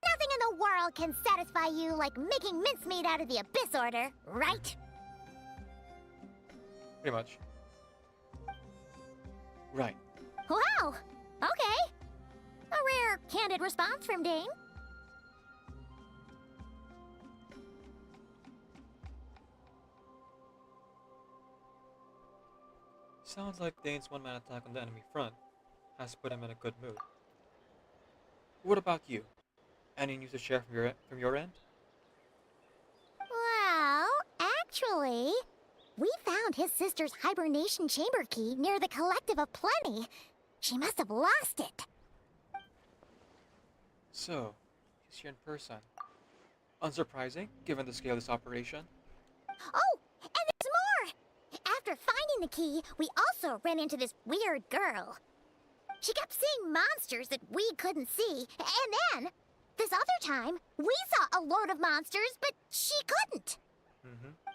Nothing in the world can satisfy you like making mincemeat out of the Abyss Order, right? Pretty much. Right. Wow! Okay. A rare, candid response from Dane. Sounds like Dane's one-man attack on the enemy front has put him in a good mood. What about you? Any news to share from your end? Well, actually, we found his sister's hibernation chamber key near the Collective of Plenty. She must have lost it. So, he's here in person. Unsurprising, given the scale of this operation. Oh, and there's more! After finding the key, we also ran into this weird girl. She kept seeing monsters that we couldn't see, and then, this other time, we saw a load of monsters, but she couldn't.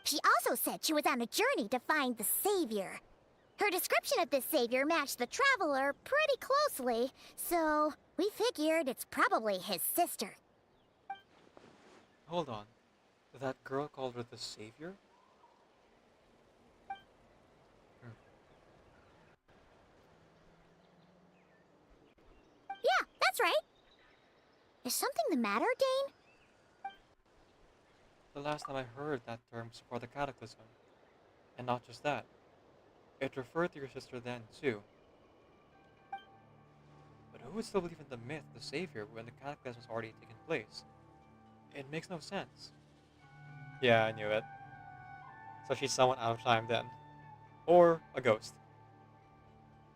She also said she was on a journey to find the Savior. Her description of this Savior matched the Traveler pretty closely, so we figured it's probably his sister. Hold on. That girl called her the Savior? Yeah, that's right. Is something the matter, Dane? The last time I heard that term was before the Cataclysm. And not just that. It referred to your sister then, too. But who would still believe in the myth of the savior when the cataclysm has already taken place? It makes no sense. Yeah, I knew it. So she's someone out of time then. Or a ghost.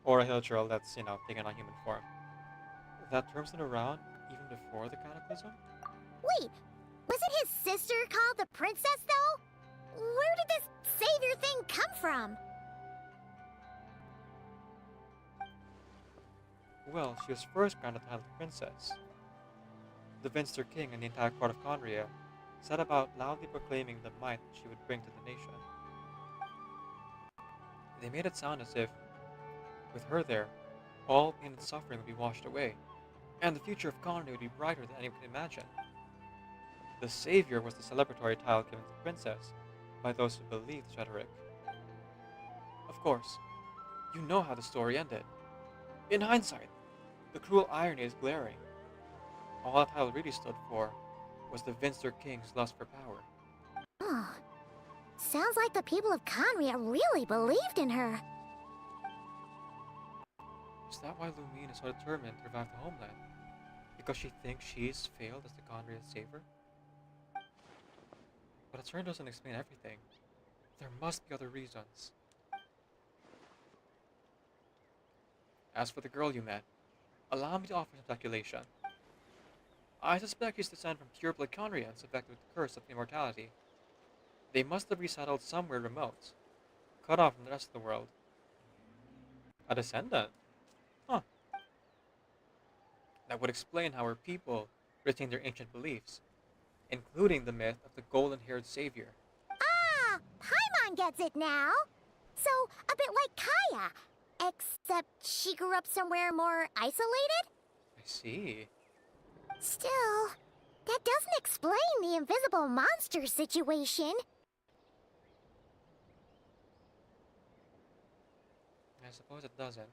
Or a hill troll that's, taken on human form. That term's been around even before the cataclysm? Wait, wasn't his sister called the princess, though? Where did this savior thing come from? Well, she was first granted the title of princess. The Vinster King and the entire court of Conria set about loudly proclaiming the might that she would bring to the nation. They made it sound as if, with her there, all pain and suffering would be washed away, and the future of Conria would be brighter than anyone could imagine. The Savior was the celebratory title given to the princess by those who believed the rhetoric. Of course, you know how the story ended. In hindsight, the cruel irony is glaring. All that title really stood for was the Vinster King's lust for power. Oh, sounds like the people of Conria really believed in her. Is that why Lumine is so determined to revive the homeland? Because she thinks she's failed as the Conria saver? But a turn doesn't explain everything. There must be other reasons. As for the girl you met, allow me to offer some speculation. I suspect she's descended from pure-blood Conrians affected with the curse of immortality. They must have resettled somewhere remote, cut off from the rest of the world. A descendant? Huh. That would explain how her people retain their ancient beliefs, including the myth of the golden-haired savior. Ah, Paimon gets it now. So, a bit like Kaya, except she grew up somewhere more isolated? I see. Still, that doesn't explain the invisible monster situation. I suppose it doesn't.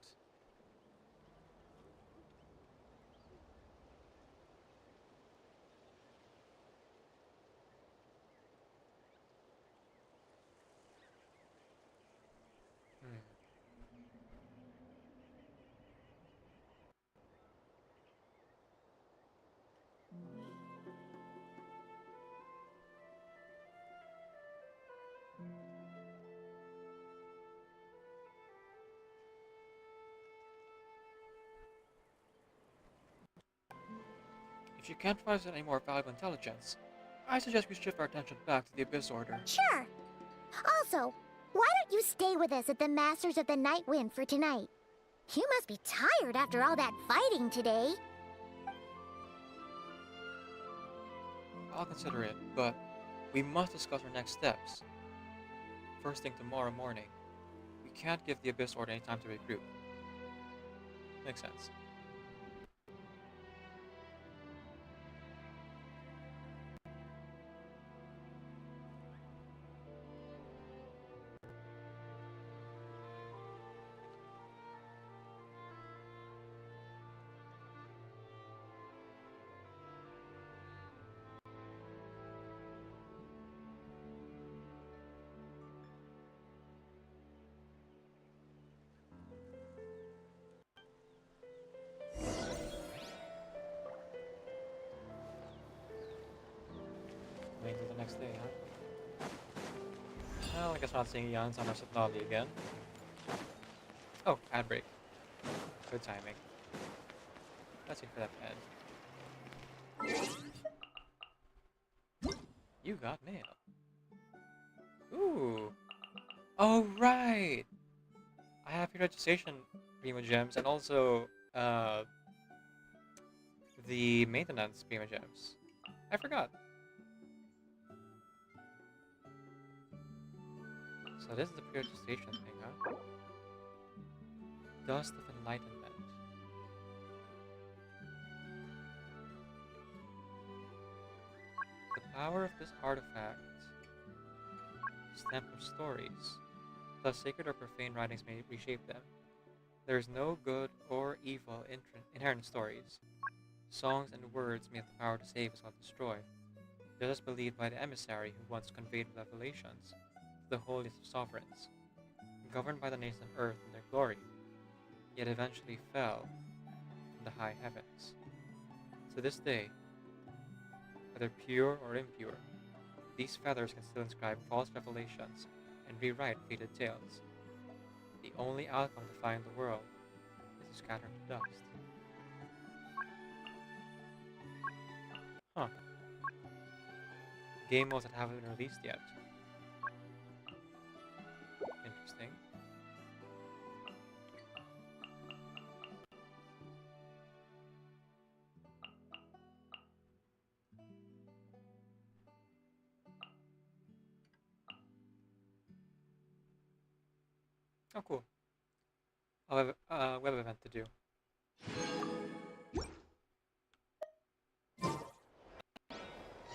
If you can't provide us any more valuable intelligence, I suggest we shift our attention back to the Abyss Order. Sure. Also, why don't you stay with us at the Masters of the Night Wind for tonight? You must be tired after all that fighting today. I'll consider it, but we must discuss our next steps. First thing tomorrow morning. We can't give the Abyss Order any time to regroup. Makes sense. Wait until the next day, huh? Well, I guess we're not seeing Jan on our Satlali again. Oh, ad break. Good timing. Let's wait for that pen. You got mail. Ooh. Oh, right! I have your registration Prima Gems and also, the maintenance Prima Gems. I forgot. So this is the pre-registration thing, huh? Dust of Enlightenment. The power of this artifact stems from stories. Thus, sacred or profane writings may reshape them. There is no good or evil inherent in stories. Songs and words may have the power to save as well as destroy. This is believed by the emissary who once conveyed revelations to the holiest of sovereigns, governed by the nations of earth in their glory, yet eventually fell in the high heavens. To this day, whether pure or impure, these feathers can still inscribe false revelations and rewrite faded tales. The only outcome to find the world is to scatter to dust. Huh. Game modes that haven't been released yet. Interesting. Oh, cool. Web event to do.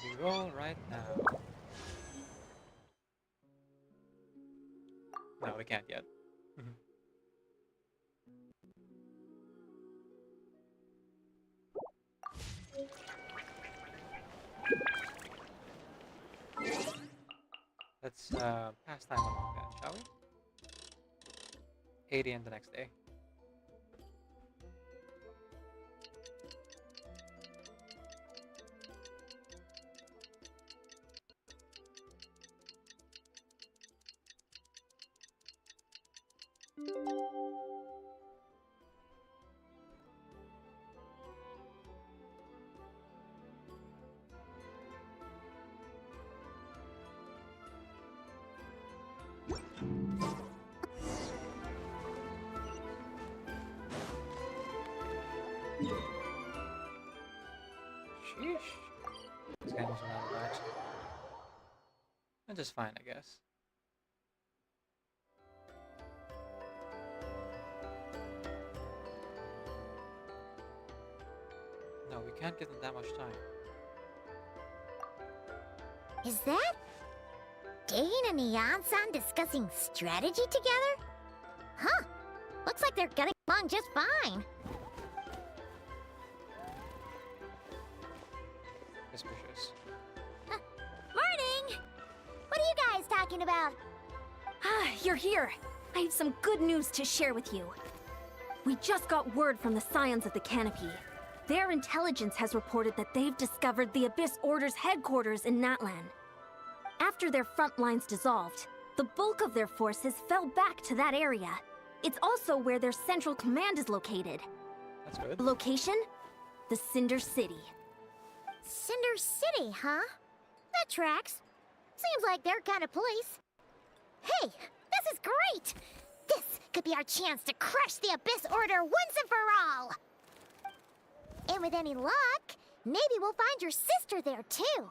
We roll right now. No, we can't yet. Let's pass time along then, shall we? 8 a.m. the next day. Sheesh. This guy was around that. That's just fine, I guess. No, we can't give them that much time. Is that Dane and Neon-san discussing strategy together? Huh. Looks like they're getting along just fine. Suspicious. Morning! What are you guys talking about? Ah, you're here. I have some good news to share with you. We just got word from the Scions of the Canopy. Their intelligence has reported that they've discovered the Abyss Order's headquarters in Natlan. After their front lines dissolved, the bulk of their forces fell back to that area. It's also where their central command is located. That's good. The location? The Cinder City. Cinder City, huh? That tracks. Seems like their kind of place. Hey, this is great! This could be our chance to crush the Abyss Order once and for all! And with any luck, maybe we'll find your sister there too.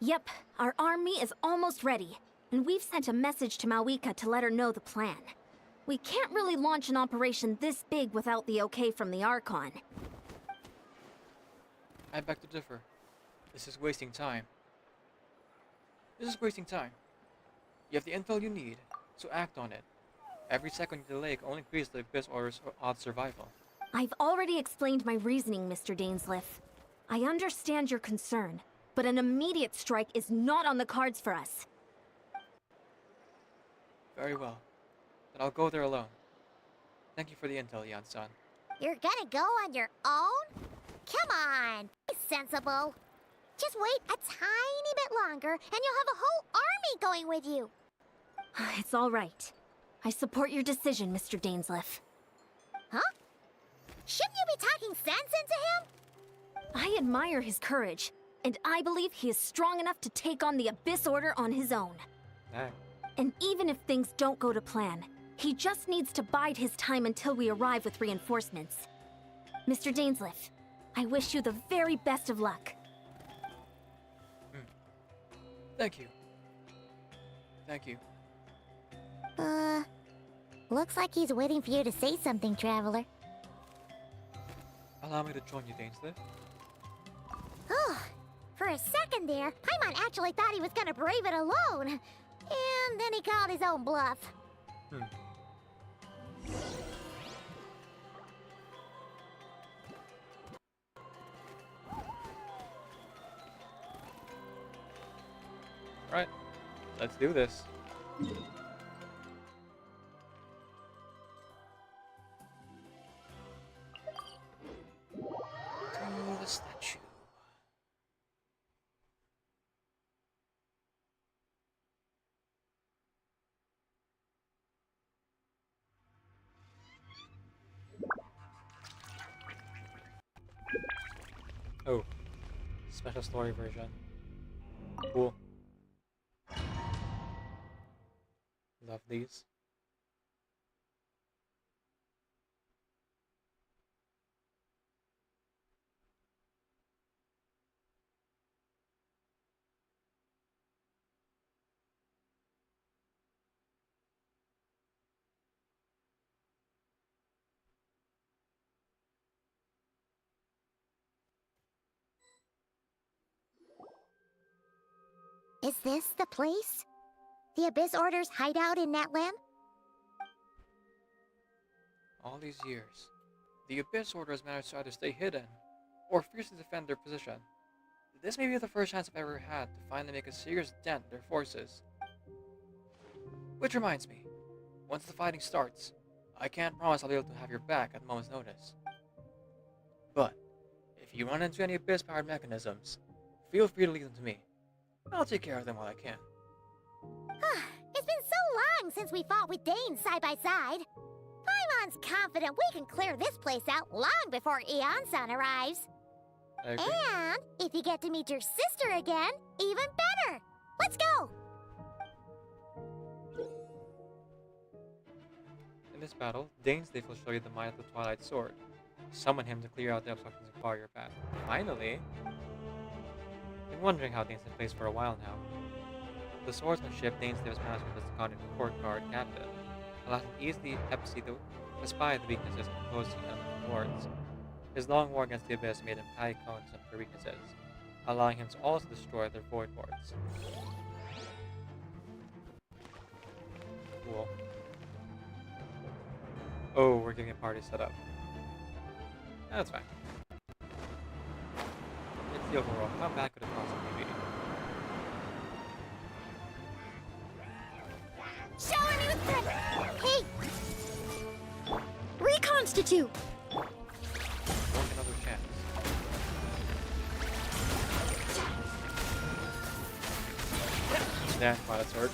Yep, our army is almost ready, and we've sent a message to Mawika to let her know the plan. We can't really launch an operation this big without the okay from the Archon. I beg to differ. This is wasting time. This is wasting time. You have the intel you need, so act on it. Every second you delay can only increase the Abyss Order's odds survival. I've already explained my reasoning, Mr. Dainsleif. I understand your concern, but an immediate strike is not on the cards for us. Very well. Then I'll go there alone. Thank you for the intel, Yan-san. You're gonna go on your own? Come on, be sensible. Just wait a tiny bit longer and you'll have a whole army going with you. It's all right. I support your decision, Mr. Dainsleif. Huh? Shouldn't you be talking sense into him? I admire his courage, and I believe he is strong enough to take on the Abyss Order on his own. Hey. And even if things don't go to plan, he just needs to bide his time until we arrive with reinforcements. Mr. Dainsleif, I wish you the very best of luck. Thank you. Thank you. Looks like he's waiting for you to say something, Traveler. Allow me to join you, Dainsleif. Oh, for a second there, Paimon actually thought he was gonna brave it alone. And then he called his own bluff. Alright, let's do this. Oh, special story version. Cool. Love these. Is this the place? The Abyss Order's hideout in Natlam? All these years, the Abyss Order has managed to either stay hidden or fiercely defend their position. This may be the first chance I've ever had to finally make a serious dent in their forces. Which reminds me, once the fighting starts, I can't promise I'll be able to have your back at a moment's notice. But, if you run into any Abyss-powered mechanisms, feel free to leave them to me. I'll take care of them while I can. It's been so long since we fought with Dane side by side. Paimon's confident we can clear this place out long before Eon-san arrives. I agree. And if you get to meet your sister again, even better. Let's go! In this battle, Dane's Leaf will show you the might of the Twilight Sword. Summon him to clear out the obstructions and bar your path. Finally! Been wondering how Dane's been placed for a while now. The swordsmanship Dane's Leaf has managed with his seconded court guard captain allows him easily espy the weaknesses of opposing elemental wards. His long war against the Abyss made him highly cognizant of their weaknesses, allowing him to also destroy their void wards. Cool. Oh, we're getting a party set up. That's fine. It's the overall. How bad could it possibly be? Shower me with threat! Hey! Reconstitute! Won't another chance. Stand by the sword.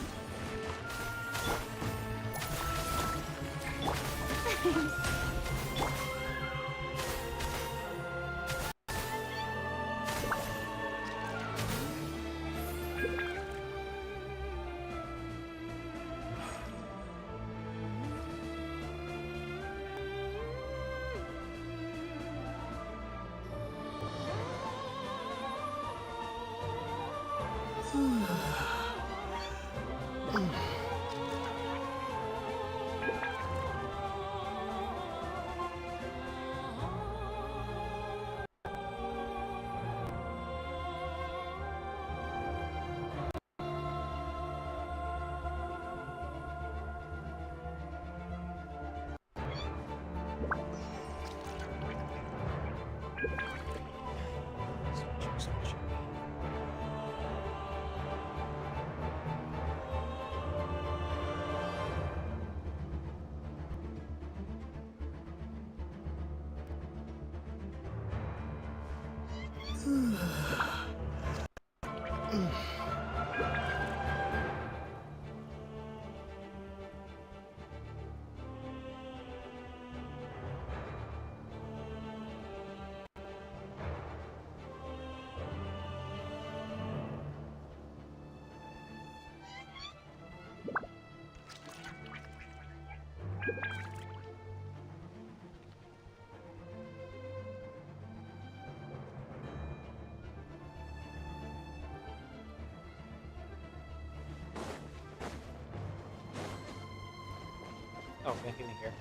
Oh, no healing here.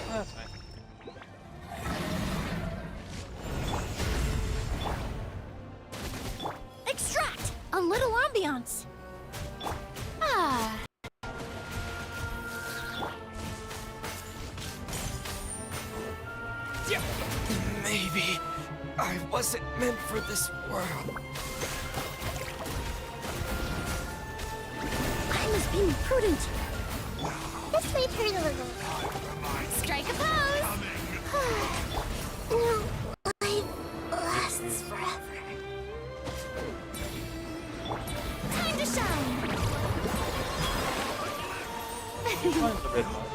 Oh, that's fine. Extract! A little ambiance! Ah! Maybe I wasn't meant for this world. I was being prudent. This may hurt a little. Strike a pose! No, life lasts forever. Time to shine! Mine's a bit more.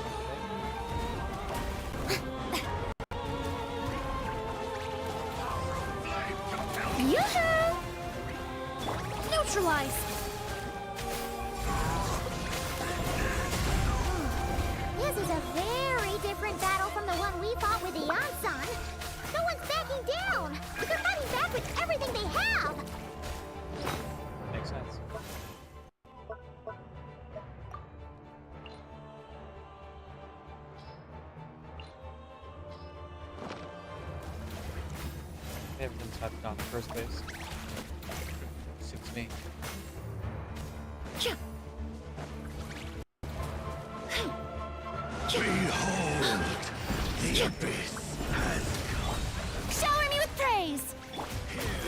Heavens have gone first place. Suits me. Behold, the abyss has come. Shower me with praise!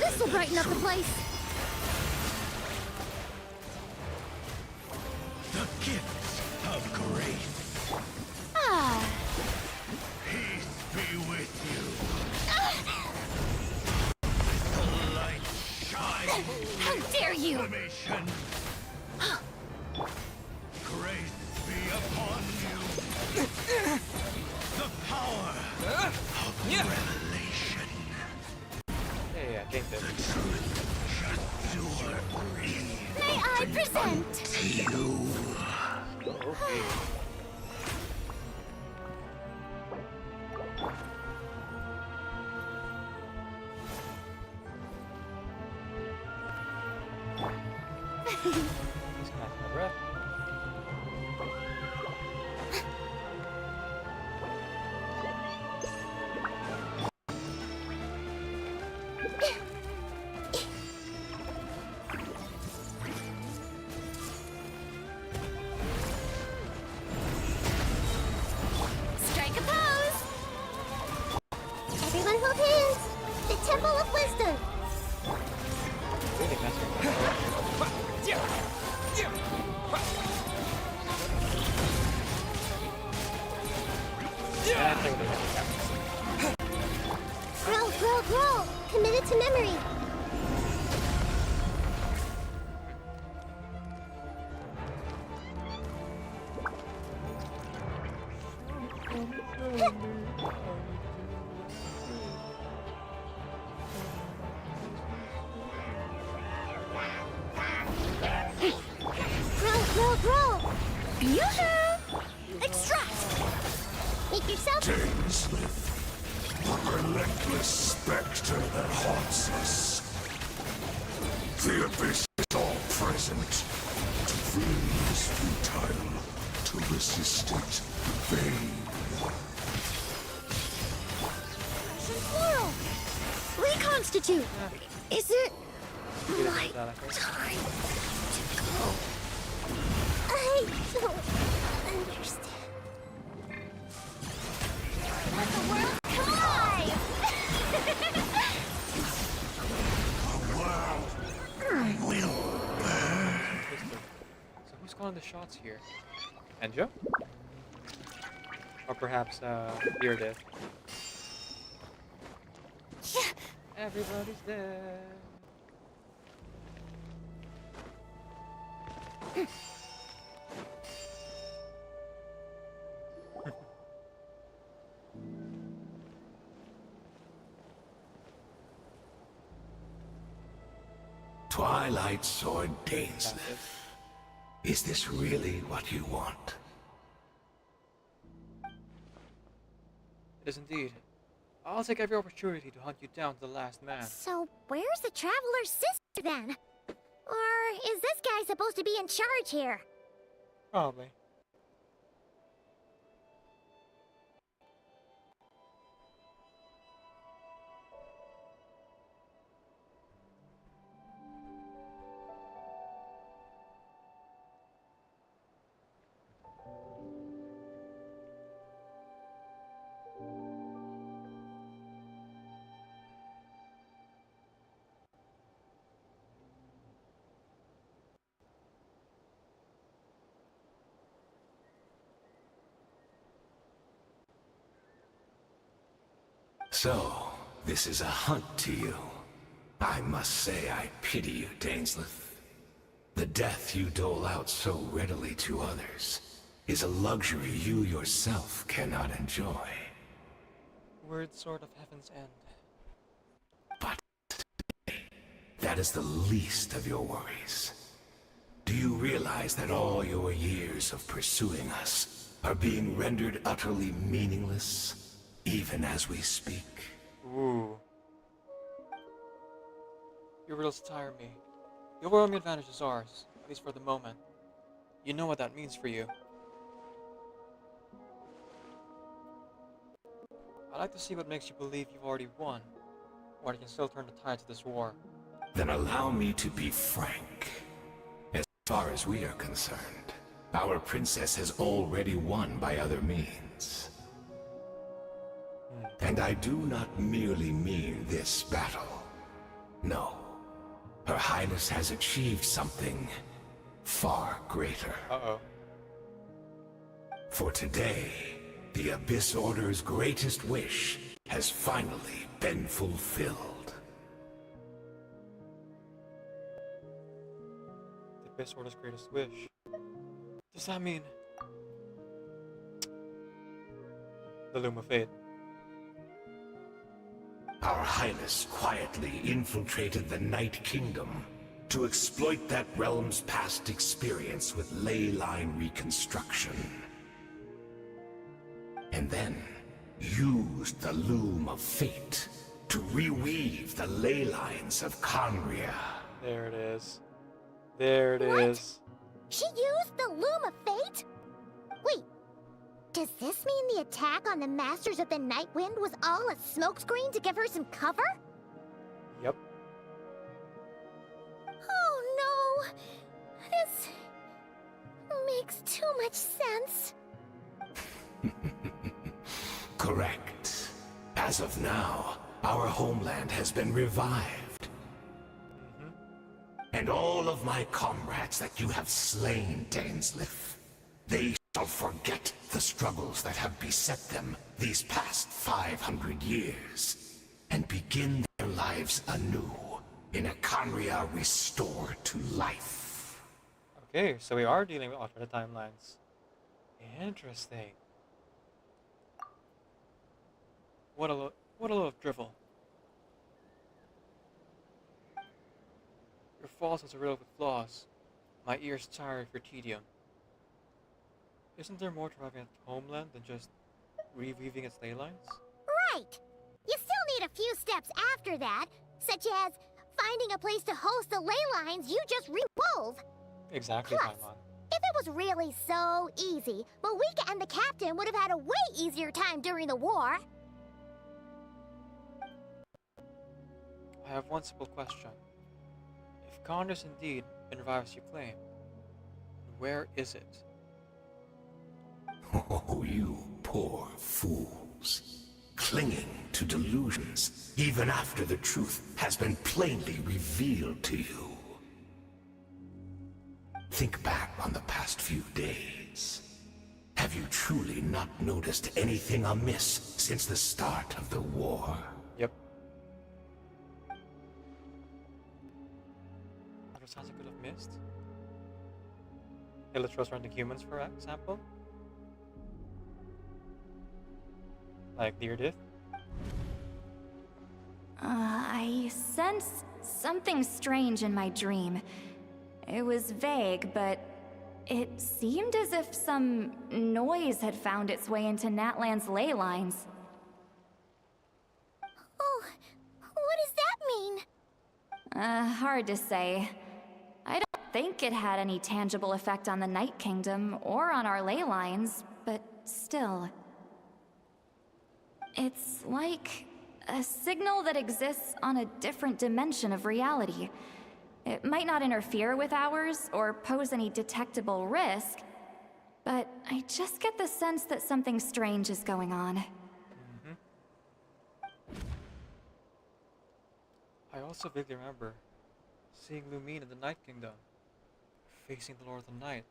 This'll brighten up the place. The gift of grace. Ah. Peace be with you. The light shines. How dare you! Exclamation. Grace be upon you. The power of revelation. Yeah, I think that. The truth shall soar free. May I present? You. Okay. Just catch my breath. Strike a pose! Everyone hold hands! The Temple of Wisdom! Really messing with Grow, grow, grow! Committed to memory! Grow, grow, grow! Yoo-hoo! Extract! Make yourself... Dainsmith, the relentless specter that haunts us. The abyss is all present. To flee is futile. To resist it, vain. Floral! Reconstitute! Is it my time to go? I don't understand. Let the world collide! So who's calling the shots here? Enjo? Or perhaps, Bearded? Everybody's dead. Twilight Sword Dainsmith. Is this really what you want? It is indeed. I'll take every opportunity to hunt you down to the last man. So, where's the Traveler's sister then? Or is this guy supposed to be in charge here? Probably. So, this is a hunt to you. I must say I pity you, Dainsmith. The death you dole out so readily to others is a luxury you yourself cannot enjoy. Word Sword of Heaven's End. That is the least of your worries. Do you realize that all your years of pursuing us are being rendered utterly meaningless, even as we speak? Ooh. Your riddles tire me. The overwhelming advantage is ours, at least for the moment. You know what that means for you. I'd like to see what makes you believe you've already won. Or I can still turn the tides of this war. Then allow me to be frank. As far as we are concerned, our princess has already won by other means. And I do not merely mean this battle. No. Her Highness has achieved something far greater. Uh-oh. For today, the Abyss Order's greatest wish has finally been fulfilled. The Abyss Order's greatest wish. Does that mean the Loom of Fate? Our Highness quietly infiltrated the Night Kingdom to exploit that realm's past experience with ley line reconstruction. And then used the Loom of Fate to reweave the ley lines of Conria. There it is. There it is. She used the Loom of Fate? Wait, does this mean the attack on the Masters of the Night Wind was all a smokescreen to give her some cover? Yep. Oh no! This makes too much sense. Correct. As of now, our homeland has been revived. And all of my comrades that you have slain, Dainsleif, they shall forget the struggles that have beset them these past 500 years, and begin their lives anew in a Conria restored to life. Okay, so we are dealing with alternate timelines. Interesting. What a load of drivel. Your falsehoods are riddled with flaws. My ears tire of your tedium. Isn't there more to having a homeland than just reweaving its ley lines? Right! You still need a few steps after that, such as finding a place to host the ley lines you just rewove. Exactly, Plus, Paimon. if it was really so easy, Malika and the captain would have had a way easier time during the war. I have one simple question. If Congress indeed been revived as you claim, where is it? Oh, you poor fools. Clinging to delusions, even after the truth has been plainly revealed to you. Think back on the past few days. Have you truly not noticed anything amiss since the start of the war? Yep. Other signs I could have missed? Illitros running humans, for example? Like Deerdith? I sensed something strange in my dream. It was vague, but it seemed as if some noise had found its way into Natlan's ley lines. Oh, what does that mean? Hard to say. I don't think it had any tangible effect on the Night Kingdom or on our ley lines, but still. It's like a signal that exists on a different dimension of reality. It might not interfere with ours or pose any detectable risk, but I just get the sense that something strange is going on. I also vaguely remember seeing Lumine in the Night Kingdom, facing the Lord of the Night.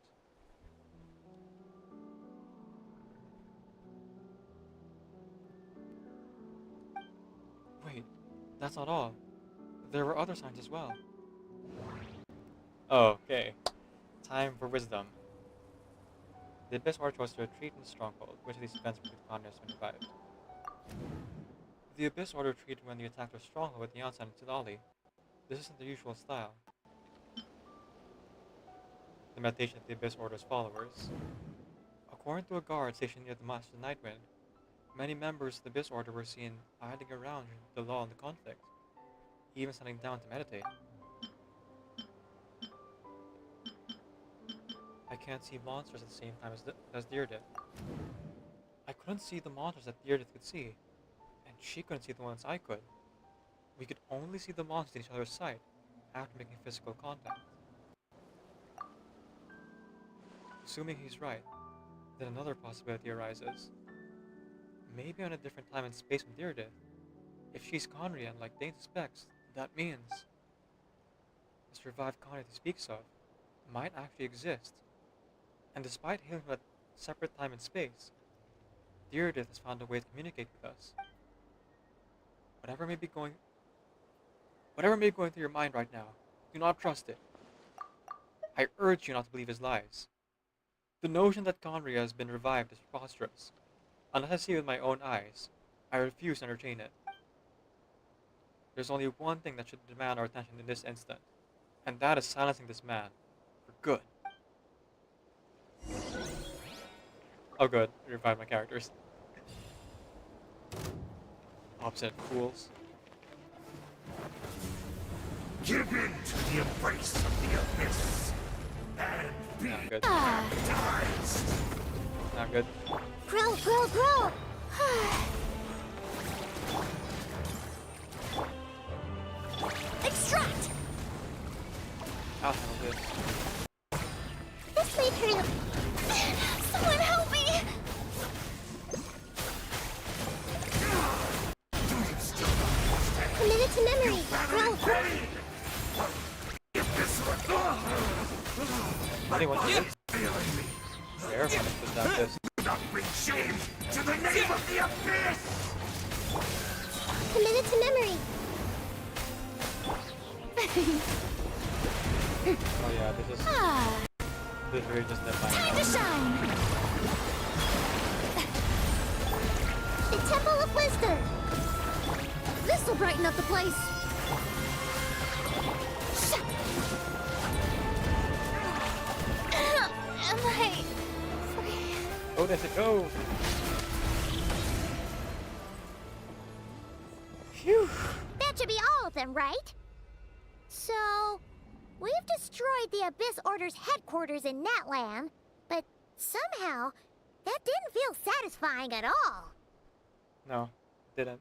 Wait, that's not all. There were other signs as well. Oh, okay. Time for wisdom. The Abyss Order chose to retreat in the stronghold, which these events between Congress when revived. The Abyss Order retreated when they attacked their stronghold with the outside and Tidali. This isn't their usual style. The meditation of the Abyss Order's followers. According to a guard stationed near the Master of the Nightwind, many members of the Abyss Order were seen hiding around the law and the conflict, even sitting down to meditate. I can't see monsters at the same time as Deerdith. I couldn't see the monsters that Deerdith could see, and she couldn't see the ones I could. we could only see the monster in each other's sight after making physical contact. Assuming he's right, then another possibility arises. Maybe on a different time and space from Deirdre. If she's Conrian like Dane suspects, that means this revived Conrian he speaks of might actually exist. And despite hailing from a separate time and space, Deirdre has found a way to communicate with us. Whatever may be going through your mind right now, do not trust it. I urge you not to believe his lies. The notion that Conria has been revived is preposterous. Unless I see it with my own eyes, I refuse to entertain it. There's only one thing that should demand our attention in this instant, and that is silencing this man, for good. Oh good, I revived my characters. Obstinate fools. Give in to the embrace of the abyss, and be baptized. Not good. Grow, grow, grow! Extract! I'll handle this. This may hurt. Someone help me! Commit it to memory. Grow. Anyone here? There, without this. Not bring shame to the name of the abyss! Commit it to memory. Oh yeah, this is really just that Time to shine! The Temple of Wisdom! This'll brighten up the place! Am I... Oh, that's it, go! Phew! That should be all of them, right? So... we've destroyed the Abyss Order's headquarters in Natlan, but somehow, that didn't feel satisfying at all. No, didn't.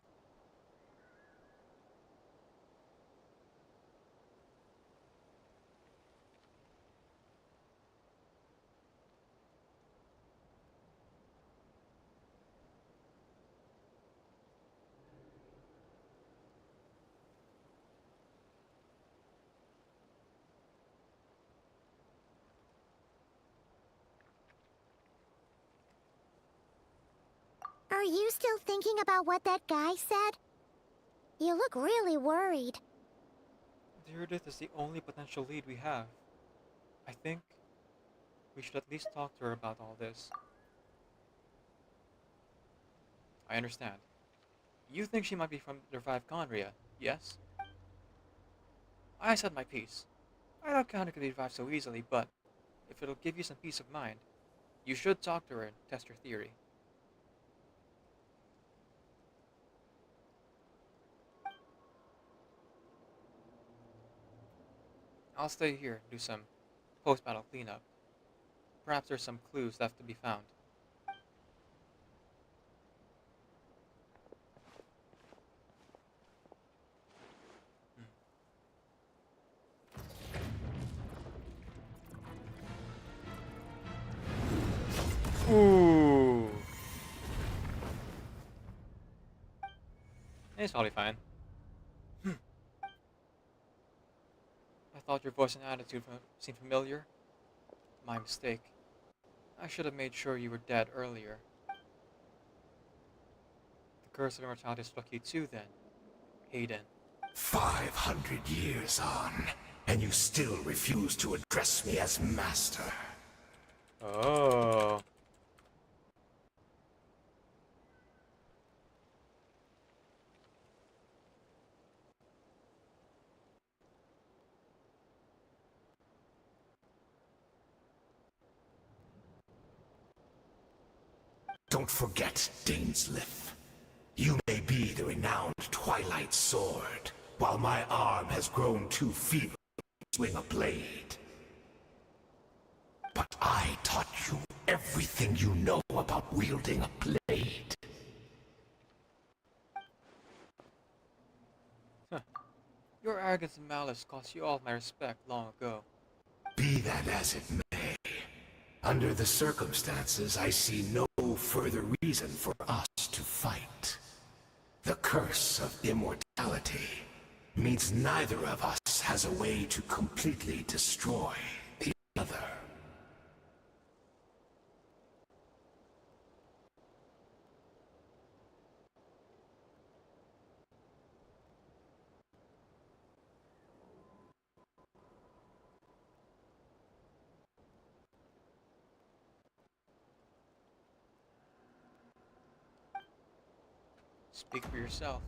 Are you still thinking about what that guy said? You look really worried. Deirdre is the only potential lead we have. I think we should at least talk to her about all this. I understand. You think she might be from the revived Conria, yes? I said my piece. I doubt Conria could be revived so easily, but if it'll give you some peace of mind, you should talk to her and test your theory. I'll stay here and do some post-battle cleanup. Perhaps there's some clues left to be found. Ooh. It's probably fine. I thought your voice and attitude seemed familiar. My mistake. I should have made sure you were dead earlier. The curse of immortality struck you too then, Hayden. 500 years on, and you still refuse to address me as master. Oh. Don't forget, Dainsleif. You may be the renowned Twilight Sword, while my arm has grown too feeble to swing a blade. But I taught you everything you know about wielding a blade. Huh. arrogance and malice cost you all my respect long ago. Be that as it may, under the circumstances, I see no further reason for us to fight. The curse of immortality means neither of us has a way to completely destroy the other. Speak for yourself.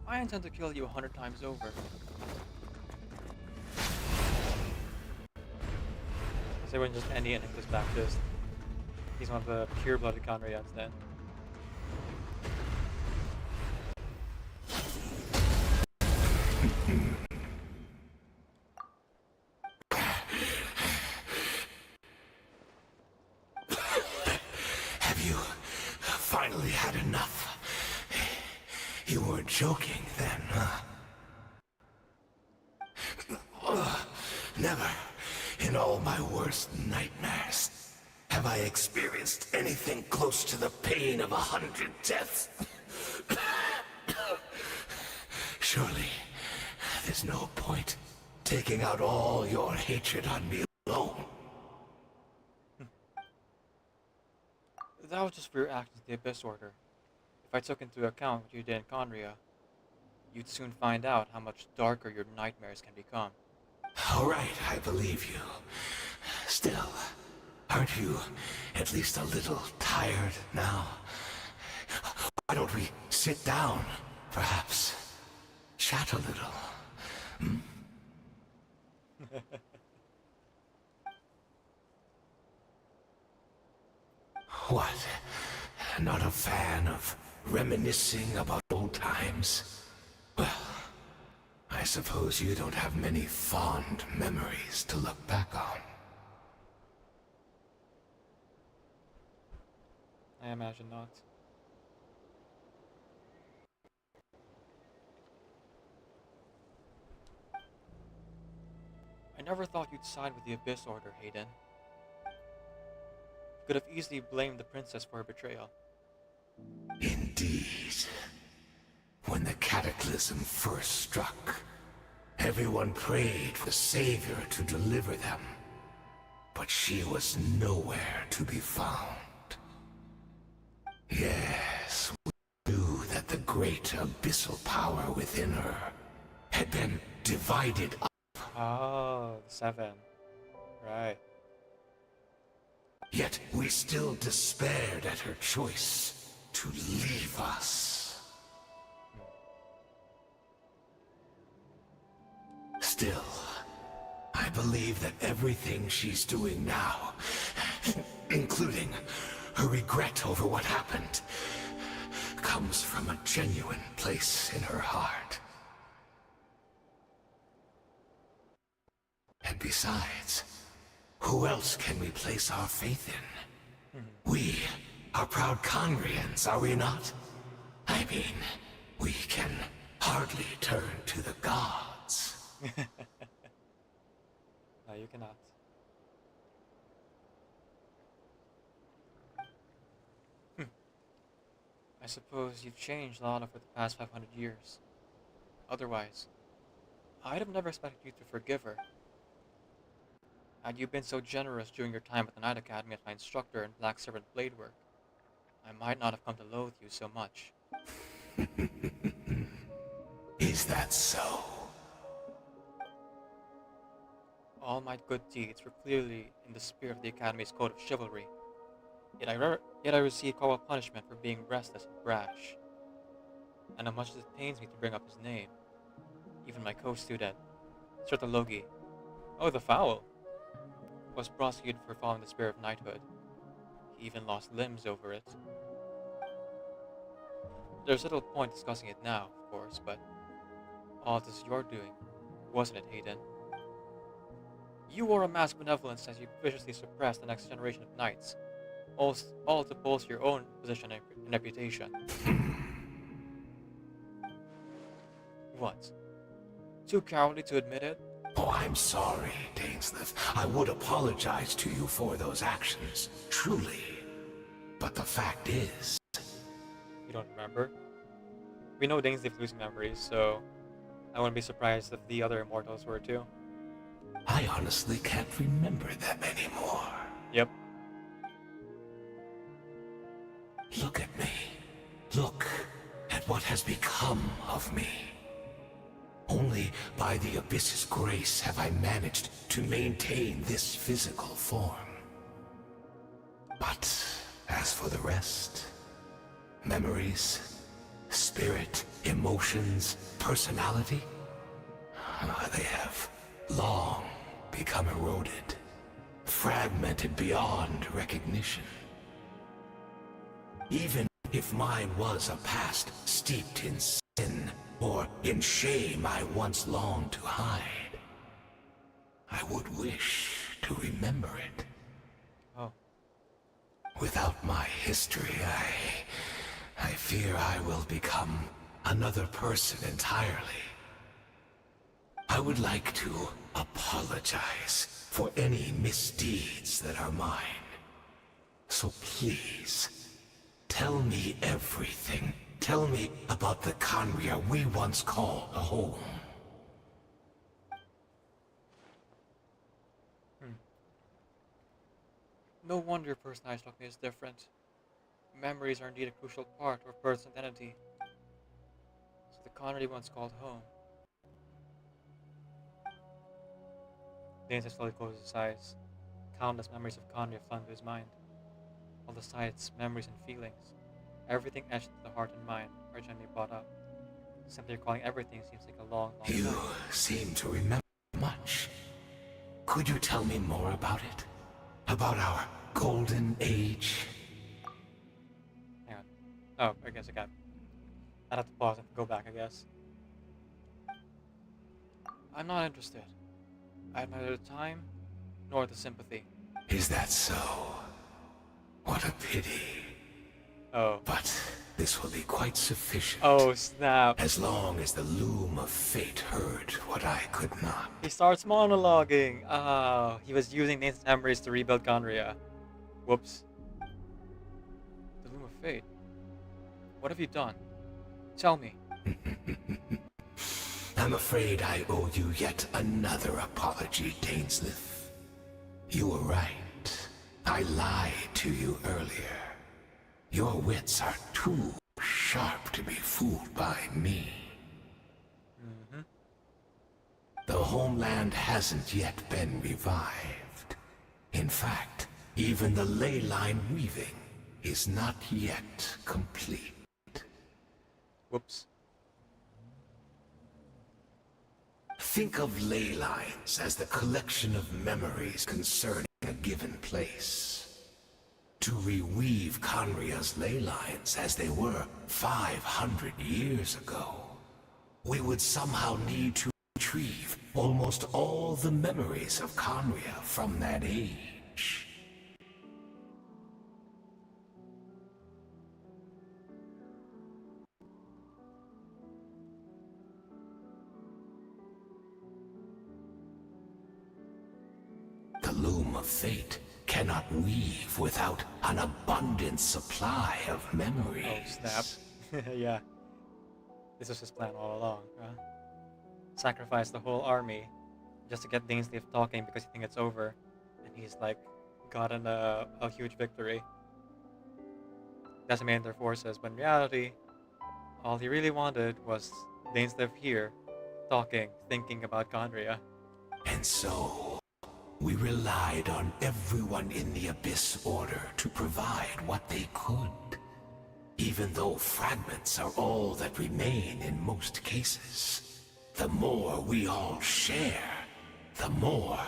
I intend to kill you 100 times over. So when just any English Baptist. He's one of the pure-blooded Conrads then. Have you finally had enough? You weren't joking then, huh? Never, in all my worst nightmares, have I experienced anything close to the pain of 100 deaths. Surely, there's no point taking out all your hatred on me alone. That was just for your actions in the Abyss Order. If I took into account what you did in Conria, you'd soon find out how much darker your nightmares can become. All right, I believe you. Still, aren't you at least a little tired now? Why don't we sit down, perhaps? Chat a little. Hmm? What? Not a fan of reminiscing about old times? Well, I suppose you don't have many fond memories to look back on. I imagine not. I never thought you'd side with the Abyss Order, Hayden. You could have easily blamed the princess for her betrayal. Indeed. When the cataclysm first struck, everyone prayed for the Savior to deliver them. But she was nowhere to be found. Yes, we knew that the great abyssal power within her had been divided up. Oh, the 7. Right. Yet we still despaired at her choice to leave us. Still, I believe that everything she's doing now, including her regret over what happened, comes from a genuine place in her heart. And besides, who else can we place our faith in? We are proud Conrians, are we not? I mean, we can hardly turn to the gods. No, you cannot. I suppose you've changed a lot over the past 500 years. Otherwise, I'd have never expected you to forgive her. Had you been so generous during your time at the Night Academy as my instructor in Black Serpent Blade Work, I might not have come to loathe you so much. Is that so? All my good deeds were clearly in the spirit of the Academy's code of chivalry. Yet I received corporal punishment for being restless and brash. And how much it pains me to bring up his name. Even my co-student, Sertologi, oh the foul, was prosecuted for following the spirit of knighthood. He even lost limbs over it. There's little point discussing it now, of course, but all this is your doing, wasn't it, Hayden? You wore a mask of benevolence as you viciously suppressed the next generation of knights, all to bolster your own position and reputation. What? too cowardly to admit it? Oh, I'm sorry, Dainsleif. I would apologize to you for those actions, truly. But the fact is... You don't remember? We know Dainsleif loses memories, so I wouldn't be surprised if the other immortals were too. I honestly can't remember them anymore. Yep. Look at me. Look at what has become of me. Only by the Abyss's grace have I managed to maintain this physical form. But as for the rest, memories, spirit, emotions, personality, they have long become eroded, fragmented beyond recognition. Even if mine was a past steeped in sin, or in shame I once longed to hide, I would wish to remember it. Oh. Without my history, I fear I will become another person entirely. I would like to apologize for any misdeeds that are mine. So please, tell me everything. Tell me about the Conria we once called a home. No wonder your personality structure is different. Memories are indeed a crucial part of a person's identity. So the Conria once called home. Dainsleif slowly closes his eyes. Countless memories of Conria flood into his mind. All the sights, memories, and feelings. Everything etched into the heart and mind are gently brought up. Simply recalling everything seems like a long You time. seem to remember much. Could you tell me more about it? About our golden age? Hang on. Oh, I guess I got. I'd have to pause and go back, I guess. I'm not interested. I have neither the time nor the sympathy. Is that so? What a pity. Oh. But this will be quite sufficient. Oh, snap. As long as the loom of fate heard what I could not. He starts monologuing. Oh, he was using Nathan's memories to rebuild Conria. Whoops. The Loom of Fate. What have you done? Tell me. I'm afraid I owe you yet another apology, Dainsleif. You were right. I lied to you earlier. Your wits are too sharp to be fooled by me. The homeland hasn't yet been revived. In fact, even the ley line weaving is not yet complete. Whoops. Think of ley lines as the collection of memories concerning a given place. To reweave Conria's ley lines as they were 500 years ago, we would somehow need to retrieve almost all the memories of Conria from that age. The loom of fate cannot weave without an abundant supply of memories. Oh, snap. Yeah. This was his plan all along, huh? Sacrifice the whole army just to get Dainsleif talking because he thinks it's over. And he's like, gotten a huge victory. Decimating their forces, but in reality, all he really wanted was Dainsleif here, talking, thinking about Conria. And so, we relied on everyone in the Abyss Order to provide what they could. Even though fragments are all that remain in most cases, the more we all share, the more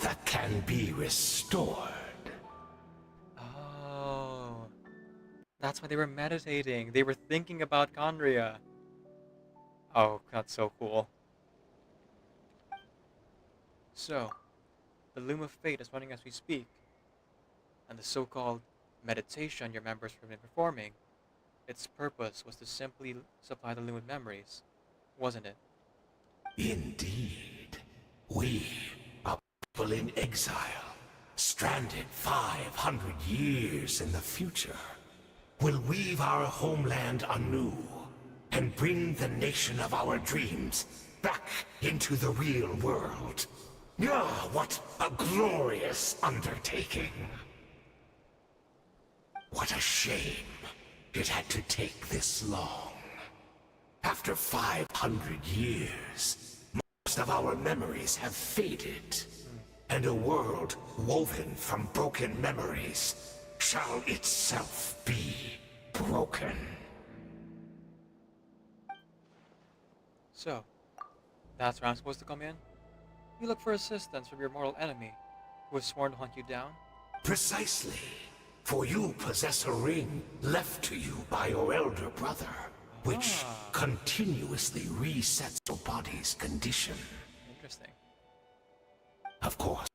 that can be restored. Oh, that's why they were meditating. They were thinking about Conria. Oh, that's so cool. So, the Loom of Fate is running as we speak, and the so-called meditation your members have been performing, its purpose was to simply supply the Loom with memories, wasn't it? Indeed. We, a people in exile, stranded 500 years in the future, will weave our homeland anew and bring the nation of our dreams back into the real world. Ah, what a glorious undertaking. What a shame it had to take this long. After 500 years, most of our memories have faded, and a world woven from broken memories shall itself be broken. So, that's where I'm supposed to come in? You look for assistance from your mortal enemy, who has sworn to hunt you down? Precisely. For you possess a ring left to you by your elder brother, which continuously resets your body's condition. Interesting. Of course,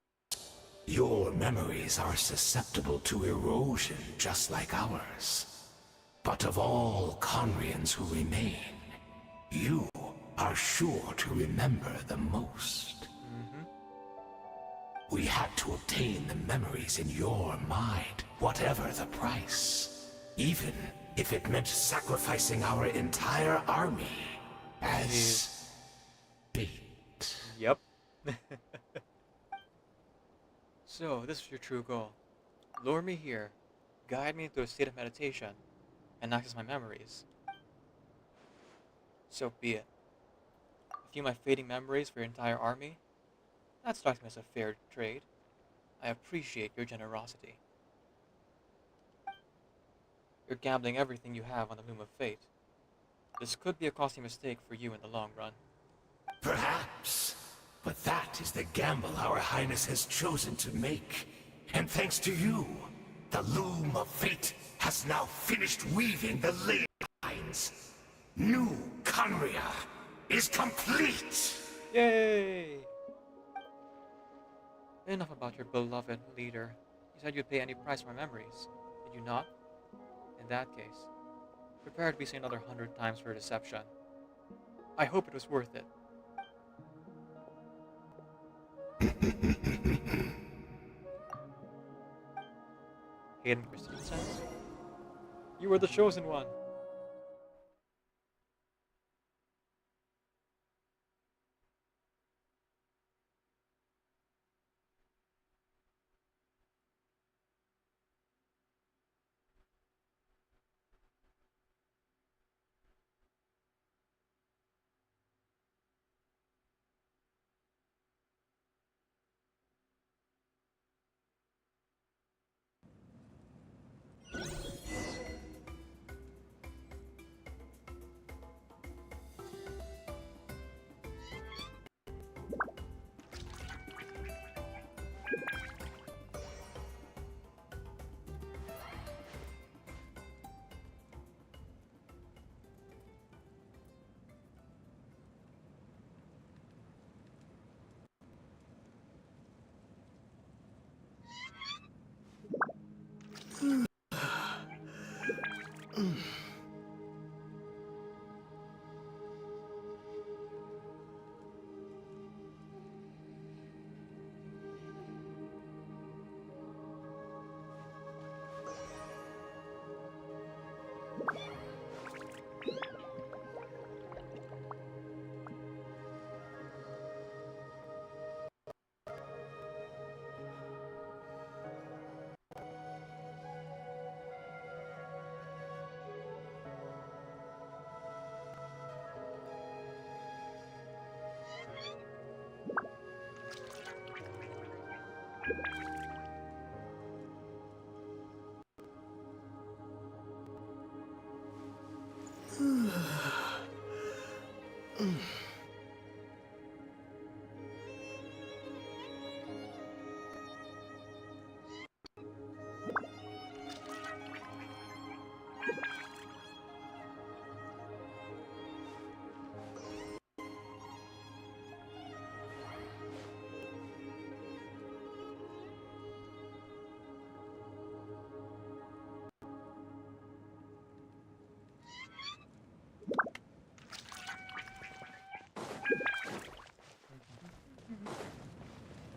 your memories are susceptible to erosion just like ours. But of all Conrians who remain, you are sure to remember the most. We had to obtain the memories in your mind, whatever the price. Even if it meant sacrificing our entire army as bait. Yep. So, this is your true goal. Lure me here, guide me into a state of meditation, and access my memories. So be it. If you my fading memories for your entire army, that strikes me as a fair trade. I appreciate your generosity. You're gambling everything you have on the Loom of Fate. This could be a costly mistake for you in the long run. Perhaps. But that is the gamble our Highness has chosen to make. And thanks to you, the Loom of Fate has now finished weaving the ley lines. New Conria is complete! Yay! Enough about your beloved leader. You said you'd pay any price for memories. Did you not? In that case, prepare to be seen another 100 times for deception. I hope it was worth it. Hayden Christensen? You were the chosen one.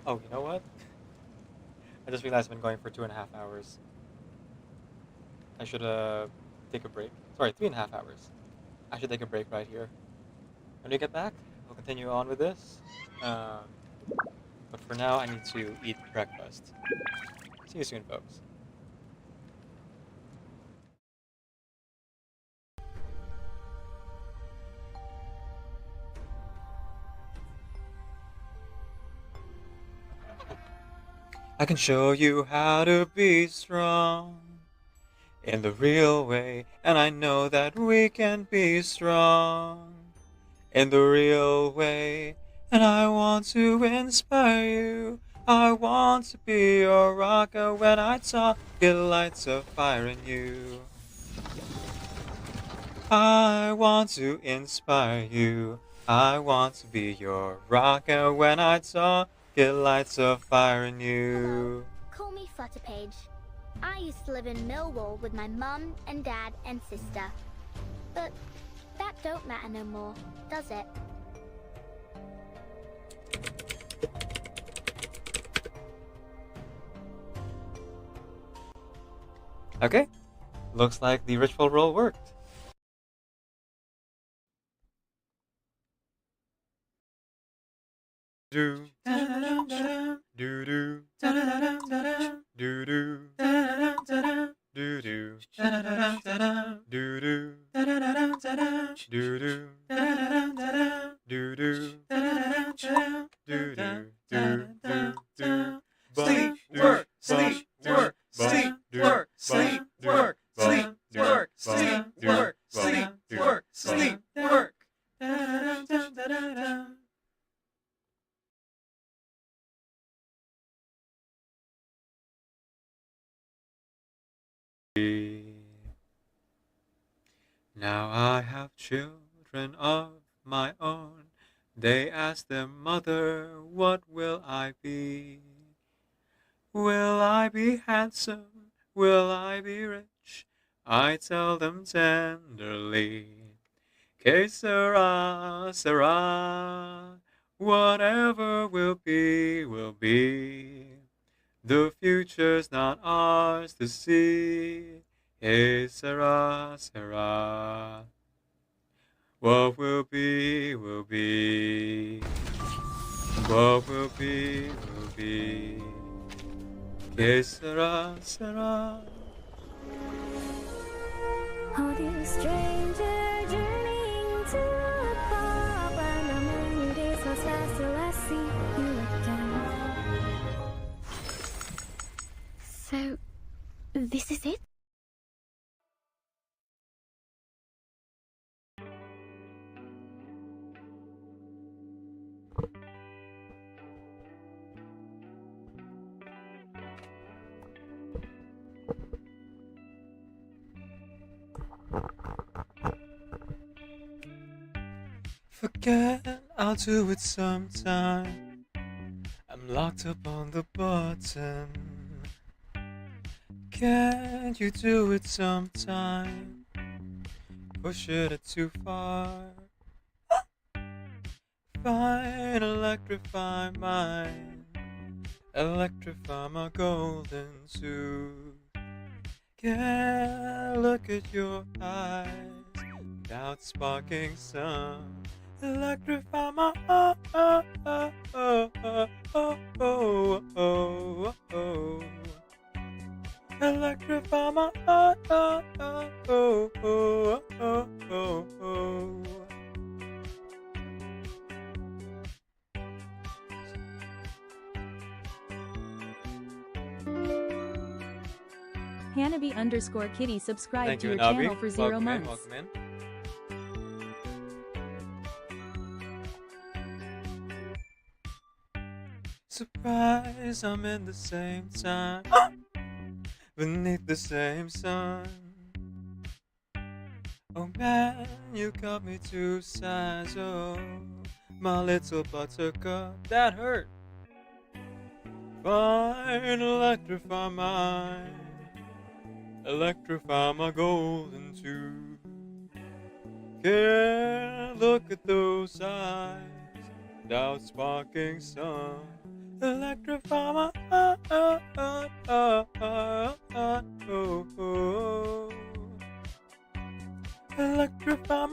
Oh, you know what? I just realized I've been going for 2.5 hours. I should take a break. Sorry, 3.5 hours. I should take a break right here. When we get back, we'll continue on with this. Um, but for now, I need to eat breakfast. See you soon, folks. I can show you how to be strong in the real way, and I know that we can be strong in the real way. And I want to inspire you. I want to be your rocker when I talk. It lights a fire in you. I want to inspire you. I want to be your rocker when I talk. It lights a fire in you. Call me Flutterpage. I used to live in Millwall with my mum and dad and sister. But that don't matter no more, does it? Okay, looks like the ritual roll worked. Do do do do do do do do Sleep, work, sleep, work, sleep, work, sleep, work, sleep, work, sleep, work, sleep, work, sleep, work. Now I have children of my own. They ask their mother, what will I be? Will I be handsome? Will I be rich? I tell them tenderly, que sera, sera. Whatever will be, will be. The future's not ours to see. Que sera, sera. What will be, will be. What will be, will be. Que sera, sera. Oh, dear stranger, journeying to a pub, and a many days so fast till I see you again. So, this is it? Forget, I'll do it sometime. I'm locked up on the button. Can't you do it sometime? Push it too far. Fine, electrify mine. Electrify my golden tooth. Can't look at your eyes without sparking some. Electrify my oh oh oh oh oh oh oh oh oh. Electrify my oh oh oh oh oh oh oh oh. Hanabi_Kitty subscribe Thank to you, your Nabi. channel for 0 Welcome in, months. welcome in. Surprise, I'm in the same time, beneath the same sun. Oh man, you got me two sides, oh, my little buttercup, that hurt. Fine, electrify mine, electrify my golden tooth. Can't look at those eyes without sparking some. Electrify Electrify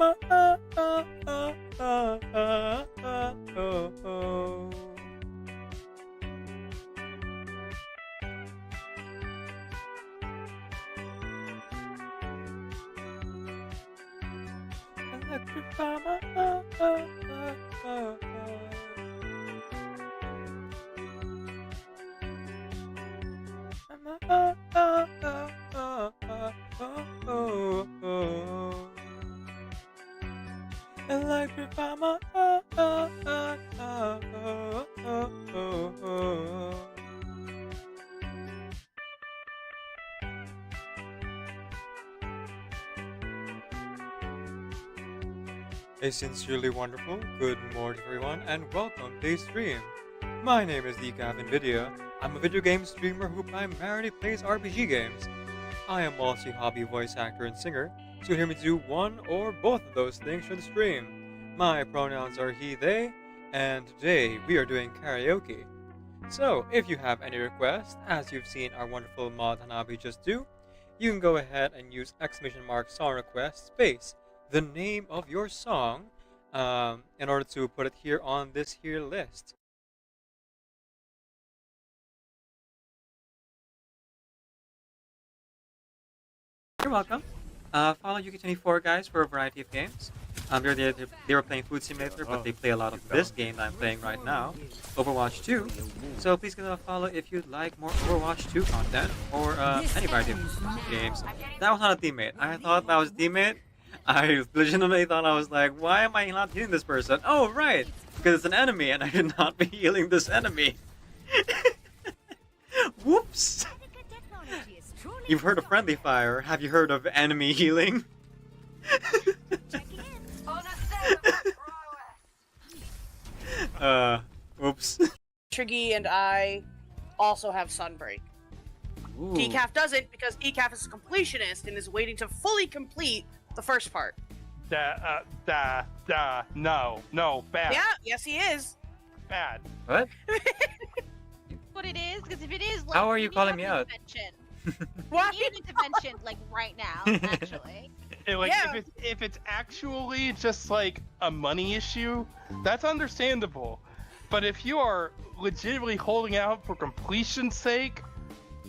Electrify A sincerely wonderful good morning everyone and welcome to the stream. My name is Decaf I'm a video game streamer who primarily plays RPG games. I am also a hobby voice actor and singer, so you'll hear me do one or both of those things for the stream. My pronouns are he, they, and today we are doing karaoke. So, if you have any requests, as you've seen our wonderful mod Hanabi just do, you can go ahead and use !song request space the name of your song in order to put it here on this here list. You're welcome. Follow Yuki24 guys for a variety of games. They were playing Food Simulator, but they play a lot of this game that I'm playing right now, Overwatch 2. So please give them a follow if you'd like more Overwatch 2 content or any variety of games. That was not a teammate. I thought that was a teammate. I legitimately thought I was like, why am I not healing this person? Oh, right, because it's an enemy and I should not be healing this enemy. Whoops. You've heard of friendly fire. Have you heard of enemy healing? Oops. Triggy and I also have Sunbreak. Ooh. Decaf doesn't because Decaf is a completionist and is waiting to fully complete the first part. No, bad. Yeah, yes he is. Bad. What? What it is? Because if it is, like, How are you calling me out? What? You need an intervention, like, right now, actually. If it's actually just like a money issue, that's understandable. But if you are legitimately holding out for completion's sake,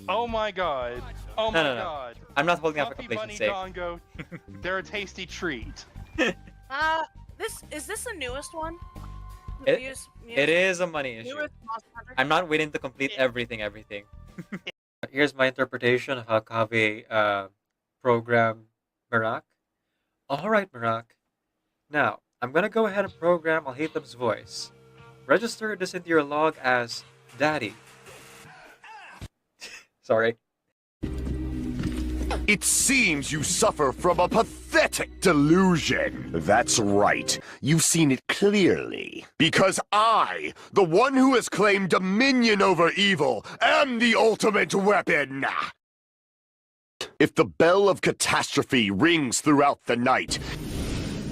oh my god. Oh my god. I'm not holding out for Fluffy completion's Bunny sake. Dongo, they're a tasty treat. Is this the newest one? It is a money issue. Newest Monster Hunter? I'm not waiting to complete everything. Here's my interpretation of how Kave programmed Merak. Alright, Merak. Now, I'm gonna go ahead and program Alhaitham's voice. Register this into your log as Daddy. Sorry. It seems you suffer from a pathetic delusion. That's right. You've seen it clearly. Because I, the one who has claimed dominion over evil, am the ultimate weapon. If the bell of catastrophe rings throughout the night,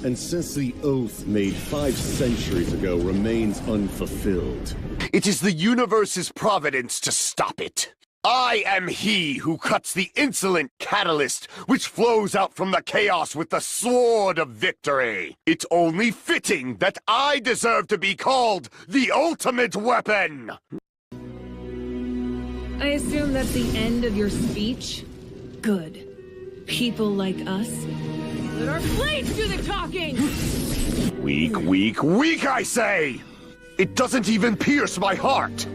and since the oath made 5 centuries ago remains unfulfilled, it is the universe's providence to stop it. I am he who cuts the insolent catalyst which flows out from the chaos with the sword of victory. It's only fitting that I deserve to be called the ultimate weapon. I assume that's the end of your speech? Good. People like us, let our blades do the talking! Weak, I say! It doesn't even pierce my heart!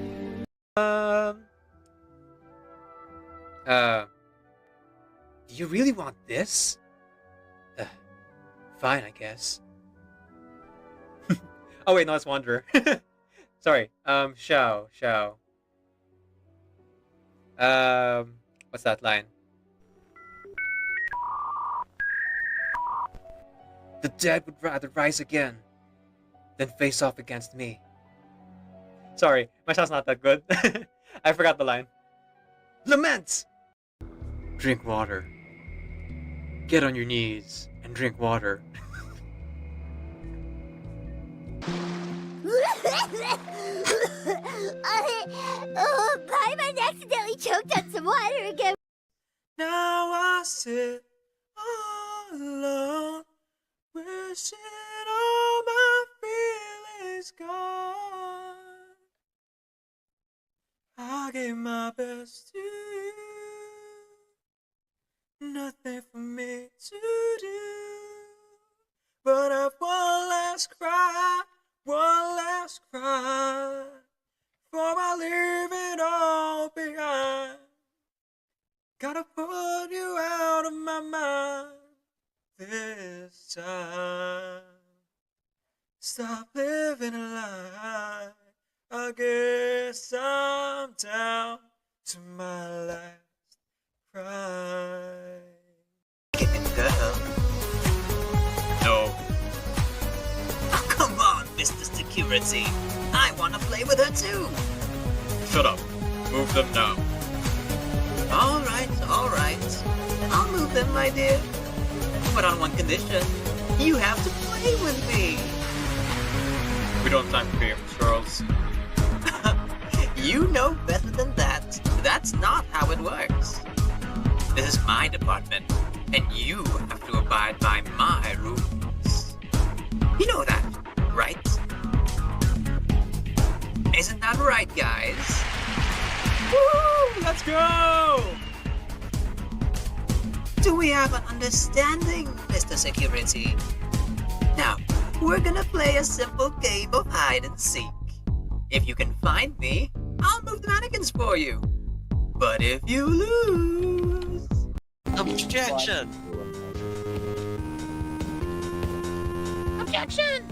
Do you really want this? Fine, I guess. Oh wait, no, it's Wanderer. Sorry, Shao. What's that line? The dead would rather rise again than face off against me. Sorry, my sound's not that good. I forgot the line. Lament! Drink water. Get on your knees and drink water. Paimon accidentally choked on some water again. Now I sit all alone, wishing all my feelings gone. I gave my best to you, nothing for me to do, but I've one last cry, before I leave it all behind. Gotta put you out of my mind this time. Stop living a lie. I guess I'm down to my last cry. Girl. No. Oh, come on, Mr. Security. I wanna play with her too. Shut up. Move them now. Alright. I'll move them, my dear. But on one condition. You have to play with me. We don't have time for games, Charles. You know better than that. That's not how it works. This is my department, and you have to abide by my rules. You know that, right? Isn't that right, guys? Woo! Let's go! Do we have an understanding, Mr. Security? Now, we're gonna play a simple game of hide and seek. If you can find me, I'll move the mannequins for you. But if you lose... Objection! Objection!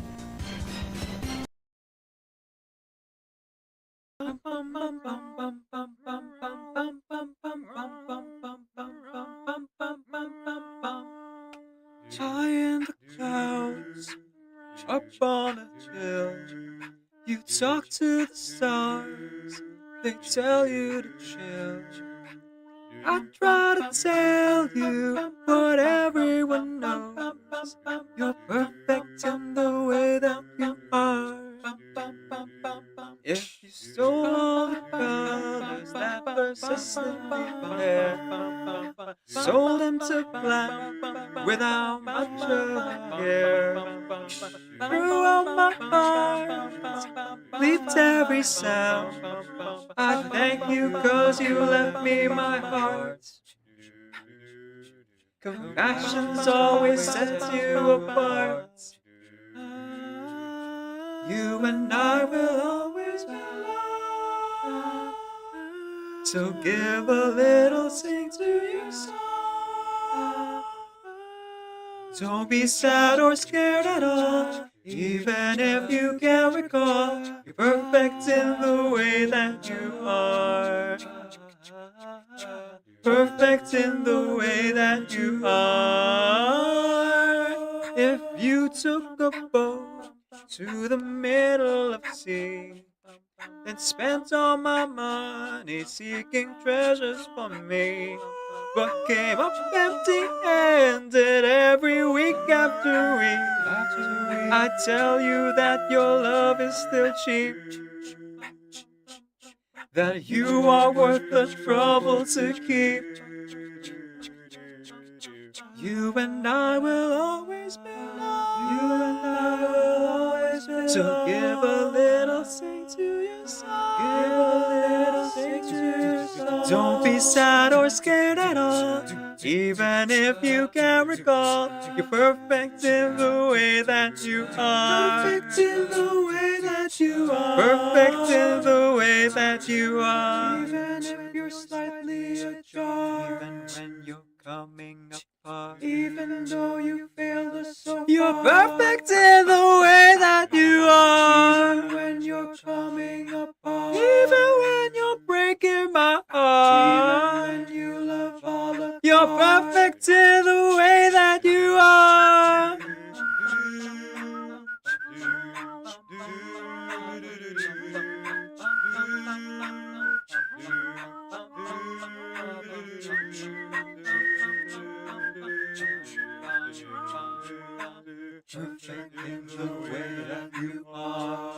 High in the clouds, up on a hill, you talk to the stars, they tell you to chill. I try to tell you, but everyone knows you're perfect in the way that you are. If you stole all the colors that persisted in there, sold them to black without much of a care, threw out my heart, bleeped every sound. I thank you 'cause you left me my heart. Compassion's always sets you apart. You and I will always be loved. So give a little sing to your song. Don't be sad or scared at all, even if you can't recall. You're perfect in the way that you are. Perfect in the way that you are. If you took a boat to the middle of the sea, then spent all my money seeking treasures for me, but came up empty-handed every week after week, I tell you that your love is still cheap, that you are worth the trouble to keep. You and I will always be loved. You and I will always be loved. So give a little sing to your song. Give a little sing to your song. Don't be sad or scared at all, even if you can't recall. You're perfect in the way that you are. Perfect in the way that you are. Perfect in the way that you are. Even if you're slightly ajar. Even when you're coming apart. Even though you failed us so far. You're perfect in the way that you are. Even when you're coming apart. Even when you're breaking my heart. Even when you love all the You're perfect in the way that you are. Perfect in the way that you are.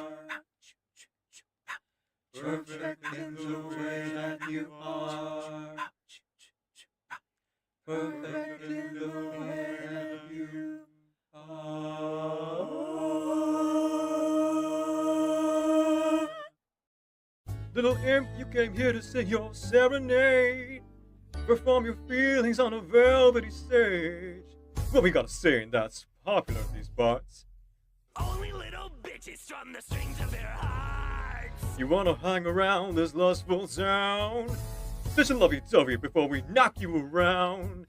perfect in the way you are. Little imp, you came here to sing your serenade. Perform your feelings on a velvety stage. What we gotta sing that's popular in these parts? Only little bitches strum the strings of their hearts. You wanna hang around this lustful town? Such a lovey-dovey before we knock you around.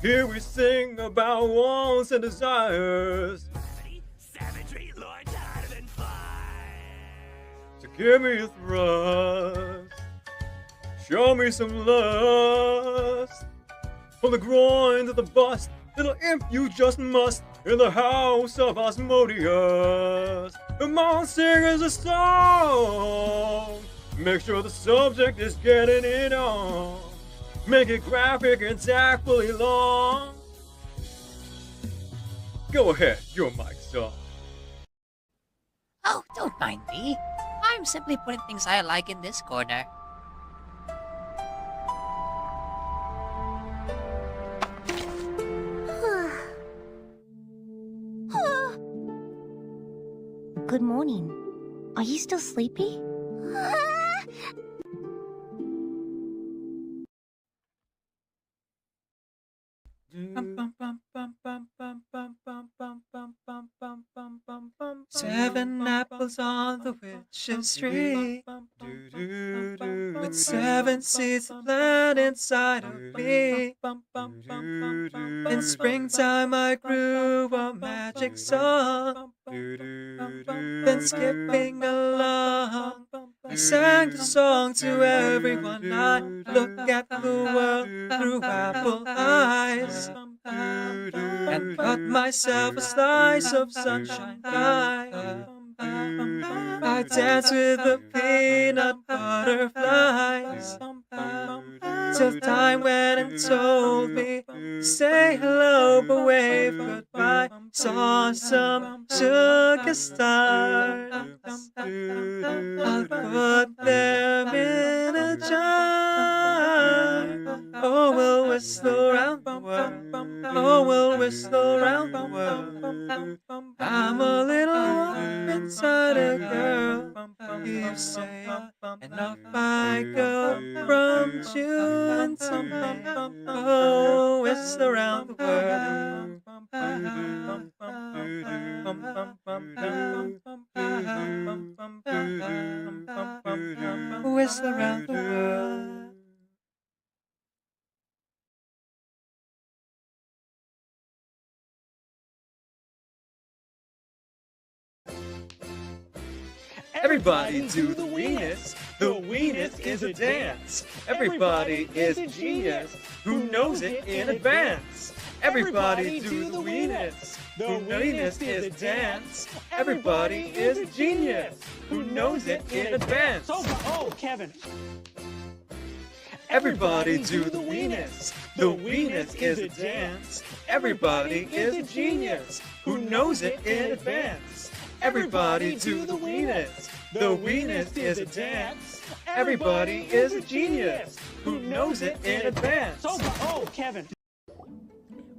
Here we sing about wants and desires. Savagery, Lord, hotter than fire. So give me a thrust. Show me some lust. From the groin to the bust, little imp, you just must. In the house of Asmodeus, come on, sing us a song. Make sure the subject is getting it on. Make it graphic and tactfully long. Go ahead, your mic's on. Oh, don't mind me. I'm simply putting things I like in this corner. Good morning. Are you still sleepy? Seven apples on the witch's tree, with seven seeds planted inside of me. In springtime I grew a magic song, then skipping along, I sang the song to everyone. I look at the world through apple eyes, and cut myself a slice of sunshine pie. I dance with the peanut butterflies, till time went and told me, say hello but wave goodbye. Saw some sugar stars, I'll put them in a jar. Oh, we'll whistle around the world. Oh, we'll whistle around the world. I'm a little wolf inside a girl, you say, and off I go from June to May. Oh, whistle around the world. Whistle around the world. Everybody do the weenus. The weenus is a dance. Everybody is a genius who knows it in advance. Everybody do the weenus. The weenus is a dance. Everybody is a genius who knows it in advance. Oh, Kevin. Everybody do the weenus. The weenus is a dance. Everybody is a genius who knows it in advance. Everybody do the weenus. The weenus is a dance. Everybody is a genius who knows it in advance. Oh, Kevin.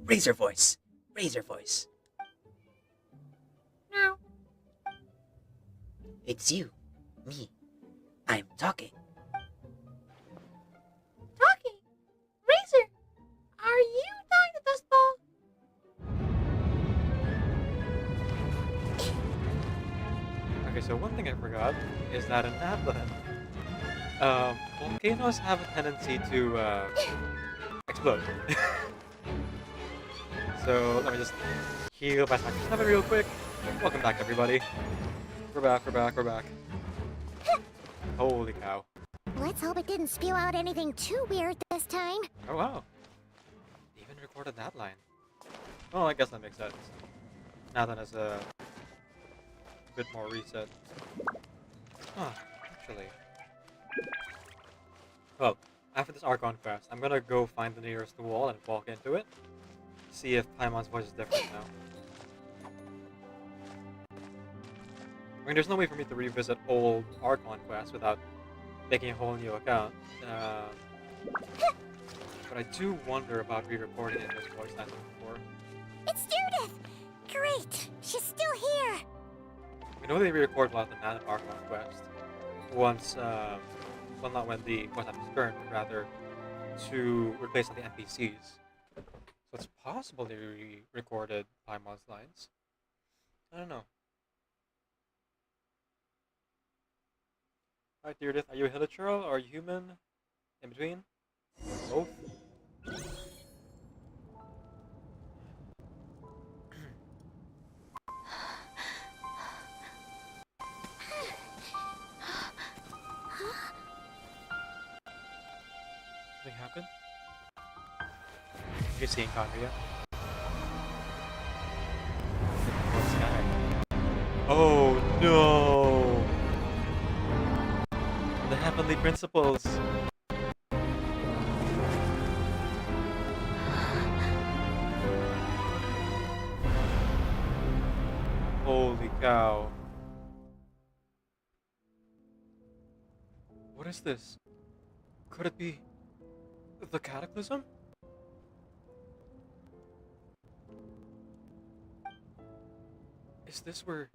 Razor voice. Razor voice. No. It's you. Me. I'm talking. Talking? Razor, are you talking to Dustball? Okay, so one thing I forgot is that in Adland, volcanoes have a tendency to explode. So let me just heal my second 7 real quick. Welcome back, everybody. We're back. Holy cow. Let's hope it didn't spew out anything too weird this time. Oh wow. Even recorded that line. Well, I guess that makes sense. Nathan has a bit more reset. Huh, actually. Well, after this Archon quest, I'm gonna go find the nearest wall and walk into it. See if Paimon's voice is different now. I mean, there's no way for me to revisit old Archon quests without making a whole new account. But I But I do wonder about re-recording it as voice acting before. It's Judith! Great! She's still here! We know they re-recorded a lot of the Nanopark Quest. Once, well, not when the voice acting Skirk, but rather to replace all the NPCs. So it's possible they re-recorded Paimon's lines. I don't know. Alright, Judith, are you a hilichurl or a human? In between? Both? Something happened? You're seeing Conria? What's that? Oh no! The heavenly principles! Holy cow. What is this? Could it be the Cataclysm? Is this where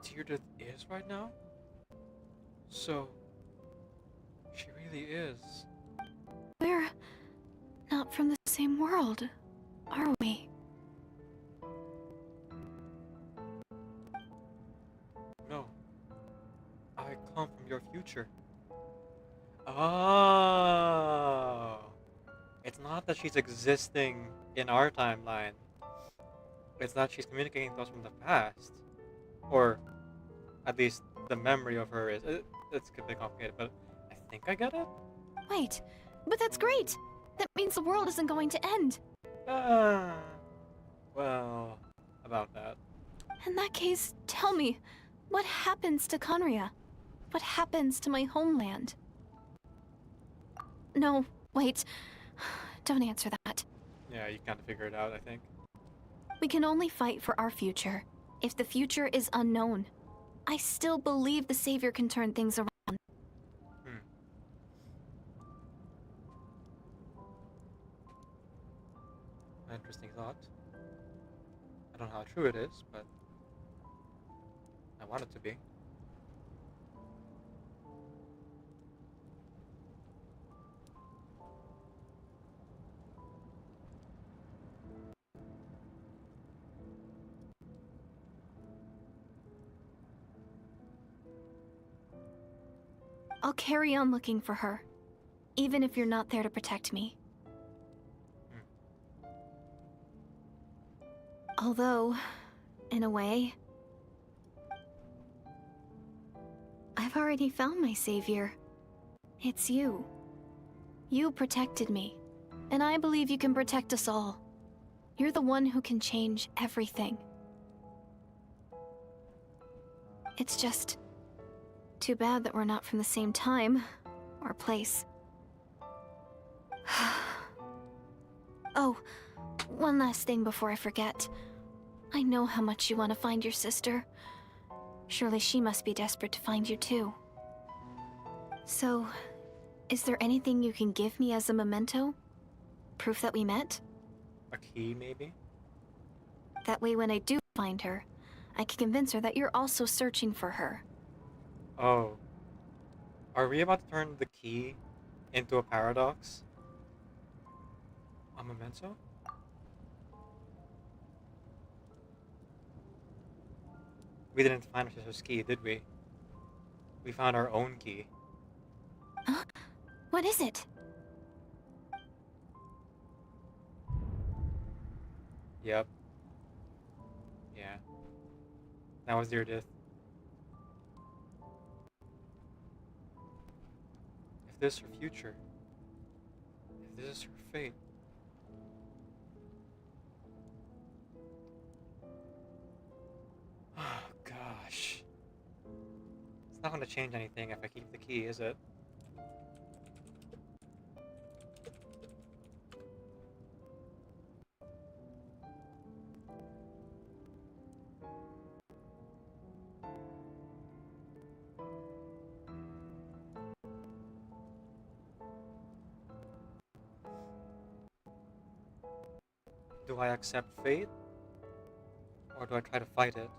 Teardith is right now? So, she really is. We're not from the same world, are we? No. I come from your future. Oh. It's not that she's existing in our timeline. It's that she's communicating to us from the past. Or, at least, the memory of her is. It's a bit complicated, but I think I get it. Wait, but that's great! That means the world isn't going to end. Well, about that. In that case, tell me, what happens to Conria? What happens to my homeland? No, wait. Don't answer that. Yeah, you kind of figure it out, I think. We can only fight for our future. If the future is unknown, I still believe the Savior can turn things around. Interesting thought. I don't know how true it is, but I want it to be. I'll carry on looking for her, even if you're not there to protect me. Although, in a way, I've already found my savior. It's you. You protected me, and I believe you can protect us all. You're the one who can change everything. It's just too bad that we're not from the same time or place. Oh, one last thing before I forget. I know how much you want to find your sister. Surely she must be desperate to find you too. So, is there anything you can give me as a memento? Proof that we met? A key, maybe? That way when I do find her, I can convince her that you're also searching for her. Oh. Are we about to turn the key into a paradox? A memento? We didn't find our sister's key, did we? We found our own key. Huh? What is it? Yep. Yeah. That was your death. If this is her future, if this is her fate, oh gosh. It's not going to change anything if I keep the key, is it? Do I accept fate? Or do I try to fight it?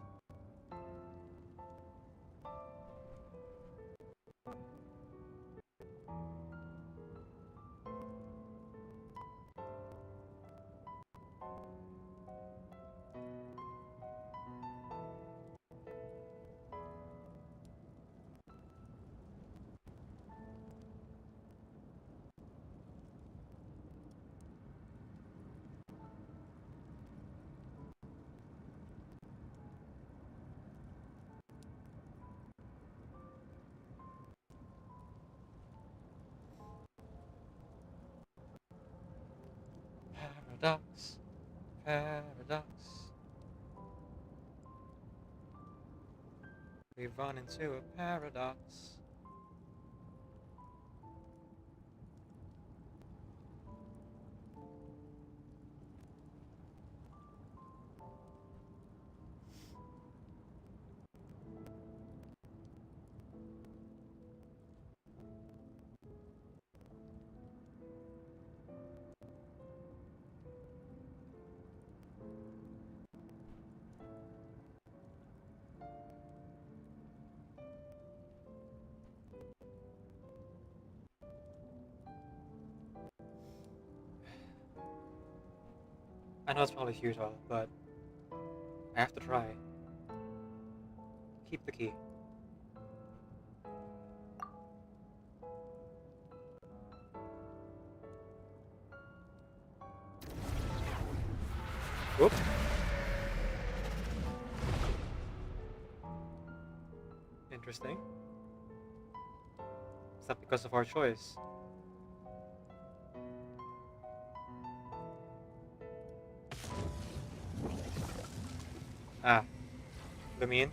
Paradox. Paradox. We've run into a paradox. I know it's probably futile, but I have to try. Keep the key. Whoop. Interesting. Is that because of our choice? Ah, Lumine?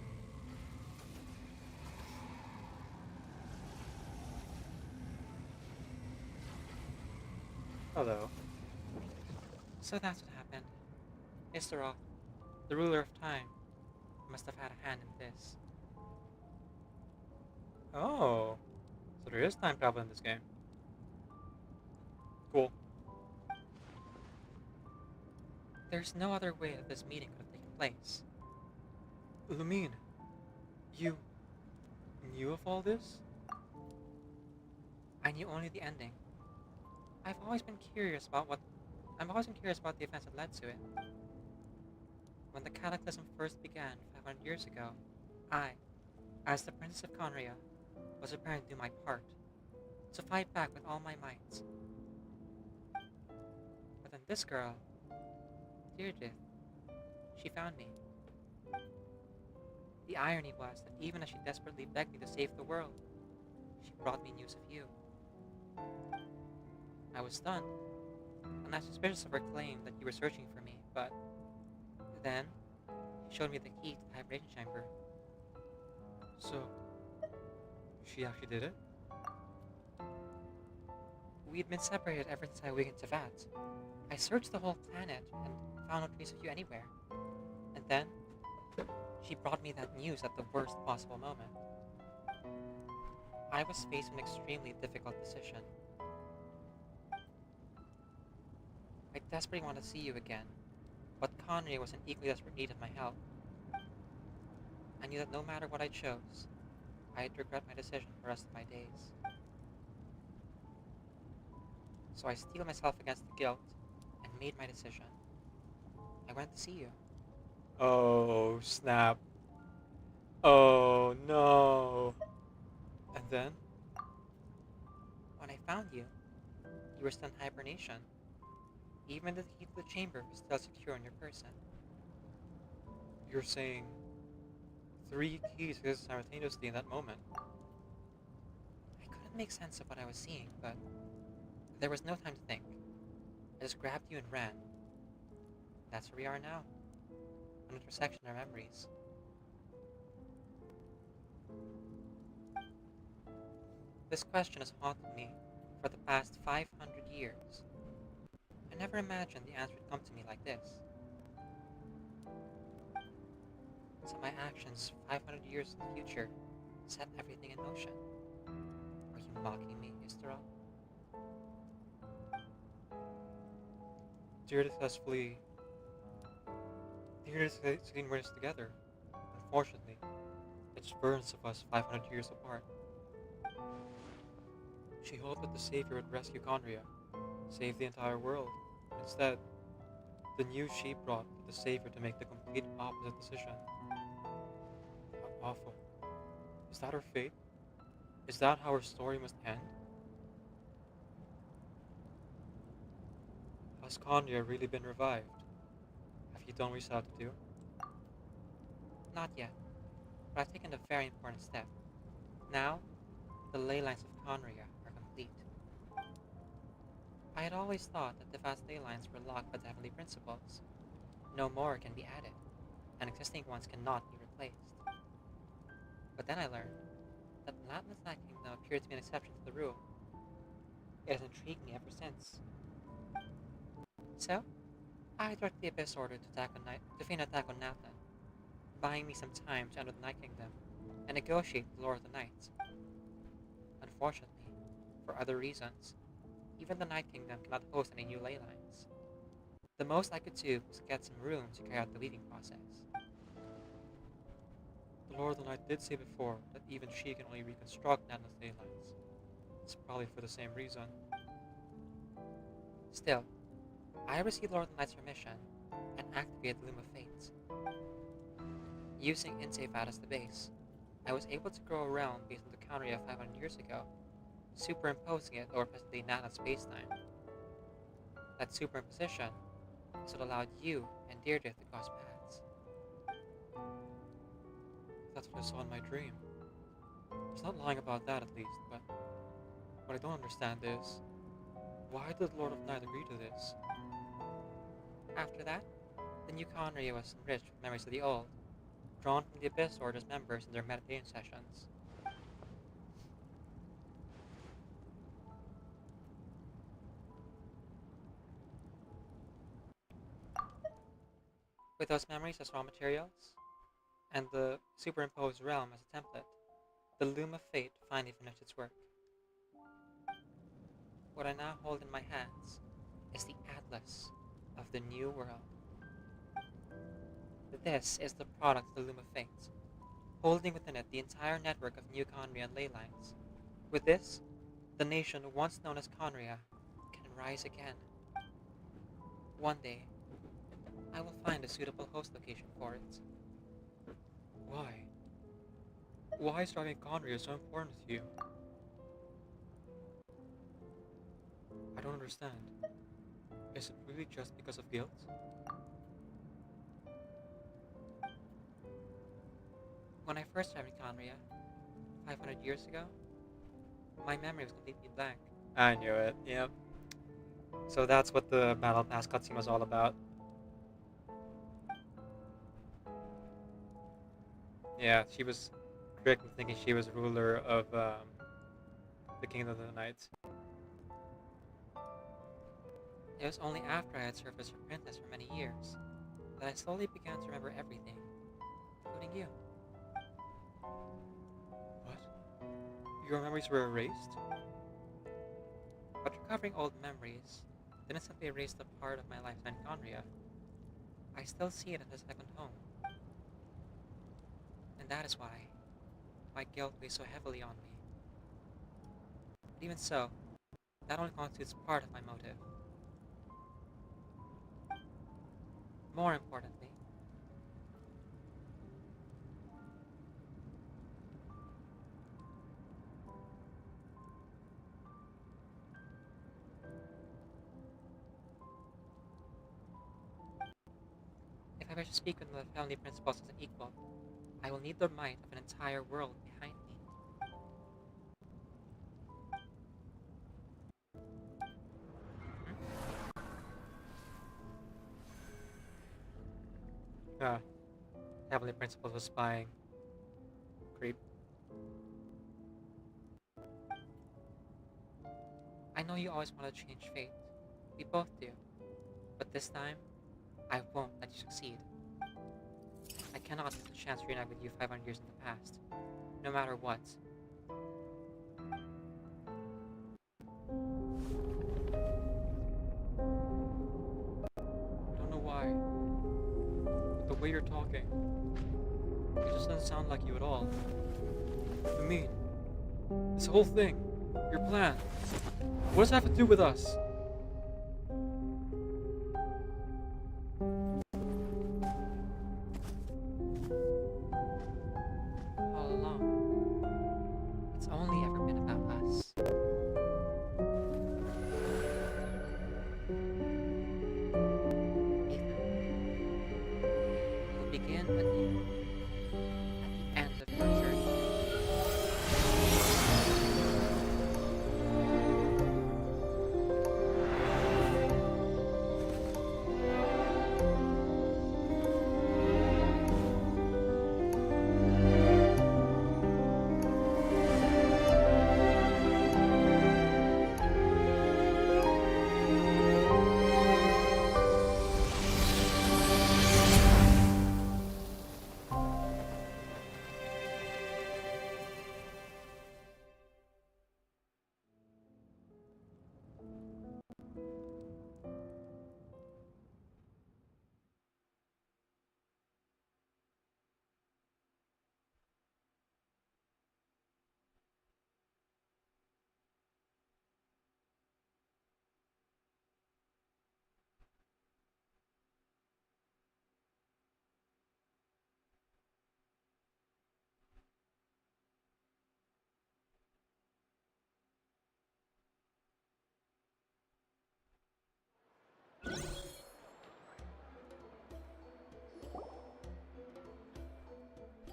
Hello. So that's what happened. Istarok, the ruler of time, must have had a hand in this. Oh, so there is time travel in this game. Cool. There's no other way that this meeting could have taken place. Lumine, you knew of all this? I knew only the ending. I've always been curious about the events that led to it. When the cataclysm first began 500 years ago, I, as the Princess of Conria, was preparing to do my part, to fight back with all my might. But then this girl, Deirdre, she found me. The irony was that even as she desperately begged me to save the world, she brought me news of you. I was stunned, and I was suspicious of her claim that you were searching for me, but then she showed me the key to the hibernation chamber. So, she actually did it? We'd been separated ever since I awakened to Vat. I searched the whole planet and found no trace of you anywhere. And then, she brought me that news at the worst possible moment. I was faced with an extremely difficult decision. I desperately wanted to see you again, but Conry was in equally desperate need of my help. I knew that no matter what I chose, I'd regret my decision for the rest of my days. So I steeled myself against the guilt and made my decision. I went to see you. Oh, snap. Oh, no. And then? When I found you, you were still in hibernation. Even the key to the chamber was still secure in your person. You're saying 3 keys exist simultaneously in that moment? I couldn't make sense of what I was seeing, but there was no time to think. I just grabbed you and ran. That's where we are now. An intersection of our memories. This question has haunted me for the past 500 years. I never imagined the answer would come to me like this. So my actions 500 years in the future set everything in motion. Are you mocking me, Istarok? Dear successfully here sitting with us together. Unfortunately, it's burns of us 500 years apart. She hoped that the Savior would rescue Conria, save the entire world. Instead, the news she brought led the Savior to make the complete opposite decision. How awful. Is that her fate? Is that how her story must end? Has Conria really been revived? Have you done what you set out to do? Not yet, but I've taken a very important step. Now, the ley lines of Conria are complete. I had always thought that the vast ley lines were locked by the heavenly principles. No more can be added, and existing ones cannot be replaced. But then I learned that Latlin's Night Kingdom appeared to be an exception to the rule. It has intrigued me ever since. So, I directed the Abyss Order to feign an attack on Nathan, buying me some time to enter the Night Kingdom and negotiate with the Lord of the Knights. Unfortunately, for other reasons, even the Night Kingdom cannot host any new ley lines. The most I could do was get some room to carry out the weaving process. The Lord of the Night did say before that even she can only reconstruct Nathan's ley lines. It's probably for the same reason. Still, I received Lord of the Knight's permission and activated the Loom of Fate. Using Intefat as the base, I was able to grow a realm based on the Conria 500 years ago, superimposing it over present-day Nathan's spacetime. That superimposition is what allowed you and Deirdre to cross paths. That's what I saw in my dream. There's not lying about that, at least, but what I don't understand is, why did the Lord of Night agree to this? After that, the new Conria was enriched with memories of the old, drawn from the Abyss Order's members in their meditation sessions. With those memories as raw materials, and the superimposed realm as a template, the Loom of Fate finally finished its work. What I now hold in my hands is the Atlas of the New World. This is the product of the Loom of Fate, holding within it the entire network of new Conria and ley lines. With this, the nation once known as Conria can rise again. One day, I will find a suitable host location for it. Why? Why is driving Conria so important to you? I don't understand. Is it really just because of guilt? When I first arrived in Conria, 500 years ago, my memory was completely blank. I knew it, yep. So that's what the Battle Pass cutscene was all about. Yeah, she was correct in thinking she was ruler of the Kingdom of the Knights. It was only after I had served as her princess for many years that I slowly began to remember everything, including you. What? Your memories were erased? But recovering old memories didn't simply erase the part of my life in Conria. I still see it as a second home. And that is why my guilt weighs so heavily on me. But even so, that only constitutes part of my motive. More importantly, if I wish to speak with the family principles as an equal, I will need the might of an entire world behind me. Ah, Heavenly Principles was spying. Creep. I know you always want to change fate. We both do. But this time, I won't let you succeed. I cannot miss the chance to reunite with you 500 years in the past, no matter what. I don't know why, but the way you're talking, it just doesn't sound like you at all. You mean, this whole thing, your plan, what does it have to do with us? All along, it's only ever been about us. We'll begin anew at the end of your journey.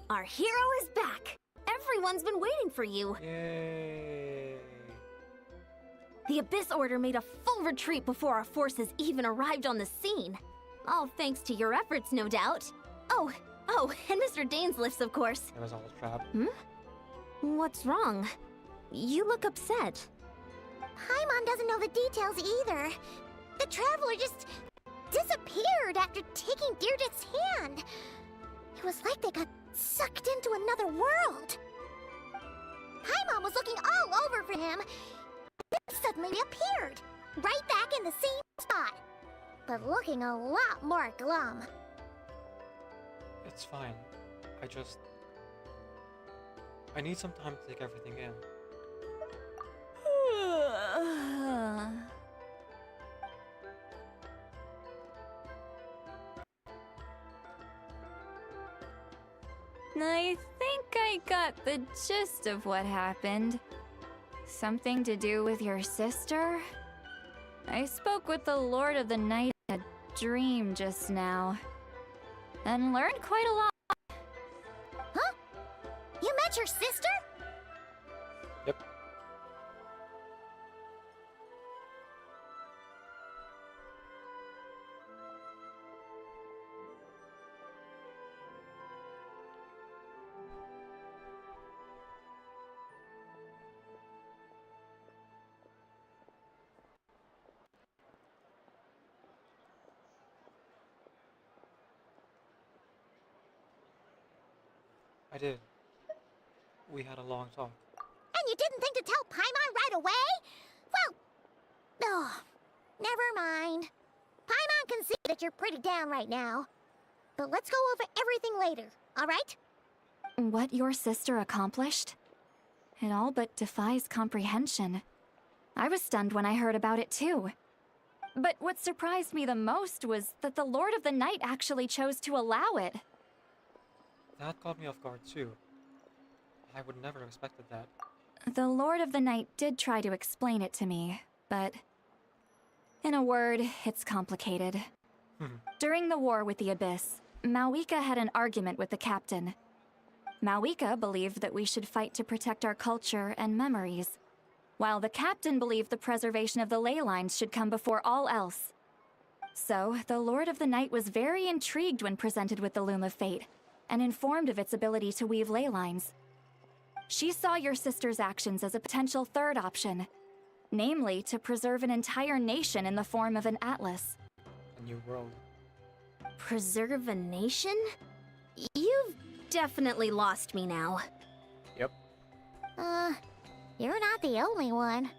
Our hero is back! Everyone's been waiting for you! Yay! The Abyss Order made a full retreat before our forces even arrived on the scene. All thanks to your efforts, no doubt. Oh, and Mr. Dainsliff's, of course. It was all a trap. What's wrong? You look upset. Paimon doesn't know the details either. The Traveler just disappeared after taking Deirdre's hand. It was like they got sucked into another world. Paimon was looking all over for him, then suddenly appeared, right back in the same spot, but looking a lot more glum. It's fine. I need some time to take everything in. I think I got the gist of what happened. Something to do with your sister? I spoke with the Lord of the Night in a dream just now, and learned quite a lot. Huh? You met your sister? Yep. I did. We had a long talk. And you didn't think to tell Paimon right away? Well, never mind. Paimon can see that you're pretty down right now. But let's go over everything later, alright? What your sister accomplished? It all but defies comprehension. I was stunned when I heard about it too. But what surprised me the most was that the Lord of the Night actually chose to allow it. That caught me off guard too. I would never have expected that. The Lord of the Night did try to explain it to me, but in a word, it's complicated. During the war with the Abyss, Mawika had an argument with the captain. Mawika believed that we should fight to protect our culture and memories, while the captain believed the preservation of the ley lines should come before all else. So, the Lord of the Night was very intrigued when presented with the Loom of Fate, and informed of its ability to weave ley lines. She saw your sister's actions as a potential third option, namely to preserve an entire nation in the form of an atlas. A new world. Preserve a nation? You've definitely lost me now. Yep. You're not the only one.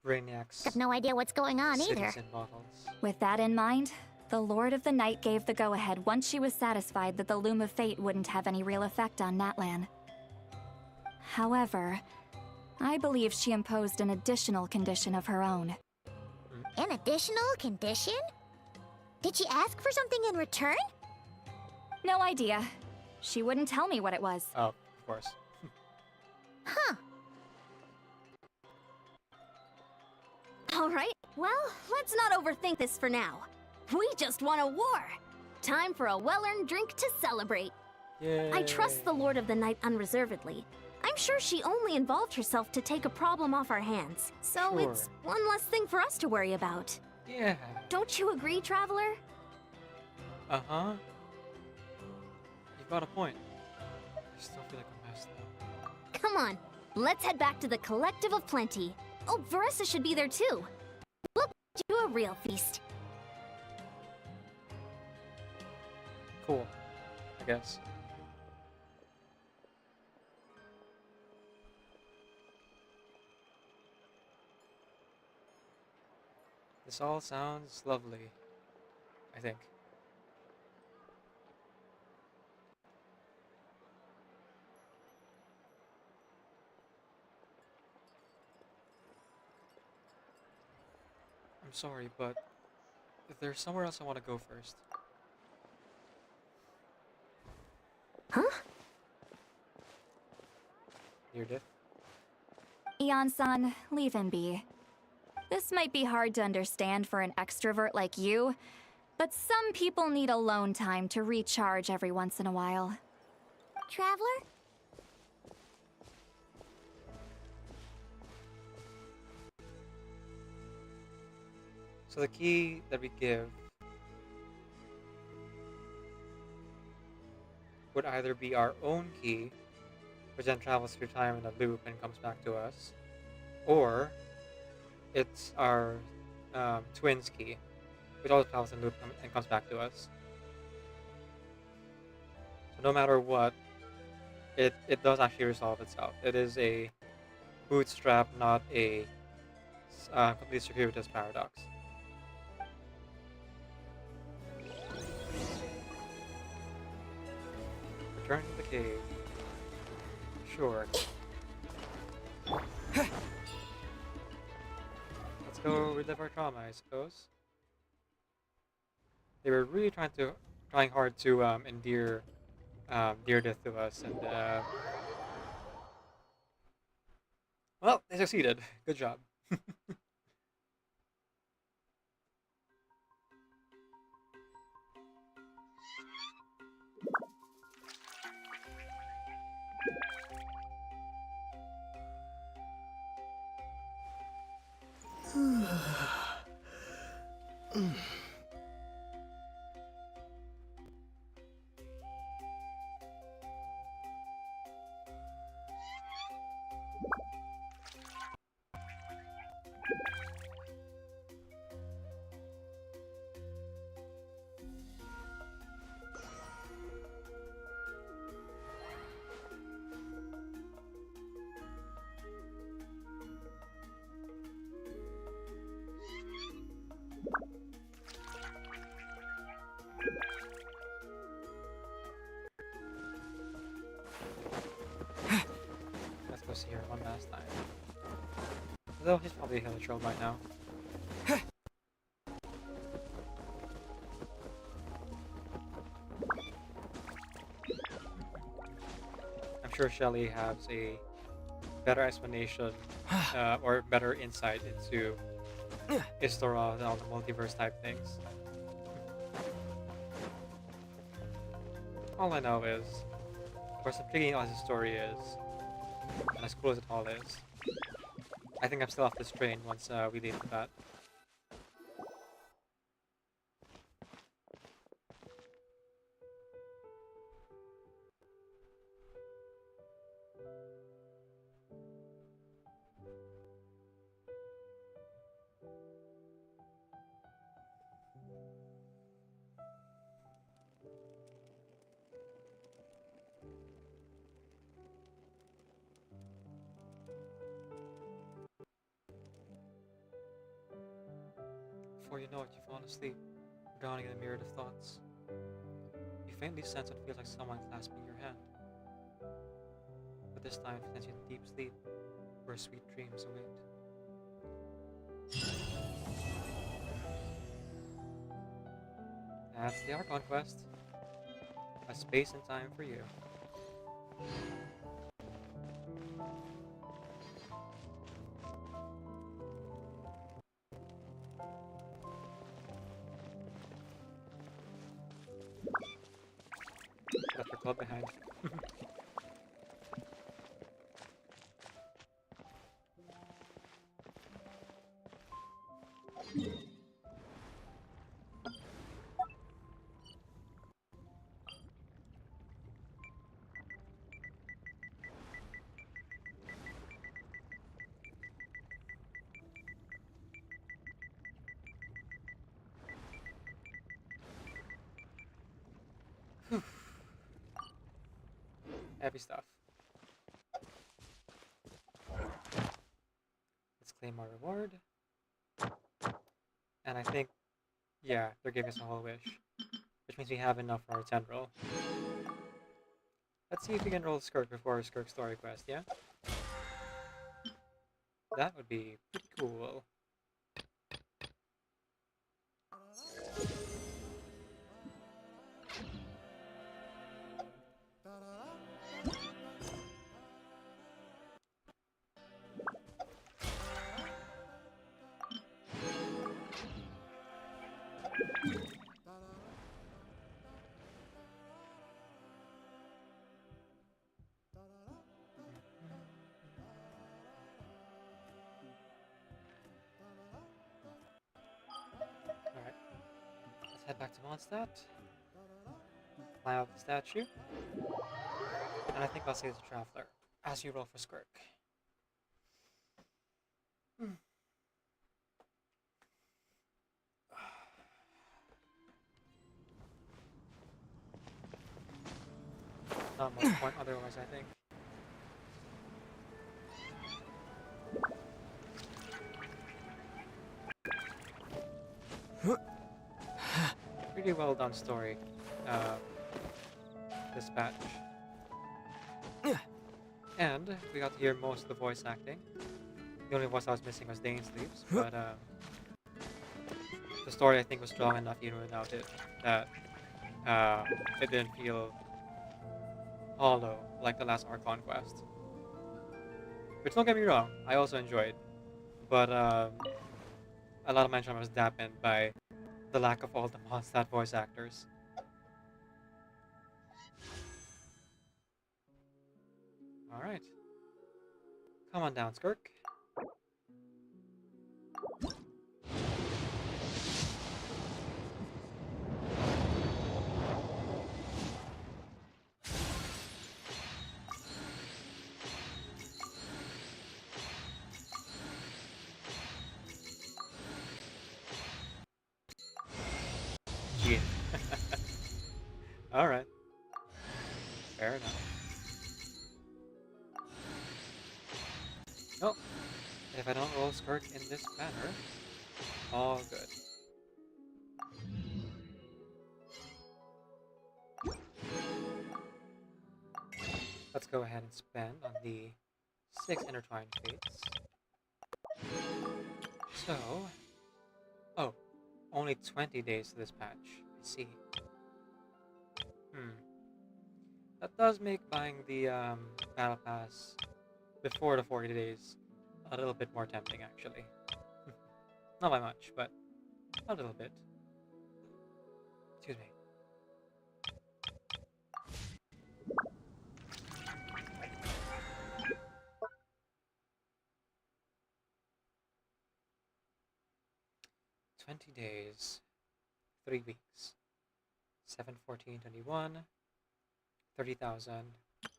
Brainiacs. Got no idea what's going on either. Cities in bottles. With that in mind, The Lord of the Night gave the go-ahead once she was satisfied that the Loom of Fate wouldn't have any real effect on Natlan. However, I believe she imposed an additional condition of her own. An additional condition? Did she ask for something in return? No idea. She wouldn't tell me what it was. Oh, of course. Huh. Alright, well, let's not overthink this for now. We just won a war! Time for a well-earned drink to celebrate. Yay. I trust the Lord of the Night unreservedly. I'm sure she only involved herself to take a problem off our hands, so Sure. it's one less thing for us to worry about. Yeah. Don't you agree, Traveler? Uh-huh. You've got a point. I still feel like a mess, though. Come on, let's head back to the Collective of Plenty. Oh, Varessa should be there too. We'll do a real feast. Cool. I guess. This all sounds lovely, I think. I'm sorry, but if there's somewhere else I want to go first. Huh? Near death? Eon-san, leave him be. This might be hard to understand for an extrovert like you, but some people need alone time to recharge every once in a while. Traveler? So the key that we give would either be our own key, which then travels through time in a loop and comes back to us, or it's our twins key, which also travels in a loop and comes back to us. So no matter what, it does actually resolve itself. It is a bootstrap, not a complete circuitous paradox. Return to the cave. Sure. Let's go relive our trauma, I suppose. They were really trying hard to endear dear death to us, and well, they succeeded. Good job. Let's go see her one last time. Though he's probably a Hilichurl by now. I'm sure Shelly has a better explanation or better insight into Istora and all the multiverse type things. All I know is, of course, intriguing as the story is, and as cool as it all is, I think I'm still off this train once we leave that. Before you know it, you've fallen asleep. drowning in a myriad of thoughts. You faintly sense what feels like someone clasping your hand. But this time it sends you into deep sleep, where sweet dreams await. That's the Archon quest. A space and time for you. Left your club behind. Heavy stuff. Let's claim our reward. And I think, yeah, they're giving us a whole wish. Which means we have enough for our 10 roll. Let's see if we can roll Skirk before our Skirk story quest, yeah? That would be pretty cool. Alright. Let's head back to Mondstadt. Climb up the statue. And I think I'll say the Traveler as you roll for Skirk. Not much point otherwise, I think. Pretty well done story. Dispatch. And we got to hear most of the voice acting. The only voice I was missing was Dainsleeves, but the story I think was strong enough even without it that it didn't feel hollow like the last Archon quest. Which, don't get me wrong, I also enjoyed, but a lot of my enjoyment was dampened by the lack of all the Mondstadt voice actors. Alright. Come on down, Skirk. Yeah. Alright. Fair enough. Nope. If I don't roll Skirk in this manner, all good. Let's go ahead and spend on the 6 intertwined fates. So, oh, only 20 days to this patch. I see. That does make buying the battle pass before the 40 days a little bit more tempting, actually. Not by much, but a little bit. Excuse me. $20 days, 3 weeks, 7, 14, 21, 30,000.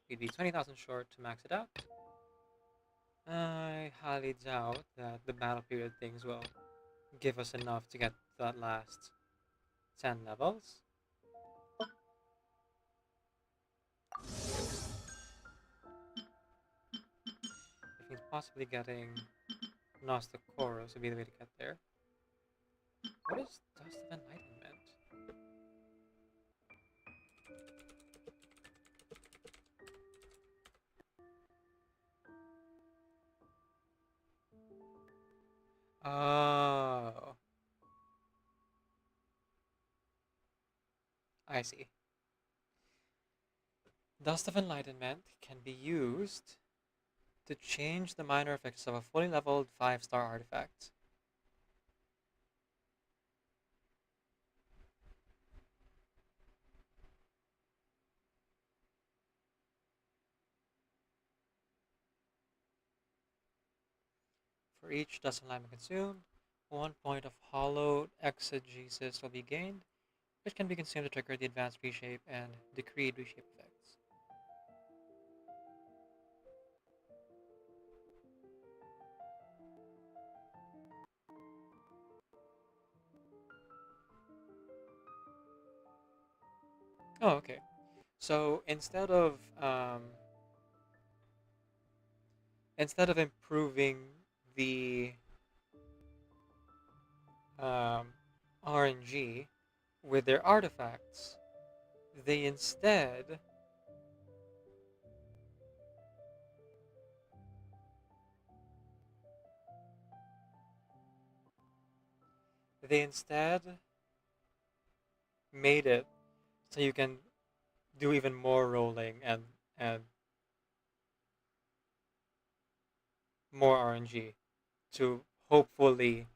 We'd be 20,000 short to max it out. I highly doubt that the battle period things will give us enough to get that last 10 levels. Which means possibly getting Nostokoros would be the way to get there. What is Dust of Enlightenment? I see. Dust of Enlightenment can be used to change the minor effects of a fully leveled 5-star artifact. For each Dust of Enlightenment consumed, 1 point of Hallowed Exegesis will be gained, which can be consumed to trigger the advanced reshape and decreed reshape effects. Oh, okay. So instead of improving the RNG with their artifacts, they instead made it so you can do even more rolling and more RNG to hopefully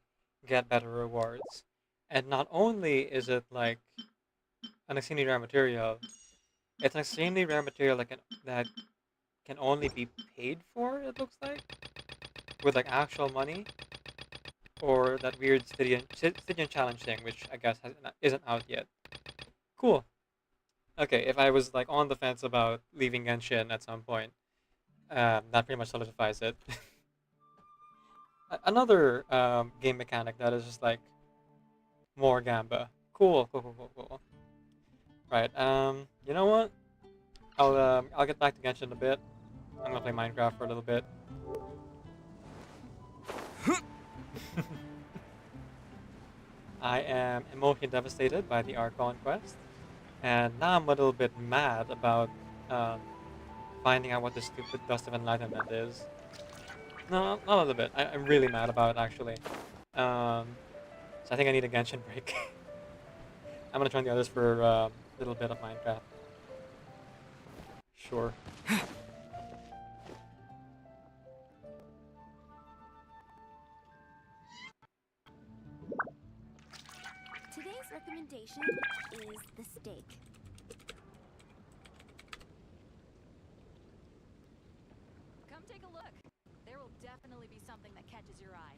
get better rewards. And not only is it like an extremely rare material, it's an extremely rare material that can only be paid for, it looks like, with like actual money, or that weird Stygian challenge thing, which I guess isn't out yet. Cool. Okay, if I was like on the fence about leaving Genshin at some point, that pretty much solidifies it. Another game mechanic that is just like more Gamba. Cool. Right. You know what? I'll get back to Genshin in a bit. I'm gonna play Minecraft for a little bit. I am emotionally devastated by the Archon quest, and now I'm a little bit mad about finding out what the stupid Dust of Enlightenment is. No, not a little bit. I'm really mad about it, actually. So I think I need a Genshin break. I'm gonna join the others for a little bit of Minecraft. Sure. Today's recommendation is the steak. Come take a look. There will definitely be something that catches your eye.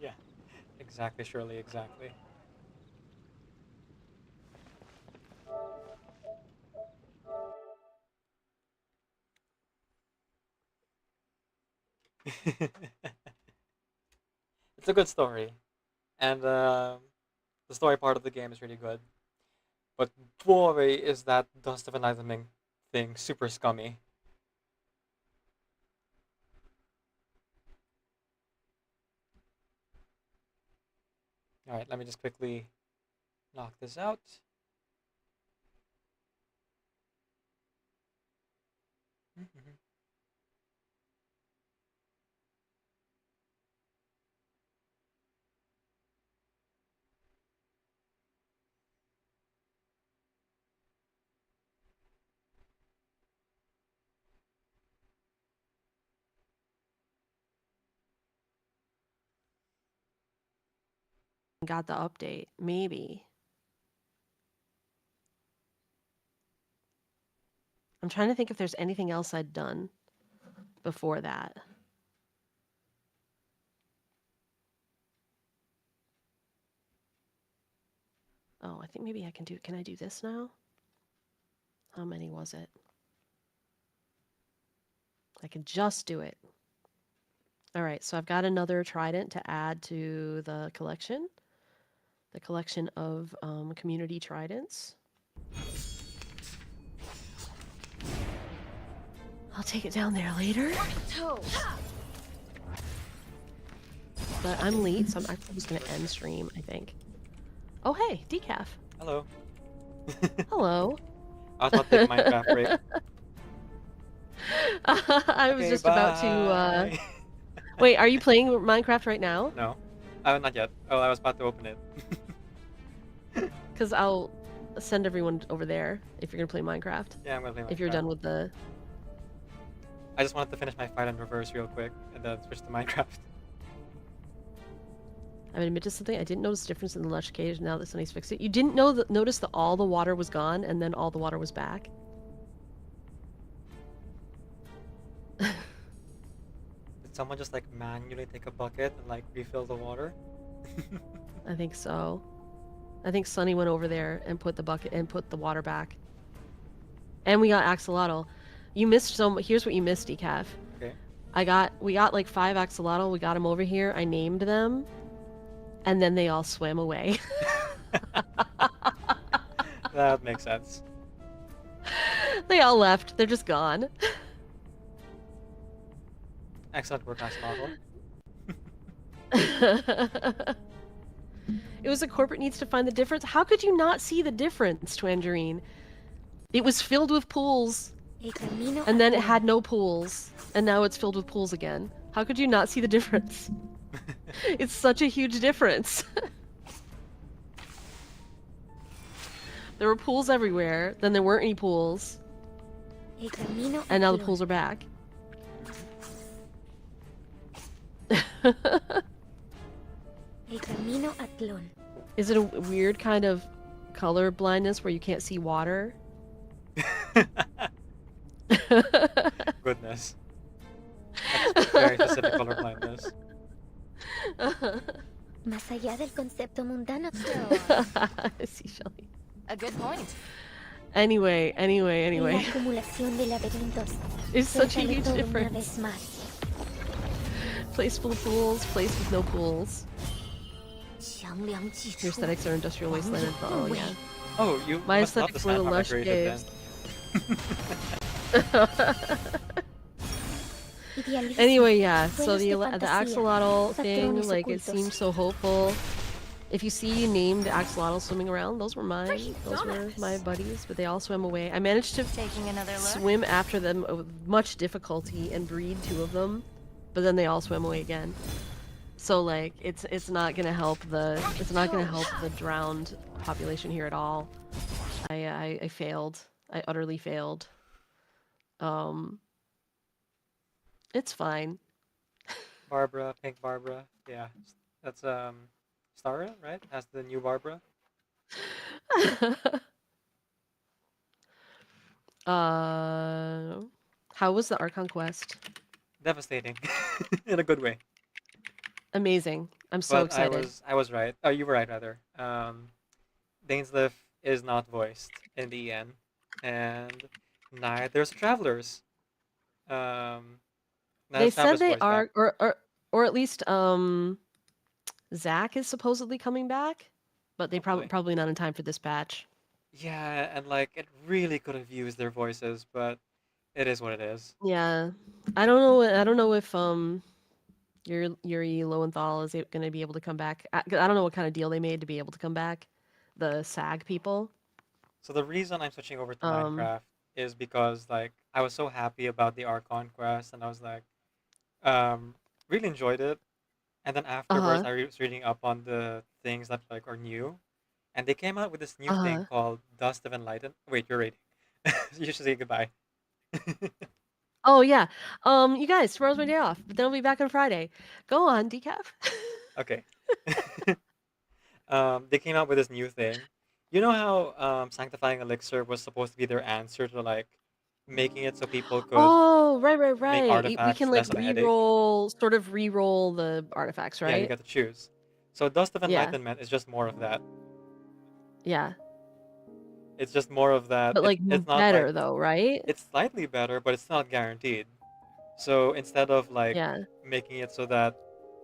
Yeah, exactly, Shirley, exactly. It's a good story, and the story part of the game is really good. But boy, is that Dust of Enlightenment thing super scummy. Alright, let me just quickly knock this out. Got the update, maybe. I'm trying to think if there's anything else I'd done before that. Oh, I think maybe I can I do this now? How many was it? I can just do it. All right, so I've got another trident to add to the collection of community tridents. I'll take it down there later. But I'm late, so I'm actually just going to end stream, I think. Oh, hey, Decaf. Hello. Hello. I was about to take a Minecraft break. I was Okay, just about to. bye. Wait, are you playing Minecraft right now? No, not yet. Oh, I was about to open it. Because I'll send everyone over there if you're gonna play Minecraft. Yeah, I'm gonna play Minecraft. If you're done with the. I just wanted to finish my fight in reverse real quick and then switch to Minecraft. I'm gonna admit to something. I didn't notice the difference in the lush cage now that Sunny's fixed it. You didn't notice that all the water was gone and then all the water was back? Did someone just like manually take a bucket and like refill the water? I think so. I think Sunny went over there and put the bucket and put the water back. And we got axolotl. You missed here's what you missed, Decaf. Okay. We got like 5 axolotl. We got them over here. I named them. And then they all swam away. That makes sense. They all left. They're just gone. Excellent work, Axolotl. It was a corporate needs to find the difference. How could you not see the difference, Twangerine? It was filled with pools. And then it had no pools. And now it's filled with pools again. How could you not see the difference? It's such a huge difference. There were pools everywhere. Then there weren't any pools. And now the pools are back. Is it a weird kind of color blindness where you can't see water? Goodness. That's very specific color blindness. Más allá del concepto mundano. I see, Shelly. A good point. Anyway. La acumulación de laberintos. It's such a Sale huge todo una difference. vez más. Place full of pools, place with no pools. 强梁继 Your 出。 aesthetics are industrial wasteland. Oh yeah. Oh, you My must love the aesthetics were the Sandbox lush created caves. Anyway, yeah. So the axolotl thing, like, it seemed so hopeful. If you see named axolotl swimming around, those were mine. Those were my buddies, but they all swam away. I managed to swim after them with much difficulty and breed 2 of them, but then they all swam away again. So like, it's not gonna help the drowned population here at all. I failed. I utterly failed. It's fine. Barbara, Pink Barbara. Yeah, that's Stara, right? That's the new Barbara. How was the Archon quest? Devastating, in a good way. Amazing. I'm so excited. I was right. Oh, you were right rather. Dainsleif is not voiced in the EN, and neither's Travelers. They said they are, or at least Zach is supposedly coming back, but they probably not in time for this patch. Yeah, and like it really could have used their voices, but it is what it is. Yeah, I don't know. I don't know if Yuri Lowenthal is going to be able to come back. I don't know what kind of deal they made to be able to come back. The SAG people. So the reason I'm switching over to Minecraft is because like I was so happy about the Archon quest, and I was like, really enjoyed it. And then afterwards, I was reading up on the things that like are new, and they came out with this new thing called Dust of Enlightenment. Wait, you're reading. You should say goodbye. Oh yeah. You guys, tomorrow's my day off, but then I'll be back on Friday. Go on, Decaf. Okay. They came out with this new thing. You know how Sanctifying Elixir was supposed to be their answer to like making it so people could Oh, right. make We artifacts can like less of a headache? re-roll the artifacts, Yeah, you right? get to choose. So Dust of Yeah. Enlightenment is just more of that. Yeah. It's just more of that. But like It's not better like though, right? it's slightly better, but it's not guaranteed. So instead of like Yeah. making it so that,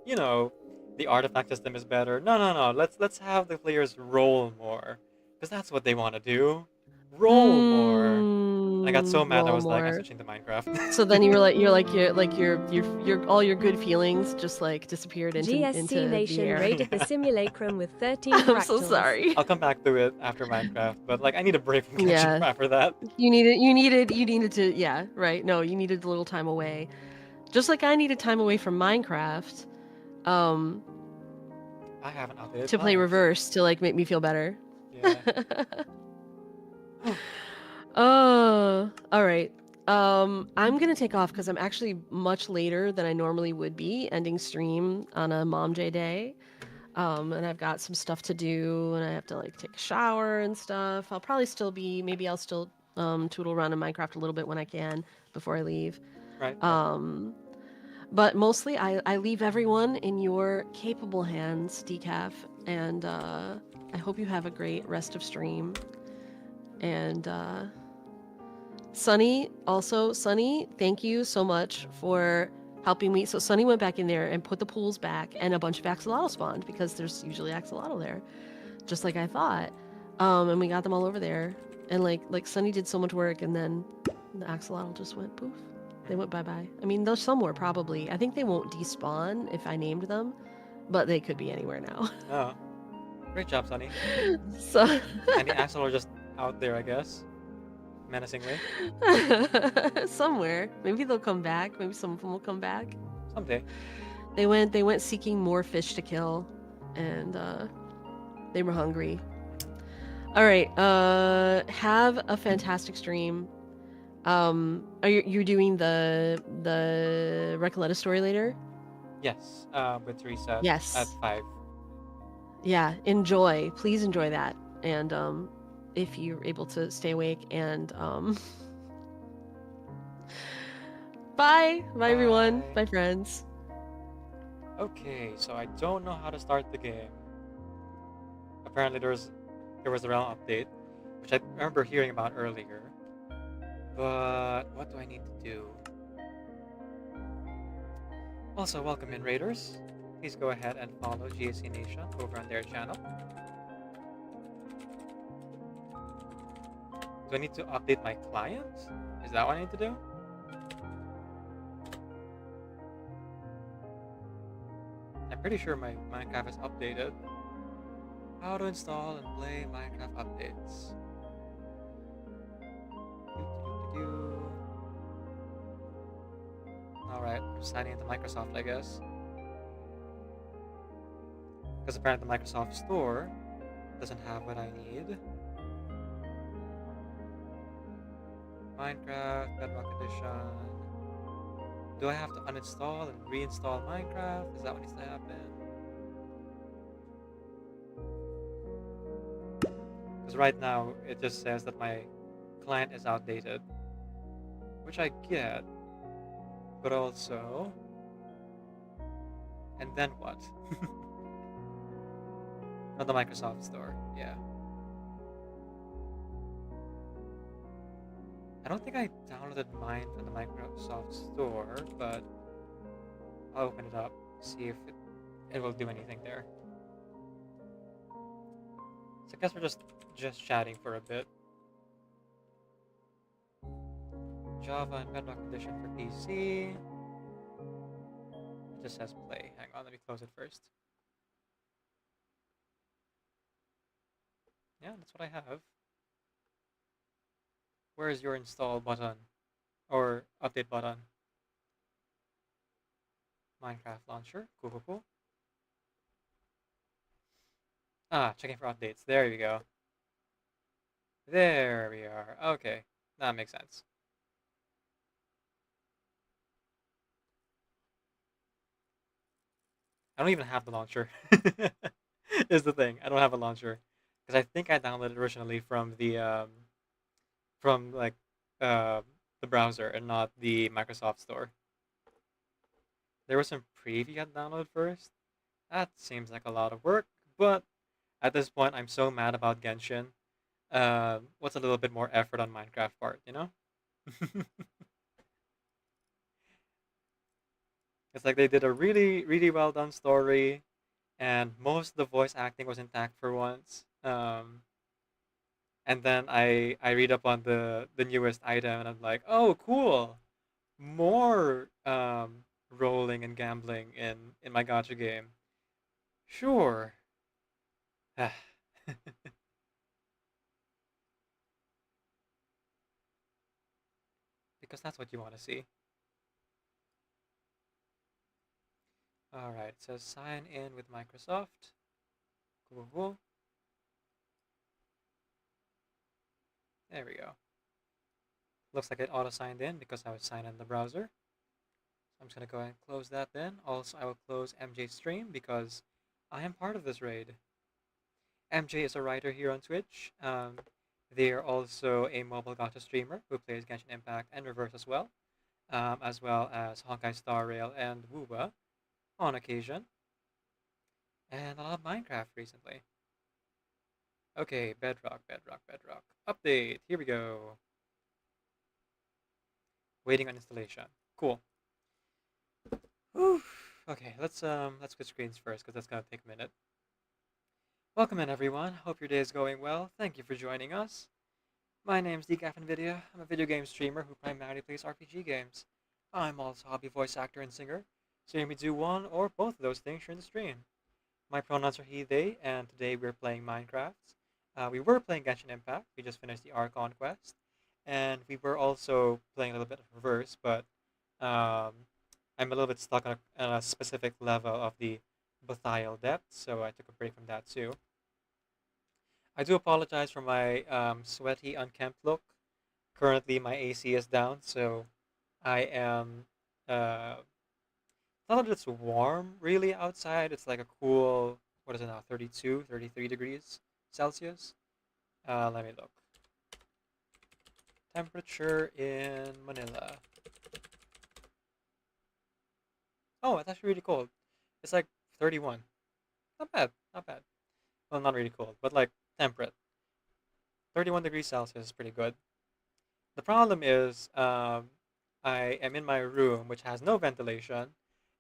you know, the artifact system is better, no. Let's have the players roll more, because that's what they want to do. Roll more. I got so mad I was like, I'm Walmart. switching to Minecraft. So then you're all your good feelings just like disappeared into GSC the Nation air. rated the simulacrum with 13 I'm so fractals. sorry. I'll come back to it after Minecraft, but like I need a break from Genshin Yeah. after that. You needed to, yeah, right. No, you needed a little time away. Just like I needed time away from Minecraft. I haven't updated To play mine. reverse to like make me feel better. Yeah. Oh, all right. I'm gonna take off because I'm actually much later than I normally would be ending stream on a Mom J day. And I've got some stuff to do, and I have to like take a shower and stuff. I'll probably still be, maybe I'll still tootle around in Minecraft a little bit when I can before I leave. Right. But mostly I leave everyone in your capable hands, Decaf, and I hope you have a great rest of stream. And Sunny, thank you so much for helping me. So Sunny went back in there and put the pools back, and a bunch of axolotl spawned because there's usually axolotl there, just like I thought. And we got them all over there, and like Sunny did so much work, and then the axolotl just went poof. They went bye-bye. I mean, they're somewhere probably. I think they won't despawn if I named them, but they could be anywhere now. Oh. Great job, Sunny. So And the axle are just out there, I guess. Menacingly. somewhere. Maybe they'll come back. Maybe some of them will come back. Someday. They went seeking more fish to kill, and they were hungry. All right. Have a fantastic stream. Are you're doing the Recoletta story later? Yes. With reset. Yes. At 5. Yeah. Enjoy. Please enjoy that. And if you're able to stay awake, and bye everyone. Bye friends. Okay, so I don't know how to start the game. Apparently there was a realm update, which I remember hearing about earlier. But what do I need to do? Also, welcome in Raiders. Please go ahead and follow GSC Nation over on their channel. Do I need to update my client? Is that what I need to do? I'm pretty sure my Minecraft is updated. How to install and play Minecraft updates. Alright, I'm signing into Microsoft, I guess. Because apparently the Microsoft Store doesn't have what I need. Minecraft, Bedrock Edition. Do I have to uninstall and reinstall Minecraft? Is that what needs to happen? Because right now, it just says that my client is outdated. Which I get. But also... And then what? Not the Microsoft Store, yeah. I don't think I downloaded mine from the Microsoft Store, but I'll open it up, see if it will do anything there. So I guess we're just chatting for a bit. Java and Bedrock Edition for PC. It just says play. Hang on, let me close it first. Yeah, that's what I have. Where is your install button? Or update button? Minecraft launcher. Cool. Ah, checking for updates. There we go. There we are. Okay, that makes sense. I don't even have the launcher. Is the thing. I don't have a launcher. Because I think I downloaded originally from the the browser and not the Microsoft Store. There was some preview I downloaded first. That seems like a lot of work, but at this point I'm so mad about Genshin. What's a little bit more effort on Minecraft part, you know? It's like they did a really well done story, and most of the voice acting was intact for once. And then I read up on the newest item, and I'm like, oh, cool, more rolling and gambling in my gacha game. Sure. Because that's what you want to see. All right, so sign in with Microsoft. Cool, cool. There we go. Looks like it auto signed in because I was signed in the browser. I'm just gonna go ahead and close that then. Also, I will close MJ's stream because I am part of this raid. MJ is a writer here on Twitch. They are also a mobile gacha streamer who plays Genshin Impact and Reverse as well as Honkai Star Rail and Woowa on occasion, and a lot of Minecraft recently. Okay, Bedrock, Bedrock, Bedrock. Update. Here we go. Waiting on installation. Cool. Whew. Okay, let's quit screens first because that's gonna take a minute. Welcome in everyone. Hope your day is going well. Thank you for joining us. My name's DeGaffinVidya. I'm a video game streamer who primarily plays RPG games. I'm also a hobby voice actor and singer, so you may do one or both of those things during the stream. My pronouns are he, they, and today we're playing Minecraft. We were playing Genshin Impact. We just finished the Archon quest, and we were also playing a little bit of Reverse, but I'm a little bit stuck on a specific level of the Bathial depth, so I took a break from that too. I do apologize for my sweaty, unkempt look. Currently, my AC is down, so I am not that it's warm really outside. It's like a cool, what is it now, 32, 33 degrees Celsius. Let me look. Temperature in Manila. Oh, it's actually really cold. It's like 31. Not bad, not bad. Well, not really cold, but like temperate. 31 degrees Celsius is pretty good. The problem is I am in my room, which has no ventilation,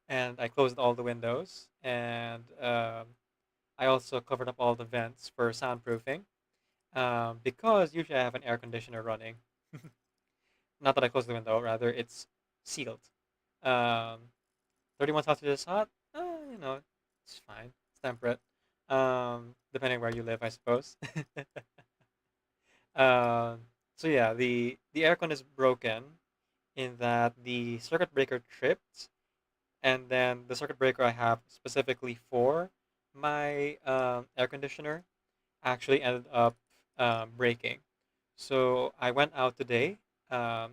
and I closed all the windows, and I also covered up all the vents for soundproofing because usually I have an air conditioner running. Not that I closed the window, rather it's sealed. Um, 31 Celsius is hot. You know, it's fine. It's temperate. Depending where you live, I suppose. Um, so yeah, the aircon is broken in that the circuit breaker tripped, and then the circuit breaker I have specifically for my air conditioner actually ended up breaking. So I went out today. I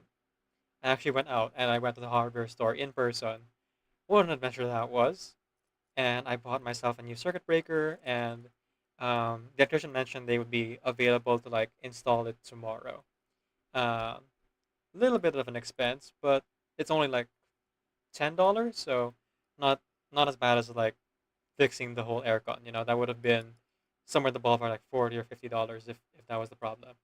actually went out and I went to the hardware store in person. What an adventure that was! And I bought myself a new circuit breaker, and the electrician mentioned they would be available to like install it tomorrow. Um, Little bit of an expense, but it's only like $10, so not not as bad as like fixing the whole aircon. You know, that would have been somewhere in the ballpark like $40 or $50 if that was the problem.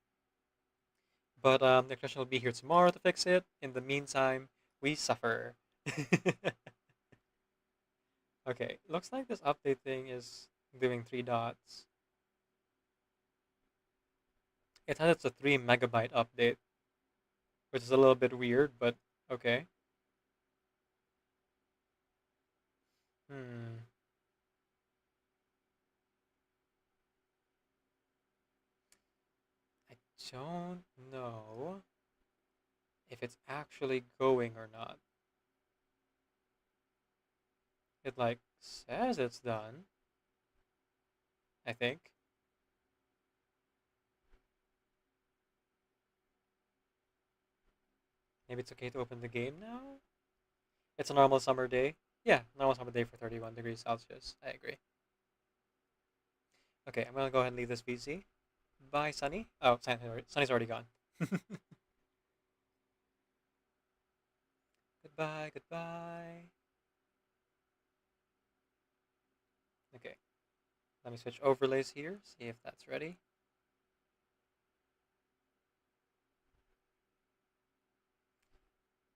But the electrician will be here tomorrow to fix it. In the meantime, we suffer. Okay, looks like this update thing is doing 3 dots. It has a 3 MB update, which is a little bit weird, but okay. Hmm. I don't know if it's actually going or not. It like says it's done, I think. Maybe it's okay to open the game now? It's a normal summer day. Yeah, normal summer day for 31 degrees Celsius. I agree. Okay, I'm gonna go ahead and leave this PC. Bye, Sunny. Oh, Sunny's already gone. Goodbye, goodbye. Okay, let me switch overlays here, see if that's ready.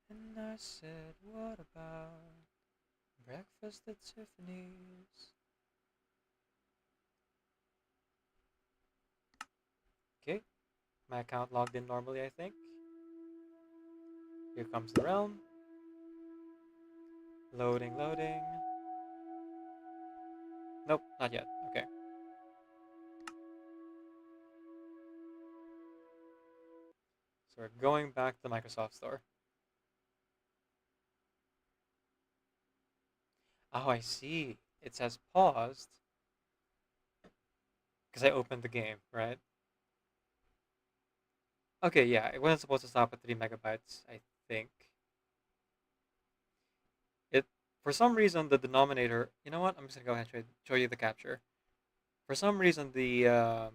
And I said, what about breakfast at Tiffany's? Okay, my account logged in normally, I think. Here comes the realm. Loading, loading. Nope, not yet. Okay. So we're going back to the Microsoft Store. Oh, I see. It says paused because I opened the game, right? Okay, yeah, it wasn't supposed to stop at 3 megabytes, I think. It, for some reason, the denominator. You know what? I'm just gonna go ahead and show you the capture. For some reason, the